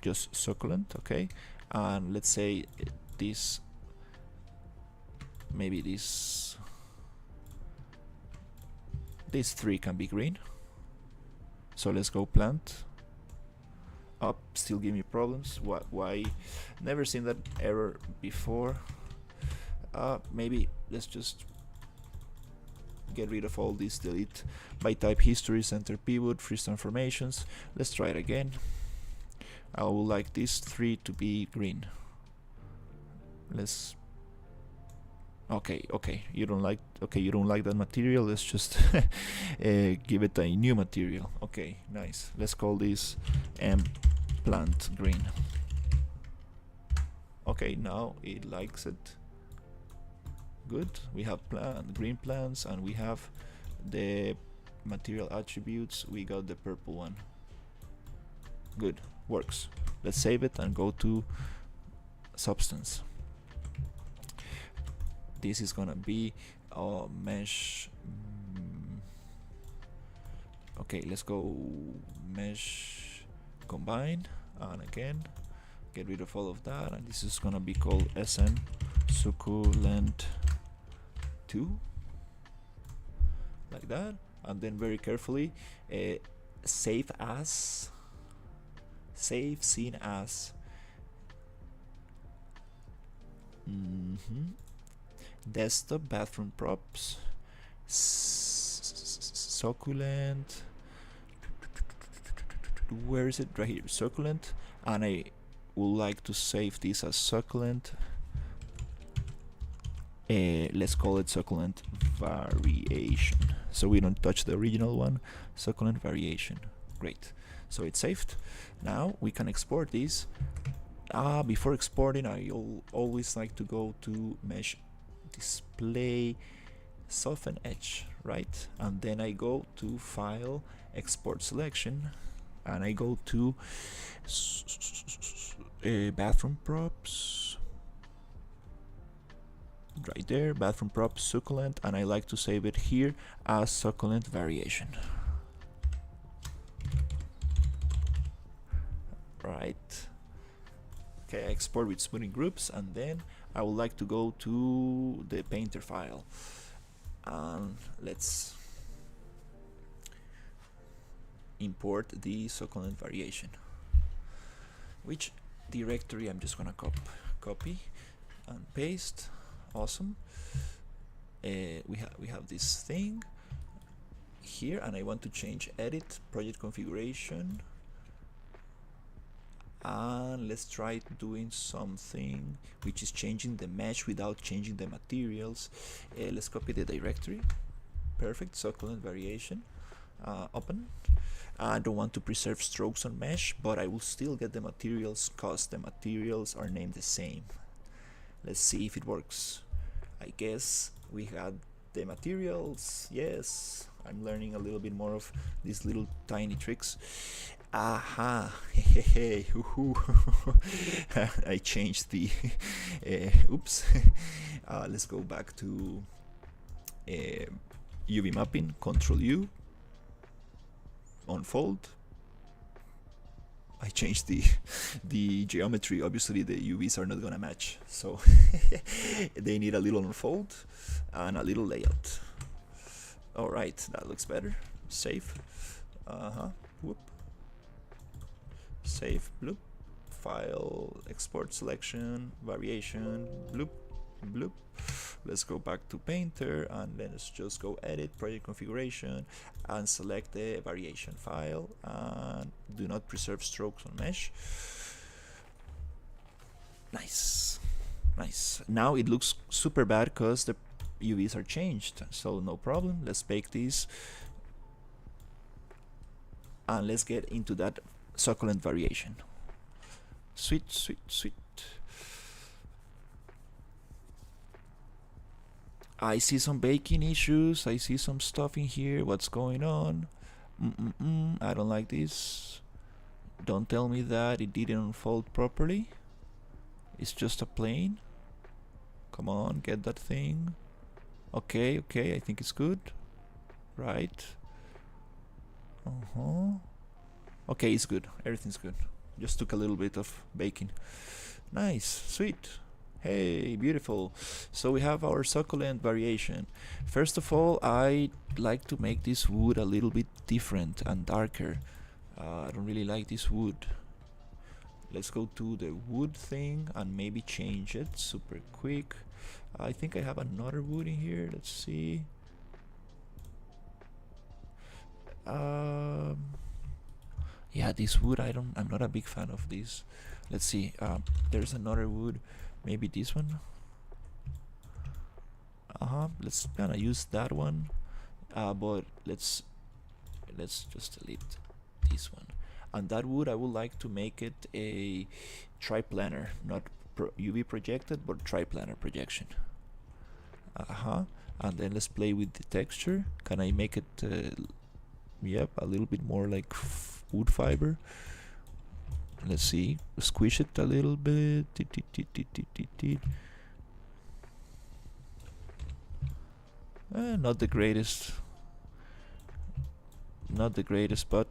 just succulent, okay? And let's say this, maybe these 3 can be green. So let's go plant. Up, still give me problems. Why? Never seen that error before. Maybe let's just get rid of all this, delete by type history, center pivot, freeze transformations. Let's try it again. I would like these 3 to be green. Let's okay, you don't like that material. Let's just give it a new material. Okay, nice. Let's call this plant green. Okay, now it likes it. Good. We have green plants, and we have the material attributes. We got the purple one. Good, works. Let's save it and go to substance. This is gonna be mesh. Okay, let's go mesh combine, and again get rid of all of that, and this is gonna be called SN succulent 2, like that. And then very carefully save scene as desktop bathroom props succulent. Where is it? Right here, succulent. And I would like to save this as succulent. Let's call it succulent variation, so we don't touch the original one. Succulent variation. Great. So it's saved. Now we can export this. Before exporting, I always like to go to mesh display soften edge, right? And then I go to file, export selection, and I go to bathroom props, right there, bathroom props succulent, and I like to save it here as succulent variation. Right. Okay, I export with smoothing groups, and then I would like to go to the painter file, and let's import the succulent variation. Which directory? I'm just gonna copy and paste. Awesome. We have this thing here, and I want to change edit project configuration, and let's try doing something which is changing the mesh without changing the materials. Let's copy the directory. Perfect. Succulent variation. Open. I don't want to preserve strokes on mesh, but I will still get the materials because the materials are named the same. Let's see if it works. I guess we had the materials. Yes, I'm learning a little bit more of these little tiny tricks. Aha, hey, I changed the oops. Let's go back to UV mapping, Control U, unfold. I changed the geometry. Obviously the UVs are not gonna match, so they need a little unfold and a little layout. Alright, that looks better. Save. Whoop. save, bloop, file, export selection, variation, bloop, bloop. Let's go back to Painter and let's just go edit, project configuration, and select the variation file, and do not preserve strokes on mesh. Nice, nice. Now it looks super bad because the UVs are changed, so no problem. Let's bake these and let's get into that succulent variation. Sweet, sweet, sweet. I see some baking issues. I see some stuff in here. What's going on? I don't like this. Don't tell me that it didn't unfold properly. It's just a plane. Come on, get that thing. Okay, okay, I think it's good. Right. Okay, it's good. Everything's good. Just took a little bit of baking. Nice, sweet. Hey, beautiful. So we have our succulent variation. First of all, I like to make this wood a little bit different and darker. I don't really like this wood. Let's go to the wood thing and maybe change it super quick. I think I have another wood in here. Let's see. Yeah, this wood, I'm not a big fan of this. Let's see. There's another wood. Maybe this one. Let's kind of use that one. But let's just delete this one. And that wood, I would like to make it a triplanar, not UV projected, but triplanar projection. And then let's play with the texture. Can I make it, yep, a little bit more like wood fiber? Let's see, squish it a little bit. Not the greatest. Not the greatest, but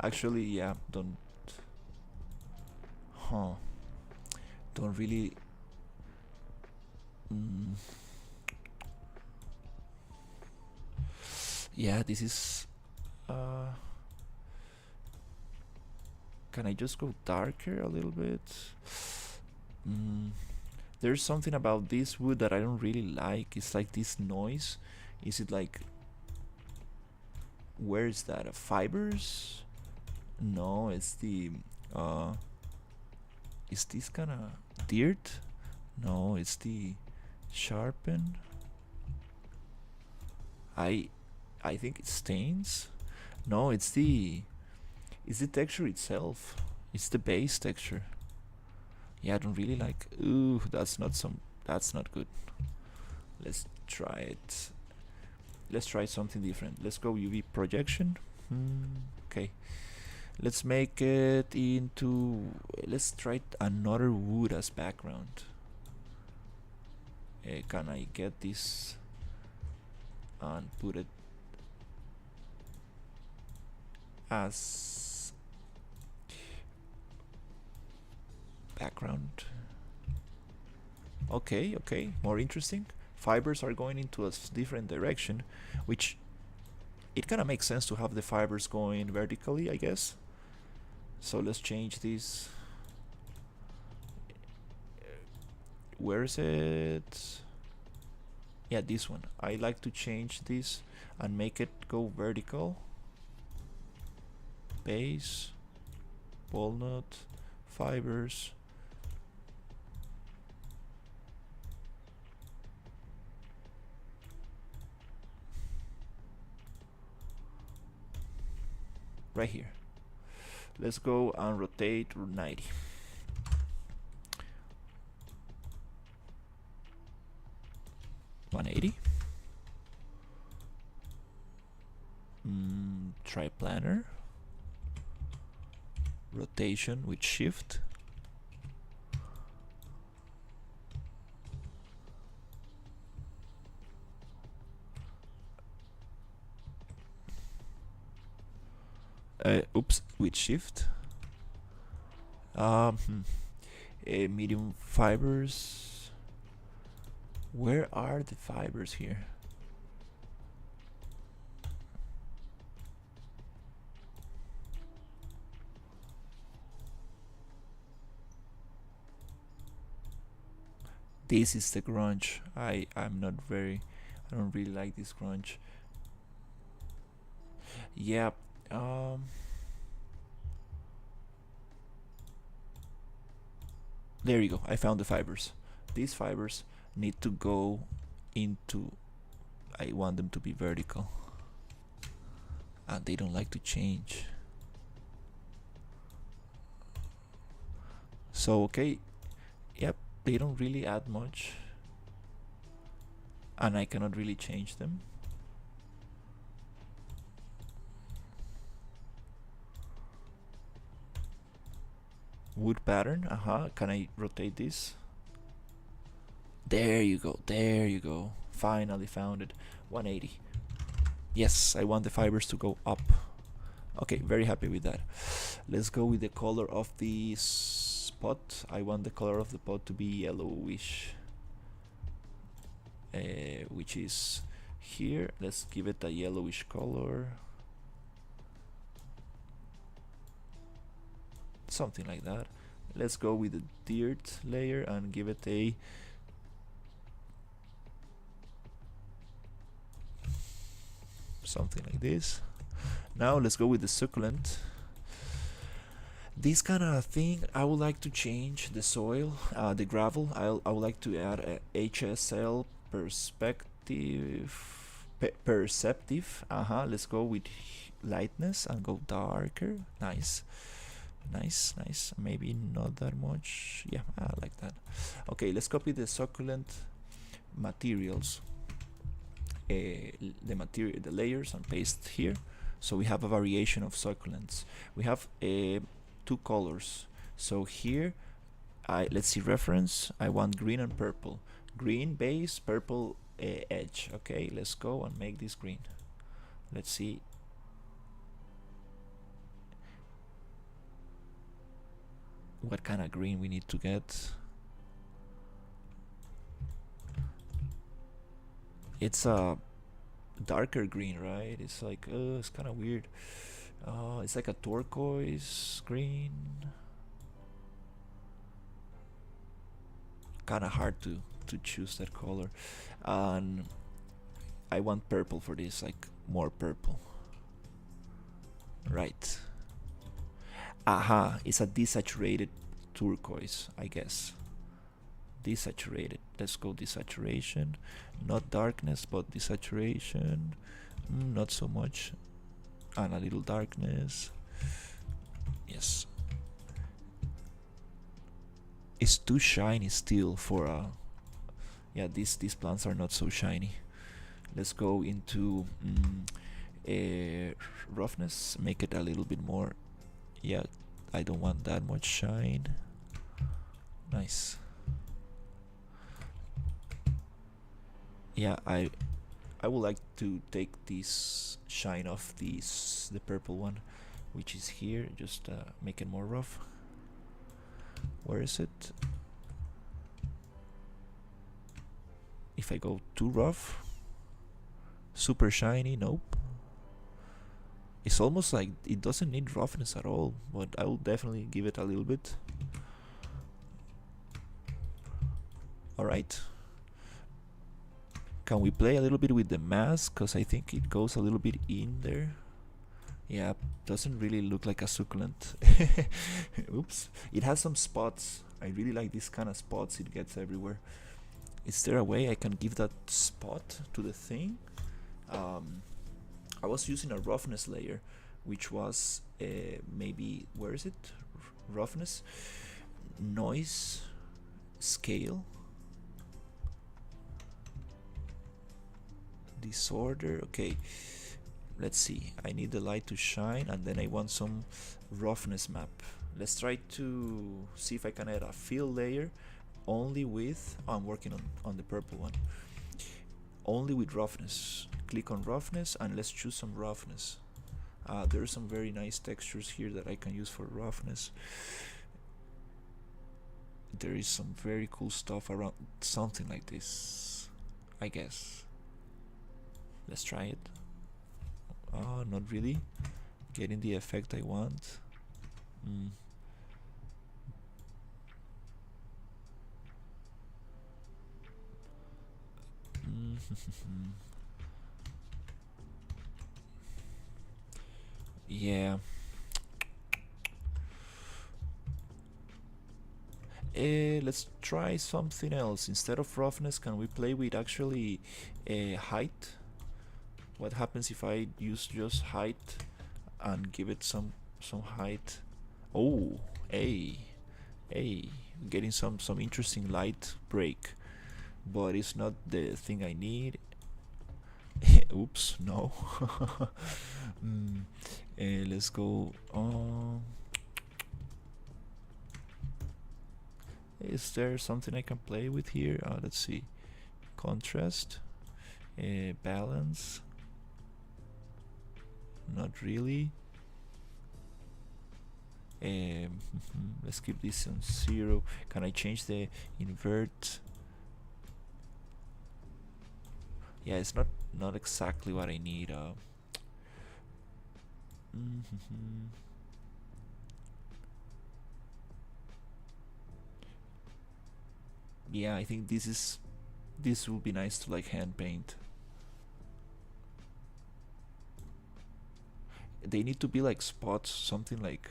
actually, yeah, don't really. Yeah, this is. Can I just go darker a little bit? There's something about this wood that I don't really like. It's like this noise. Is it like... Where is that? Fibers? No, it's the... is this kind of dirt? No, it's the sharpen. I think it's stains. No, it's the texture itself. It's the base texture. Yeah, I don't really like. Ooh, that's not good. Let's try it. Let's try something different. Let's go UV projection. Okay. Let's make it into. Let's try another wood as background. Can I get this and put it as background? Okay, okay, more interesting. Fibers are going into a different direction, which it kind of makes sense to have the fibers going vertically, I guess. So let's change this. Where is it? Yeah, this one. I like to change this and make it go vertical. Base, walnut, fibers. Right here. Let's go and rotate 90. Triplanar. Rotation with shift. Oops, with shift. Medium fibers. Where are the fibers here? This is the grunge. I'm not very, I don't really like this grunge. Yeah. There you go. I found the fibers. These fibers need to go into, I want them to be vertical, and they don't like to change. So okay, yep, they don't really add much, and I cannot really change them. Wood pattern, can I rotate this? There you go, there you go. Finally found it. 180. Yes, I want the fibers to go up. Okay, very happy with that. Let's go with the color of the pot. I want the color of the pot to be yellowish, which is here. Let's give it a yellowish color, something like that. Let's go with the dirt layer and give it a something like this. Now let's go with the succulent. This kind of thing, I would like to change the soil, the gravel. I would like to add a HSL perceptive. Let's go with lightness and go darker. Nice. Maybe not that much. Yeah, I like that. Okay, let's copy the succulent materials, the layers, and paste here. So we have a variation of succulents. We have two colors. So here, let's see reference. I want green and purple. Green base, purple edge. Okay, let's go and make this green. Let's see. What kind of green we need to get. It's a darker green, right? It's like, it's kind of weird. It's like a turquoise green. Kind of hard to choose that color. And I want purple for this, like more purple. Right. It's a desaturated turquoise, I guess. Desaturated. Let's go desaturation. Not darkness, but desaturation. Not so much. And a little darkness. Yes. It's too shiny still for a... Yeah, these plants are not so shiny. Let's go into roughness. Make it a little bit more... Yeah, I don't want that much shine. Nice. Yeah, I would like to take this shine off the purple one, which is here. Just make it more rough. Where is it? If I go too rough, super shiny, nope. It's almost like it doesn't need roughness at all, but I will definitely give it a little bit. Alright. Can we play a little bit with the mask? Because I think it goes a little bit in there. Yeah, doesn't really look like a succulent. Oops. It has some spots. I really like this kind of spots it gets everywhere. Is there a way I can give that spot to the thing? I was using a roughness layer, which was maybe, where is it? Roughness, noise, scale, disorder. Okay, let's see. I need the light to shine, and then I want some roughness map. Let's try to see if I can add a fill layer only with, I'm working on the purple one, only with roughness. Click on roughness and let's choose some roughness. There are some very nice textures here that I can use for roughness. There is some very cool stuff around, something like this, I guess. Let's try it. Not really getting the effect I want. Yeah. Let's try something else. Instead of roughness, can we play with actually height? What happens if I use just height and give it some height? Oh, hey, hey, getting some interesting light break, but it's not the thing I need. Oops, no. Let's go. Is there something I can play with here? Let's see. Contrast, balance. Not really. Let's keep this on 0. Can I change the invert? Yeah, it's not exactly what I need. Yeah, I think this will be nice to like hand paint. They need to be like spots, something like.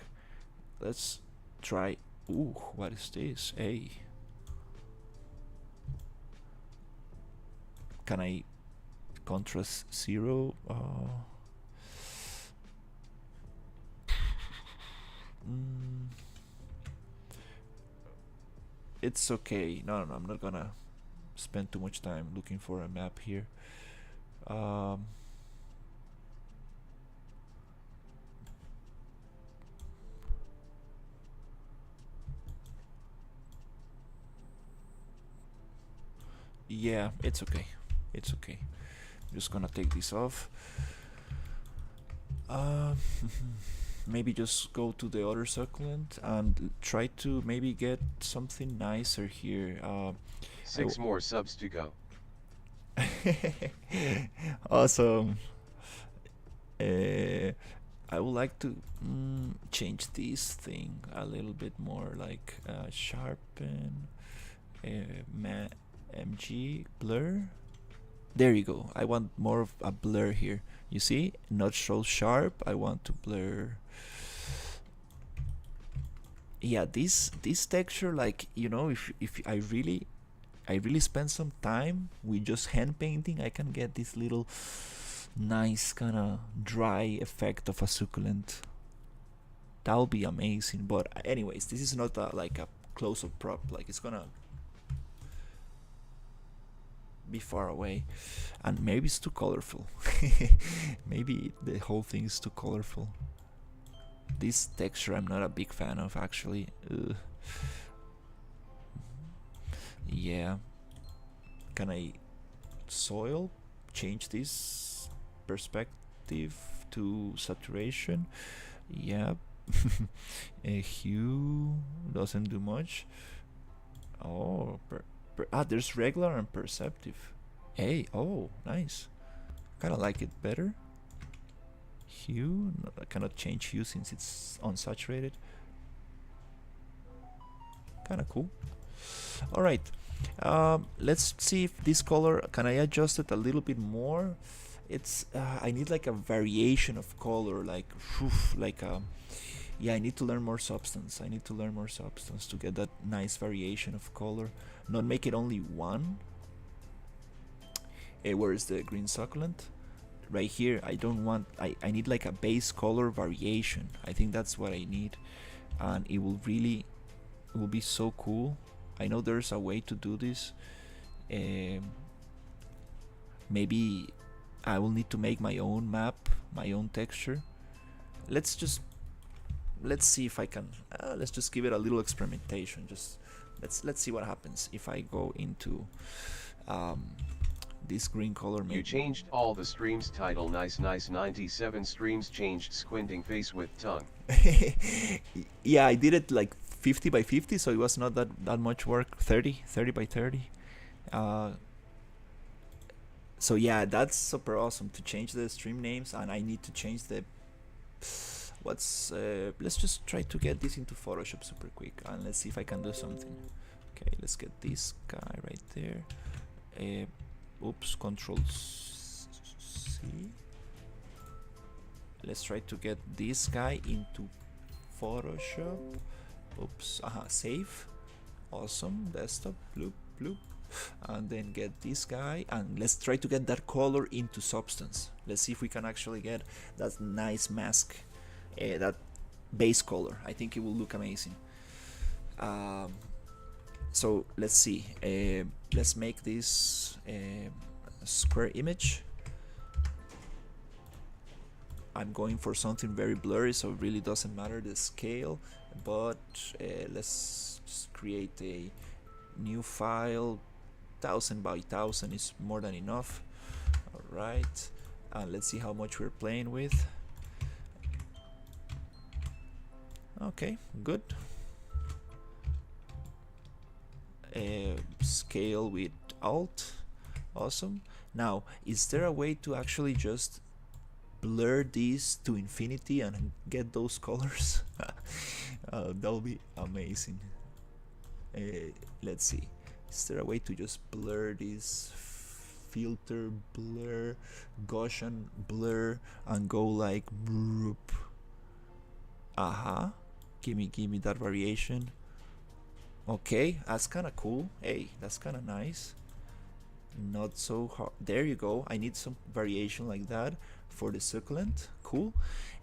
Let's try. Ooh, what is this? Hey, can I contrast 0? It's okay. No, I'm not gonna spend too much time looking for a map here. Yeah, it's okay. It's okay. I'm just gonna take this off. Maybe just go to the other succulent and try to maybe get something nicer here. 6 more subs to go. Awesome. I would like to change this thing a little bit more, like sharpen, MG blur. There you go. I want more of a blur here. You see, not so sharp. I want to blur. Yeah, this texture, like, you know, if I really spend some time with just hand painting, I can get this little nice kind of dry effect of a succulent. That would be amazing. But anyways, this is not like a close-up prop. Like, it's gonna be far away, and maybe it's too colorful. Maybe the whole thing is too colorful. This texture I'm not a big fan of, actually. Yeah. Can I soil change this perspective to saturation? Yeah. Hue doesn't do much. Oh, there's regular and perceptive. Hey, oh, nice. Kind of like it better. Hue, no, I cannot change hue since it's unsaturated. Kind of cool. All right, let's see if this color, can I adjust it a little bit more? It's I need like a variation of color, like yeah, I need to learn more substance. I need to learn more substance to get that nice variation of color, not make it only one. Where is the green succulent? Right here. I don't want, I need like a base color variation. I think that's what I need, and it will be so cool. I know there's a way to do this. Maybe I will need to make my own map, my own texture. Let's see if I can. Let's just give it a little experimentation. Just let's see what happens if I go into this green color. Maybe. You changed all the streams title. Nice 97 streams changed squinting face with tongue. Yeah, I did it like 50 by 50, so it was not that much work. 30 by 30. So yeah, that's super awesome to change the stream names, and I need to change the let's just try to get this into Photoshop super quick, and let's see if I can do something. Okay, let's get this guy right there. oops, Control C. Let's try to get this guy into Photoshop. Oops, save. Awesome, desktop, bloop, bloop. And then get this guy, and let's try to get that color into Substance. Let's see if we can actually get that nice mask, that base color. I think it will look amazing. So let's see, let's make this square image. I'm going for something very blurry, so it really doesn't matter the scale, but let's just create a new file. 1000 by 1000 is more than enough. Alright, and let's see how much we're playing with. Okay, good. Scale with Alt. Awesome. Now, is there a way to actually just blur these to infinity and get those colors? That'll be amazing. Let's see. Is there a way to just blur this, filter, blur, Gaussian, blur, and go like bloop? Give me that variation. Okay, that's kind of cool. Hey, that's kind of nice. Not so hard. There you go. I need some variation like that for the succulent. Cool.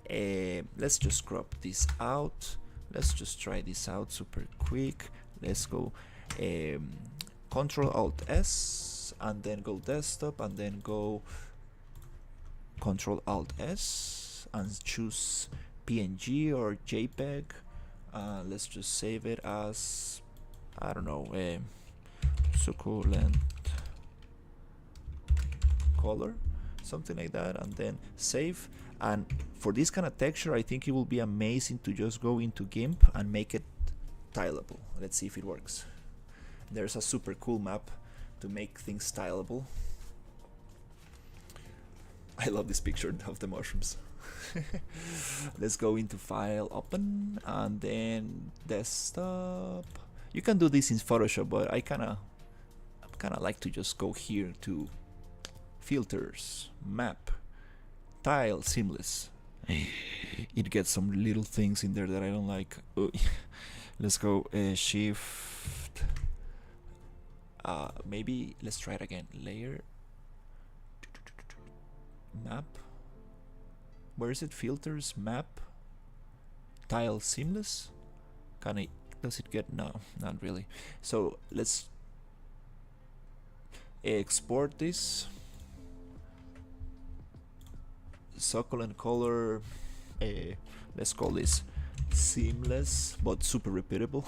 Let's just crop this out. Let's just try this out super quick. Let's go Control Alt S and then go desktop and then go Control Alt S and choose PNG or JPEG. Let's just save it as, I don't know, succulent color, something like that, and then save. And for this kind of texture, I think it will be amazing to just go into GIMP and make it tileable. Let's see if it works. There's a super cool map to make things tileable. I love this picture of the mushrooms. Let's go into File, Open, and then Desktop. You can do this in Photoshop, but I kinda like to just go here to Filters, Map, Tile, Seamless. It gets some little things in there that I don't like. Let's go Shift. Maybe let's try it again. Layer, Map. Where is it? Filters, Map, Tile, Seamless. Does it get? No, not really. So let's export this succulent color. Let's call this Seamless, but super repeatable.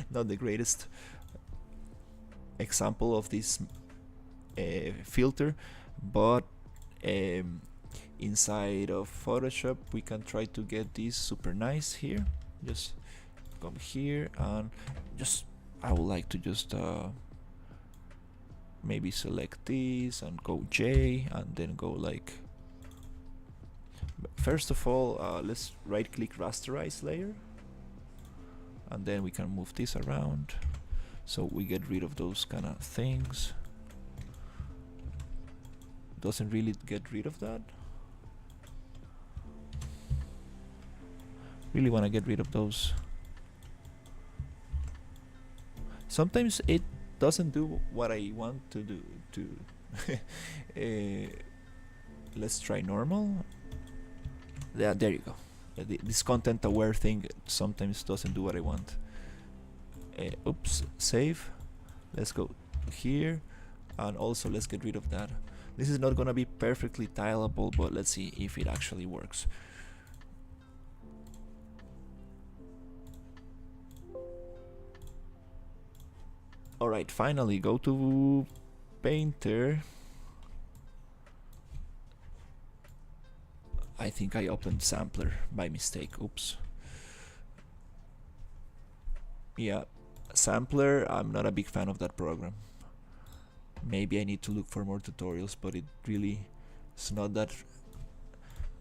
Not the greatest example of this filter, but inside of Photoshop we can try to get this super nice here. Just come here and just, I would like to just maybe select this and go J and then go like, first of all let's right click rasterize layer, and then we can move this around so we get rid of those kind of things. Doesn't really get rid of that. Really want to get rid of those. Sometimes it doesn't do what I want to do. Let's try normal. Yeah, there you go. This content aware thing sometimes doesn't do what I want. Oops, save. Let's go here, and also let's get rid of that. This is not gonna be perfectly tileable, but let's see if it actually works. Alright, finally go to Painter. I think I opened Sampler by mistake. Oops. Yeah, Sampler, I'm not a big fan of that program. Maybe I need to look for more tutorials, but it really is not that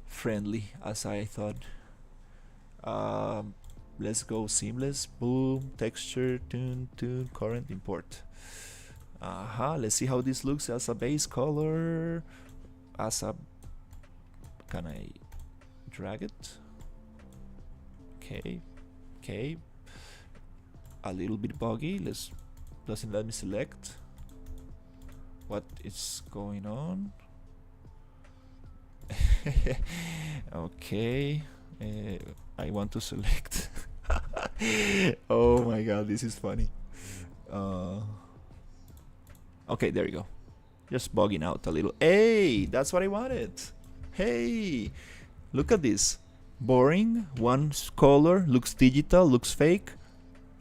friendly as I thought. Let's go Seamless, boom, texture, tune, current, import. Let's see how this looks as a base color. As a, can I drag it? Okay, a little bit buggy. Doesn't let me select. What is going on? Okay, I want to select. Oh my god, this is funny. Okay, there you go. Just bugging out a little. Hey, that's what I wanted. Hey, look at this. Boring, one color, looks digital, looks fake.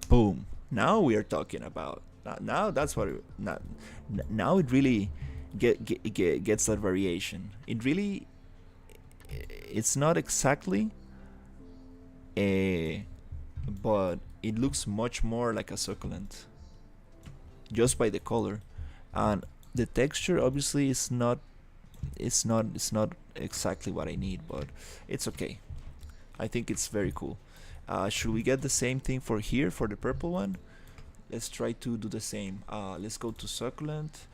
Boom. Now we are talking about. Now that's what. Now it really gets that variation. It really. It's not exactly. But it looks much more like a succulent. Just by the color, and the texture obviously is not. It's not exactly what I need, but it's okay. I think it's very cool. Should we get the same thing for here, for the purple one? Let's try to do the same. Let's go to succulent,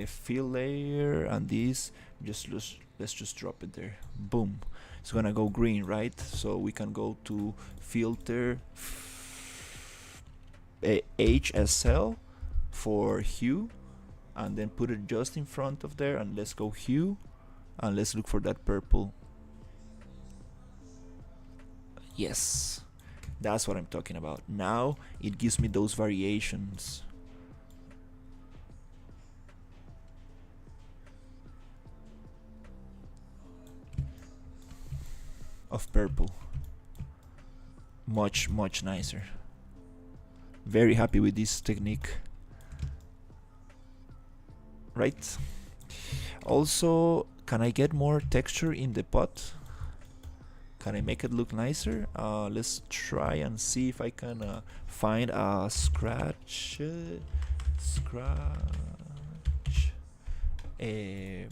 fill layer, and this. Let's just drop it there. Boom. It's gonna go green, right? So we can go to filter HSL for hue, and then put it just in front of there, and let's go hue, and let's look for that purple. Yes, that's what I'm talking about. Now it gives me those variations. Of purple. Much nicer. Very happy with this technique. Right? Also, can I get more texture in the pot? Can I make it look nicer? Let's try and see if I can find a scratch. A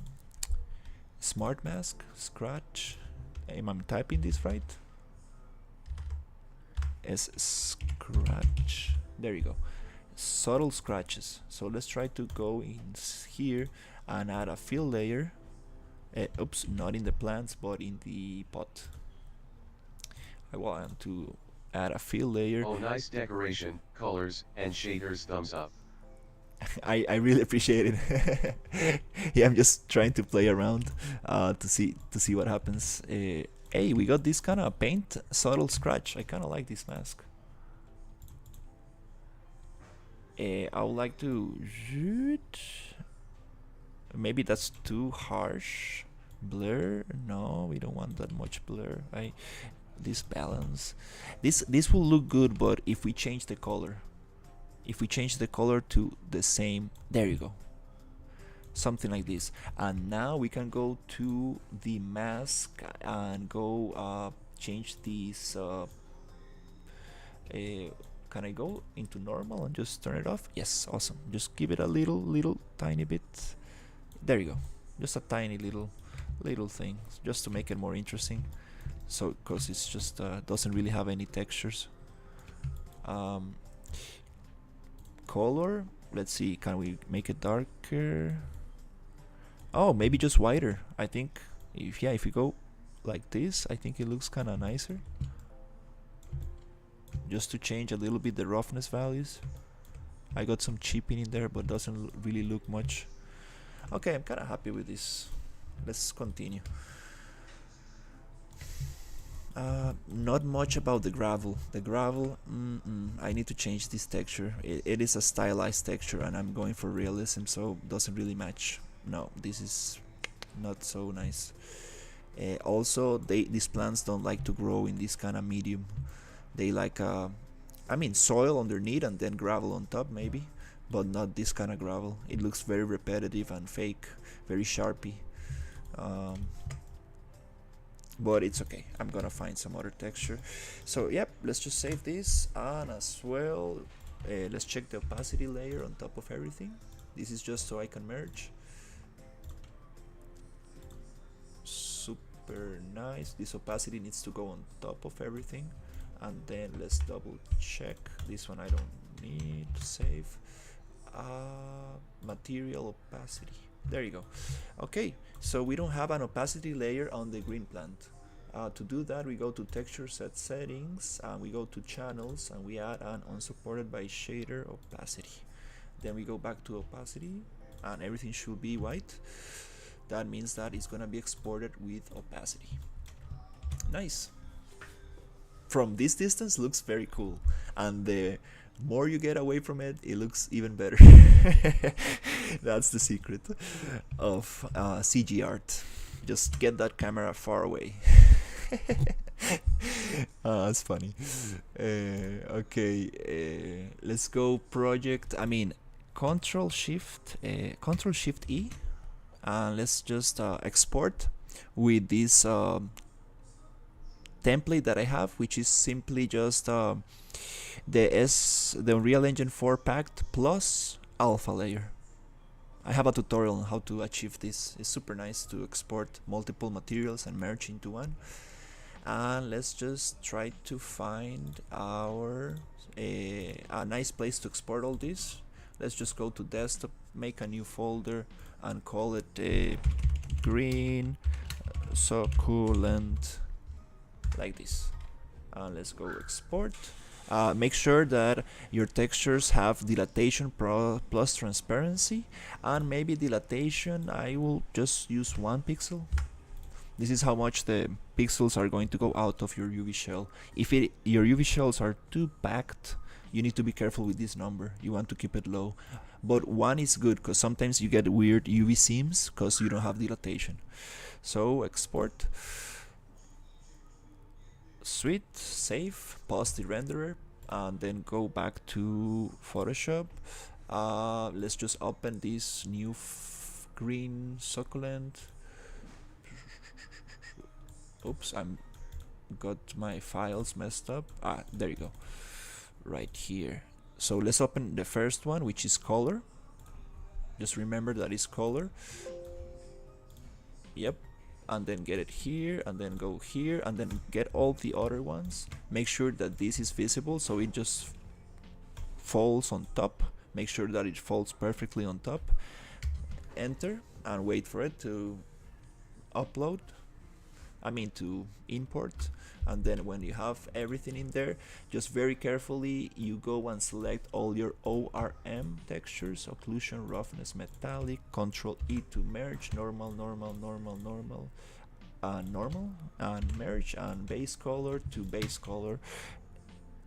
smart mask. Scratch. Am I typing this right? As scratch. There you go. Subtle scratches. So let's try to go in here and add a fill layer. Oops, not in the plants, but in the pot. I want to add a fill layer. Oh, nice decoration, colors, and shaders. Thumbs up. I really appreciate it. Yeah, I'm just trying to play around to see what happens. Hey, we got this kind of paint subtle scratch. I kind of like this mask. I would like to. Maybe that's too harsh. Blur? No, we don't want that much blur. This balance. This will look good, but if we change the color. If we change the color to the same, there you go, something like this. And now we can go to the mask and go change these. Can I go into normal and just turn it off? Yes, awesome. Just give it a little tiny bit. There you go. Just a tiny little thing, just to make it more interesting. So, because it's just doesn't really have any textures. Color, let's see, can we make it darker? Oh, maybe just whiter. I think if we go like this, I think it looks kind of nicer. Just to change a little bit the roughness values. I got some chipping in there, but doesn't really look much. Okay, I'm kind of happy with this. Let's continue. Not much about the gravel. The gravel, I need to change this texture. It is a stylized texture, and I'm going for realism, so doesn't really match. No, this is not so nice. Also, these plants don't like to grow in this kind of medium. They like, soil underneath and then gravel on top, maybe, but not this kind of gravel. It looks very repetitive and fake, very sharpy. But it's okay. I'm gonna find some other texture. So yep, let's just save this, and as well, let's check the opacity layer on top of everything. This is just so I can merge. Super nice. This opacity needs to go on top of everything, and then let's double check this one. I don't need to save. material opacity. There you go. Okay, so we don't have an opacity layer on the green plant. To do that, we go to texture set settings and we go to channels and we add an unsupported by shader opacity. Then we go back to opacity and everything should be white. That means that it's gonna be exported with opacity. Nice. From this distance looks very cool, and the more you get away from it, it looks even better. That's the secret of CG art. Just get that camera far away. That's funny. Okay, let's go project. I mean, Control Shift E, and let's just export with this template that I have, which is simply just the Unreal Engine 4 packed plus alpha layer. I have a tutorial on how to achieve this. It's super nice to export multiple materials and merge into one. And let's just try to find our a nice place to export all this. Let's just go to desktop, make a new folder, and call it green succulent, like this. And let's go export. Make sure that your textures have dilatation plus transparency, and maybe dilatation I will just use 1 pixel. This is how much the pixels are going to go out of your UV shell. If your UV shells are too packed, you need to be careful with this number. You want to keep it low, but 1 is good because sometimes you get weird UV seams because you don't have dilatation. So export. Sweet, save, pause the renderer, and then go back to Photoshop. Let's just open this new green succulent. Oops, I'm got my files messed up. There you go, right here. So let's open the first one, which is color. Just remember that is color. Yep. And then get it here, and then go here, and then get all the other ones. Make sure that this is visible so it just falls on top. Make sure that it falls perfectly on top. Enter and wait for it to upload. I mean to import. And then when you have everything in there, just very carefully you go and select all your ORM textures: occlusion, roughness, metallic. Control E to merge, normal, normal, normal, normal, normal, and merge, and base color to base color.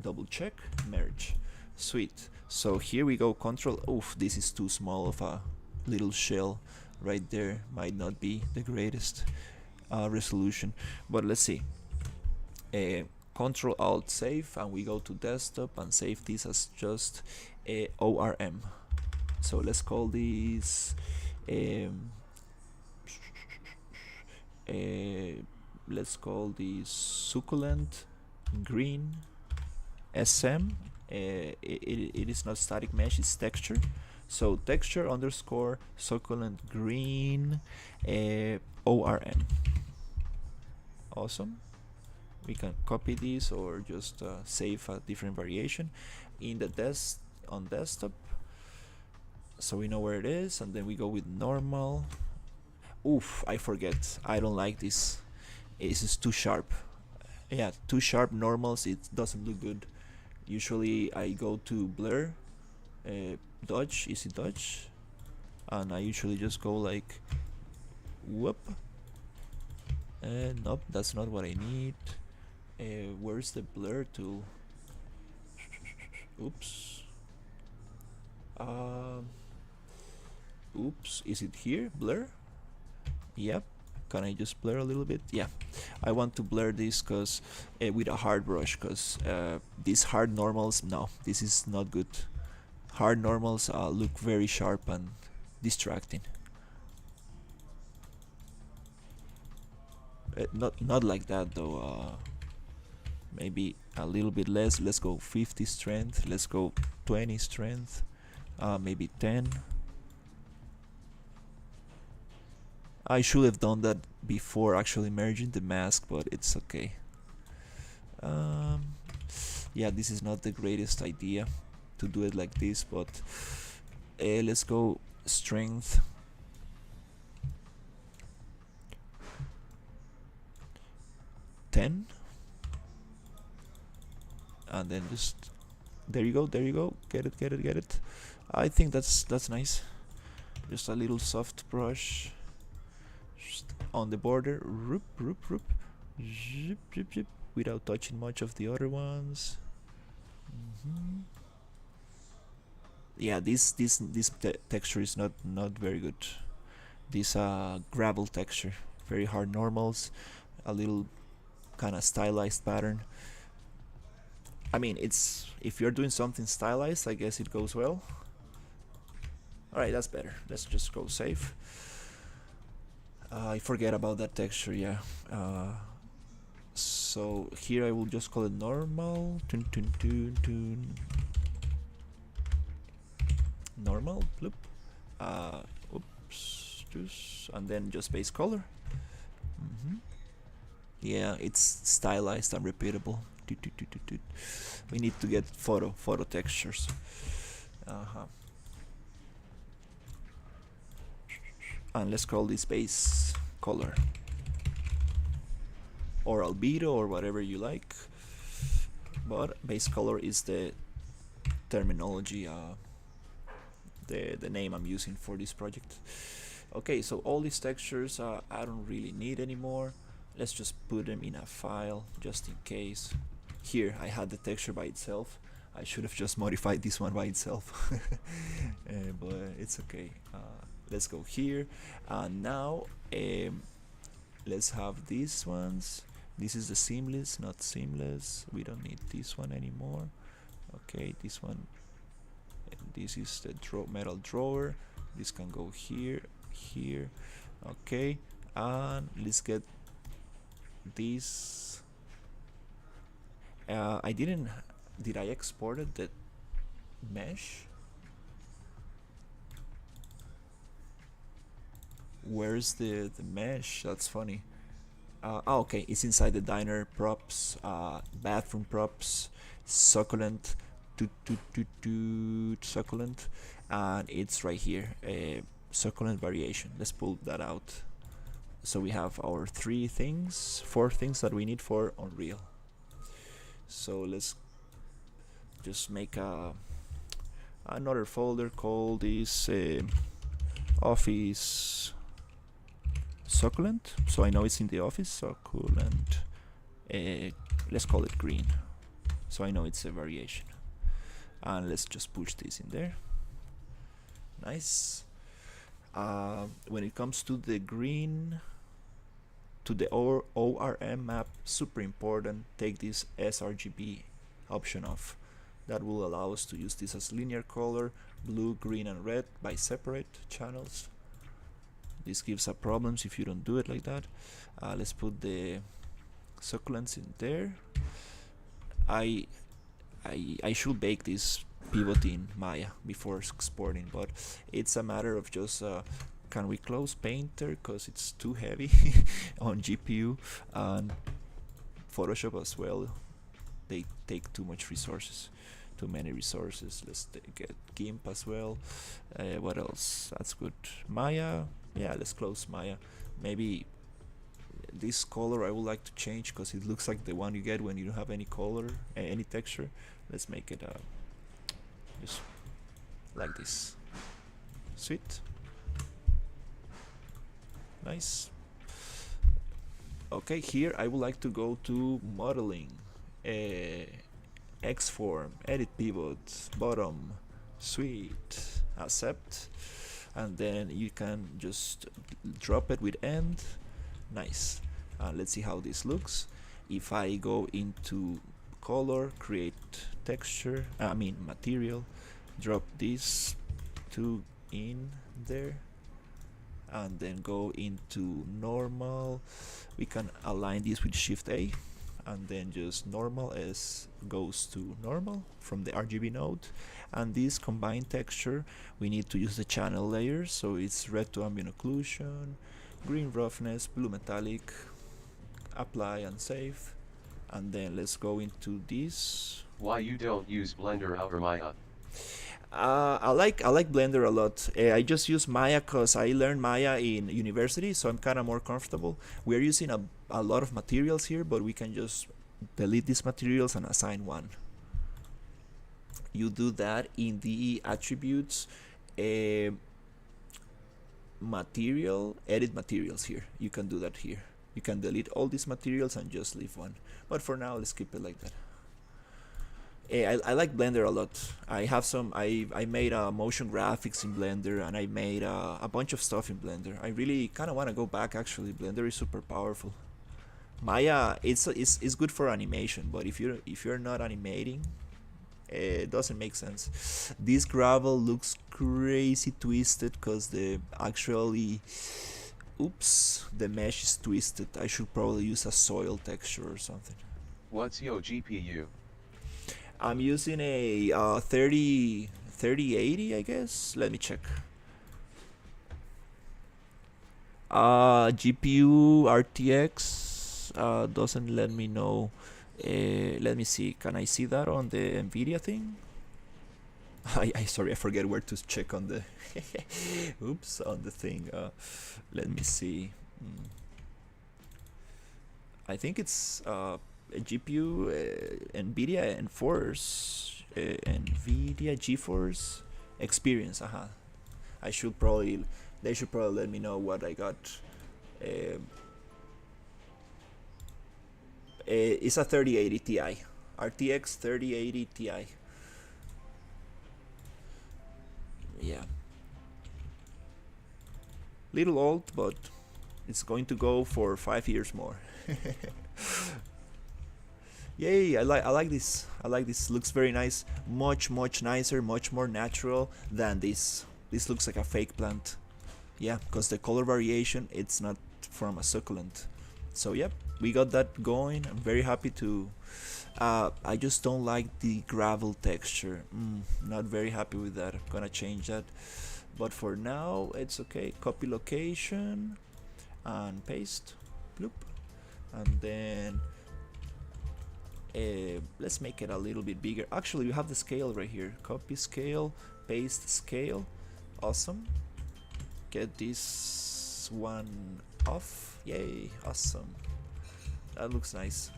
Double check, merge. Sweet. So here we go. Control. Oof, this is too small of a little shell right there. Might not be the greatest resolution, but let's see. Control Alt save, and we go to desktop and save this as just ORM. So let's call this let's call this succulent green SM. It is not static mesh, it's texture. So texture underscore succulent green ORM. Awesome. We can copy this or just save a different variation in the on desktop, so we know where it is. And then we go with normal. Oof, I forget. I don't like this. This is too sharp. Yeah, too sharp normals. It doesn't look good. Usually I go to blur, dodge, easy dodge, and I usually just go like whoop. Nope, that's not what I need. Where's the blur tool? Oops. Oops, is it here? Blur? Yep. Can I just blur a little bit? Yeah. I want to blur this because with a hard brush, because these hard normals, no, this is not good. Hard normals look very sharp and distracting. Not like that though. Maybe a little bit less. Let's go 50 strength. Let's go 20 strength. Maybe 10. I should have done that before actually merging the mask, but it's okay. Yeah, this is not the greatest idea to do it like this, but let's go strength. $10, and then just there you go, get it. I think that's nice. Just a little soft brush just on the border, zip, without touching much of the other ones. Yeah, this texture is not very good. This gravel texture, very hard normals, a little kind of stylized pattern. I mean, it's, if you're doing something stylized, I guess it goes well. Alright, that's better. Let's just go safe. I forget about that texture, yeah. So here I will just call it normal. Normal, bloop. Oops, and then just base color. Yeah, it's stylized and repeatable. We need to get photo textures. And let's call this base color, or albedo, or whatever you like, but base color is the terminology, the name I'm using for this project. Okay, so all these textures I don't really need anymore. Let's just put them in a file just in case. Here I had the texture by itself. I should have just modified this one by itself. But it's okay. Let's go here, and now let's have these ones. This is the seamless, not seamless. We don't need this one anymore. Okay, this one, this is the metal drawer. This can go here. Okay, and let's get this. Did I export it, the mesh? Where's the mesh? That's funny. Okay, it's inside the diner props, bathroom props, succulent, succulent, and it's right here, succulent variation. Let's pull that out. So we have our 4 things that we need for Unreal. So let's just make another folder called this office succulent, so I know it's in the office. Succulent, let's call it green, so I know it's a variation, and let's just push this in there. Nice. When it comes to the green, to the ORM map, super important, take this sRGB option off. That will allow us to use this as linear color, blue, green, and red by separate channels. This gives us problems if you don't do it like that. Let's put the succulents in there. I should bake this pivot in Maya before exporting, but it's a matter of just can we close Painter because it's too heavy on GPU, and Photoshop as well. They take too much resources, too many resources. Let's get GIMP as well. What else? That's good. Maya. Yeah, let's close Maya. Maybe this color I would like to change because it looks like the one you get when you don't have any color, any texture. Let's make it just like this. Sweet. Nice. Okay, here I would like to go to modeling, X-form, edit pivot, bottom, sweet, accept, and then you can just drop it with end. Nice. Let's see how this looks. If I go into color, create texture, material, drop these 2 in there, and then go into normal. We can align this with Shift A, and then just normal as goes to normal from the RGB node. And this combined texture, we need to use the channel layers, so it's red to ambient occlusion, green roughness, blue metallic, apply and save. And then let's go into this. Why you don't use Blender or Maya? I like Blender a lot. I just use Maya because I learned Maya in university, so I'm kind of more comfortable. We're using a lot of materials here, but we can just delete these materials and assign one. You do that in the attributes material, edit materials here. You can do that here. You can delete all these materials and just leave one. But for now, let's keep it like that. I like Blender a lot. I have some. I made motion graphics in Blender, and I made a bunch of stuff in Blender. I really kind of want to go back. Actually, Blender is super powerful. Maya, it's good for animation, but if you're not animating, it doesn't make sense. This gravel looks crazy twisted because the mesh is twisted. I should probably use a soil texture or something. What's your GPU? I'm using a 3080, I guess. Let me check. GPU RTX doesn't let me know. Let me see. Can I see that on the Nvidia thing? Sorry, I forget where to check on the oops, on the thing. Let me see. I think it's a GPU Nvidia Enforce Nvidia GeForce Experience. They should probably let me know what I got. It's a 3080 Ti, RTX 3080 Ti. Yeah, little old, but it's going to go for 5 years more. Yay! I like this. I like this. Looks very nice. Much nicer, much more natural than this. This looks like a fake plant. Yeah, because the color variation, it's not from a succulent. So yep, we got that going. I'm very happy to. I just don't like the gravel texture. Not very happy with that. I'm gonna change that. But for now, it's okay. Copy location and paste. Bloop. And then let's make it a little bit bigger. Actually, we have the scale right here. Copy scale, paste scale. Awesome. Get this one off. Yay, awesome. That looks nice.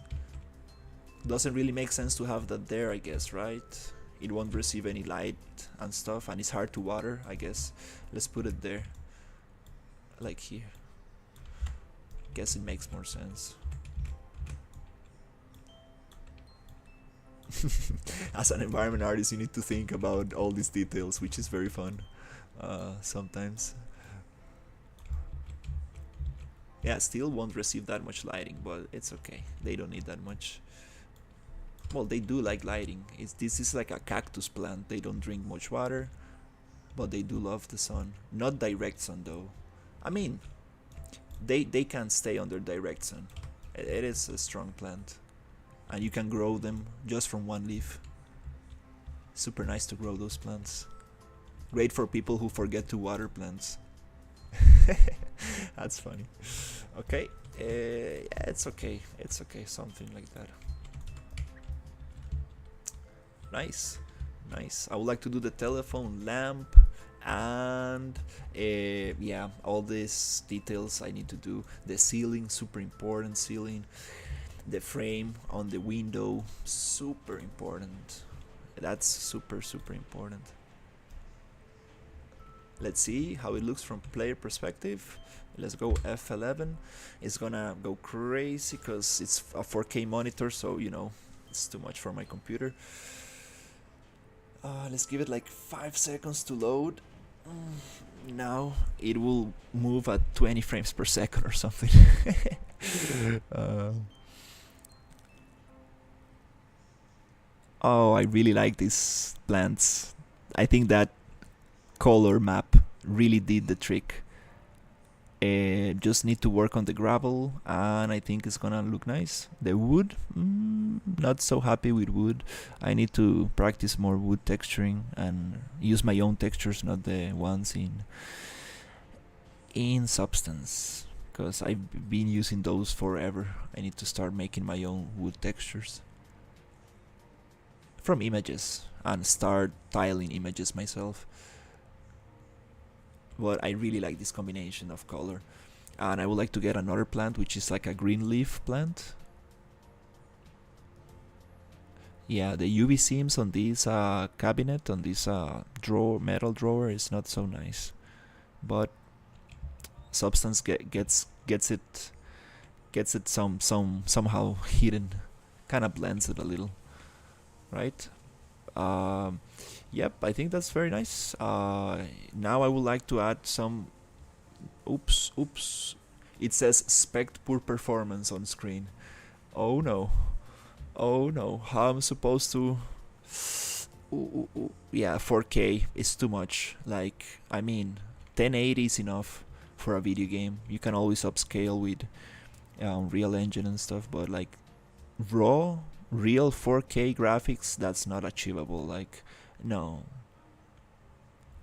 Doesn't really make sense to have that there, I guess, right? It won't receive any light and stuff, and it's hard to water, I guess. Let's put it there, like here. Guess it makes more sense. As an environment artist, you need to think about all these details, which is very fun sometimes. Yeah, still won't receive that much lighting, but it's okay. They don't need that much. Well, they do like lighting. This is like a cactus plant. They don't drink much water, but they do love the sun. Not direct sun though. I mean, they can stay under direct sun. It is a strong plant, and you can grow them just from one leaf. Super nice to grow those plants. Great for people who forget to water plants. That's funny. Okay, yeah, it's okay. It's okay. Something like that. Nice, nice. I would like to do the telephone lamp and yeah, all these details I need to do. The ceiling, super important ceiling. The frame on the window, super important. That's super important. Let's see how it looks from player perspective. Let's go F11. It's gonna go crazy because it's a 4K monitor, so you know it's too much for my computer. Let's give it like 5 seconds to load. Now it will move at 20 frames per second or something. Oh, I really like these plants. I think that color map really did the trick. Just need to work on the gravel, and I think it's gonna look nice. The wood, not so happy with wood. I need to practice more wood texturing and use my own textures, not the ones in Substance, because I've been using those forever. I need to start making my own wood textures from images. and start tiling images myself. But I really like this combination of color. And I would like to get another plant, which is like a green leaf plant. Yeah, the UV seams on this cabinet, on this metal drawer, is not so nice. But Substance gets it somehow hidden, kind of blends it a little, right? Yep, I think that's very nice. Now I would like to add some. Oops. It says "spect poor performance" on screen. Oh no. How am I supposed to? Yeah, 4K is too much. Like, I mean, 1080 is enough for a video game. You can always upscale with Real Engine and stuff, but like raw, real 4K graphics, that's not achievable. Like, no.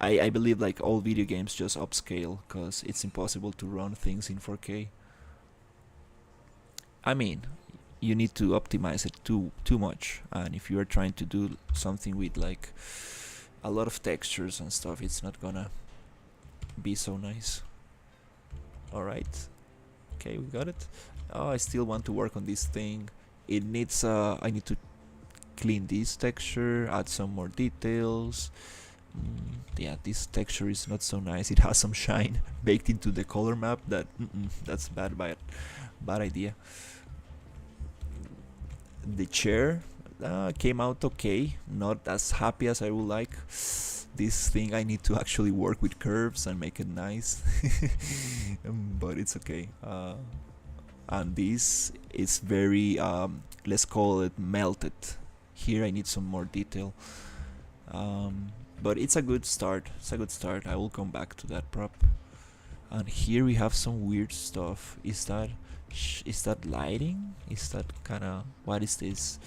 I believe like all video games just upscale because it's impossible to run things in 4K. I mean, you need to optimize it too much, and if you are trying to do something with like a lot of textures and stuff, it's not gonna be so nice. Alright, okay, we got it. I still want to work on this thing. It needs I need to clean this texture, add some more details. Yeah, this texture is not so nice. It has some shine baked into the color map. That's bad idea. The chair came out okay, not as happy as I would like. This thing, I need to actually work with curves and make it nice. But it's okay. And this is very let's call it melted. Here I need some more detail, but it's a good start. I will come back to that prop. And here we have some weird stuff. Is that lighting? Is that kind of, what is this?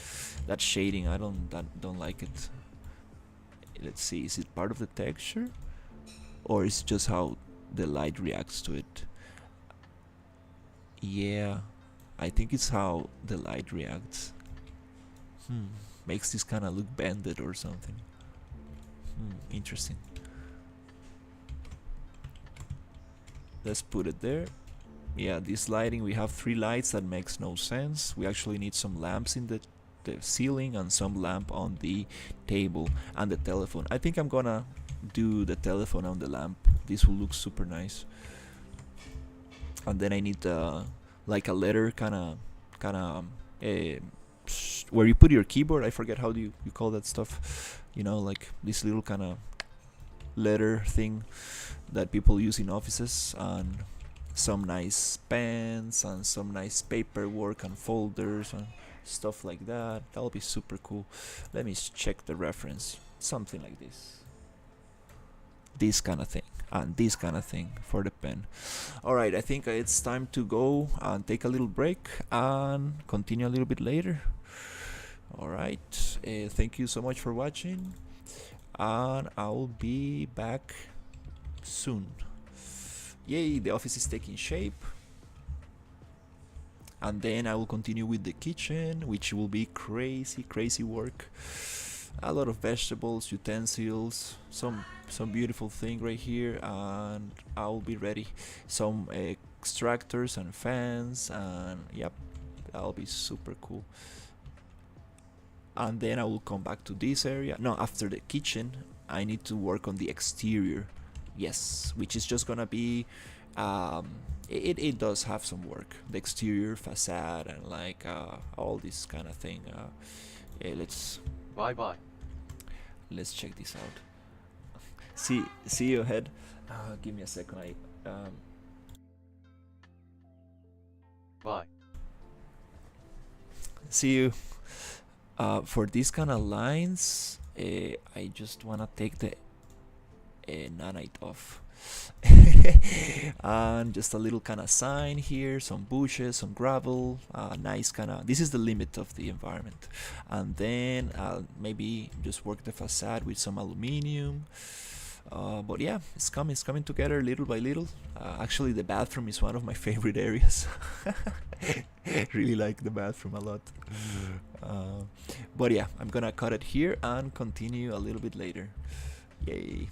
That shading, I don't like it. Let's see, is it part of the texture, or is it just how the light reacts to it? Yeah, I think it's how the light reacts. Makes this kind of look bended or something. Interesting. Let's put it there. Yeah, this lighting, we have 3 lights, that makes no sense. We actually need some lamps in the ceiling and some lamp on the table and the telephone. I think I'm gonna do the telephone on the lamp. This will look super nice. And then I need like a letter kind of where you put your keyboard. I forget how do you call that stuff. You know, like this little kind of letter thing that people use in offices, and some nice pens and some nice paperwork and folders and stuff like that. That'll be super cool. Let me check the reference. Something like this kind of thing, and this kind of thing for the pen. Alright, I think it's time to go and take a little break and continue a little bit later. Alright, thank you so much for watching, and I'll be back soon. Yay, the office is taking shape. And then I will continue with the kitchen, which will be crazy work. A lot of vegetables, utensils, some beautiful thing right here, and I'll be ready. Some extractors and fans, and yep, that'll be super cool. And then I will come back to this area. No, after the kitchen, I need to work on the exterior. Yes, which is just gonna be it does have some work, the exterior facade and like all this kind of thing. Let's let's check this out. See you ahead. Give me a second. Bye. See you. For these kind of lines, I just wanna take the nanite off. And just a little kind of sign here, some bushes, some gravel, nice kind of, this is the limit of the environment. And then maybe just work the facade with some aluminium, But yeah, it's coming together little by little. Actually, the bathroom is one of my favorite areas. Really like the bathroom a lot. But yeah, I'm gonna cut it here and continue a little bit later. Yay.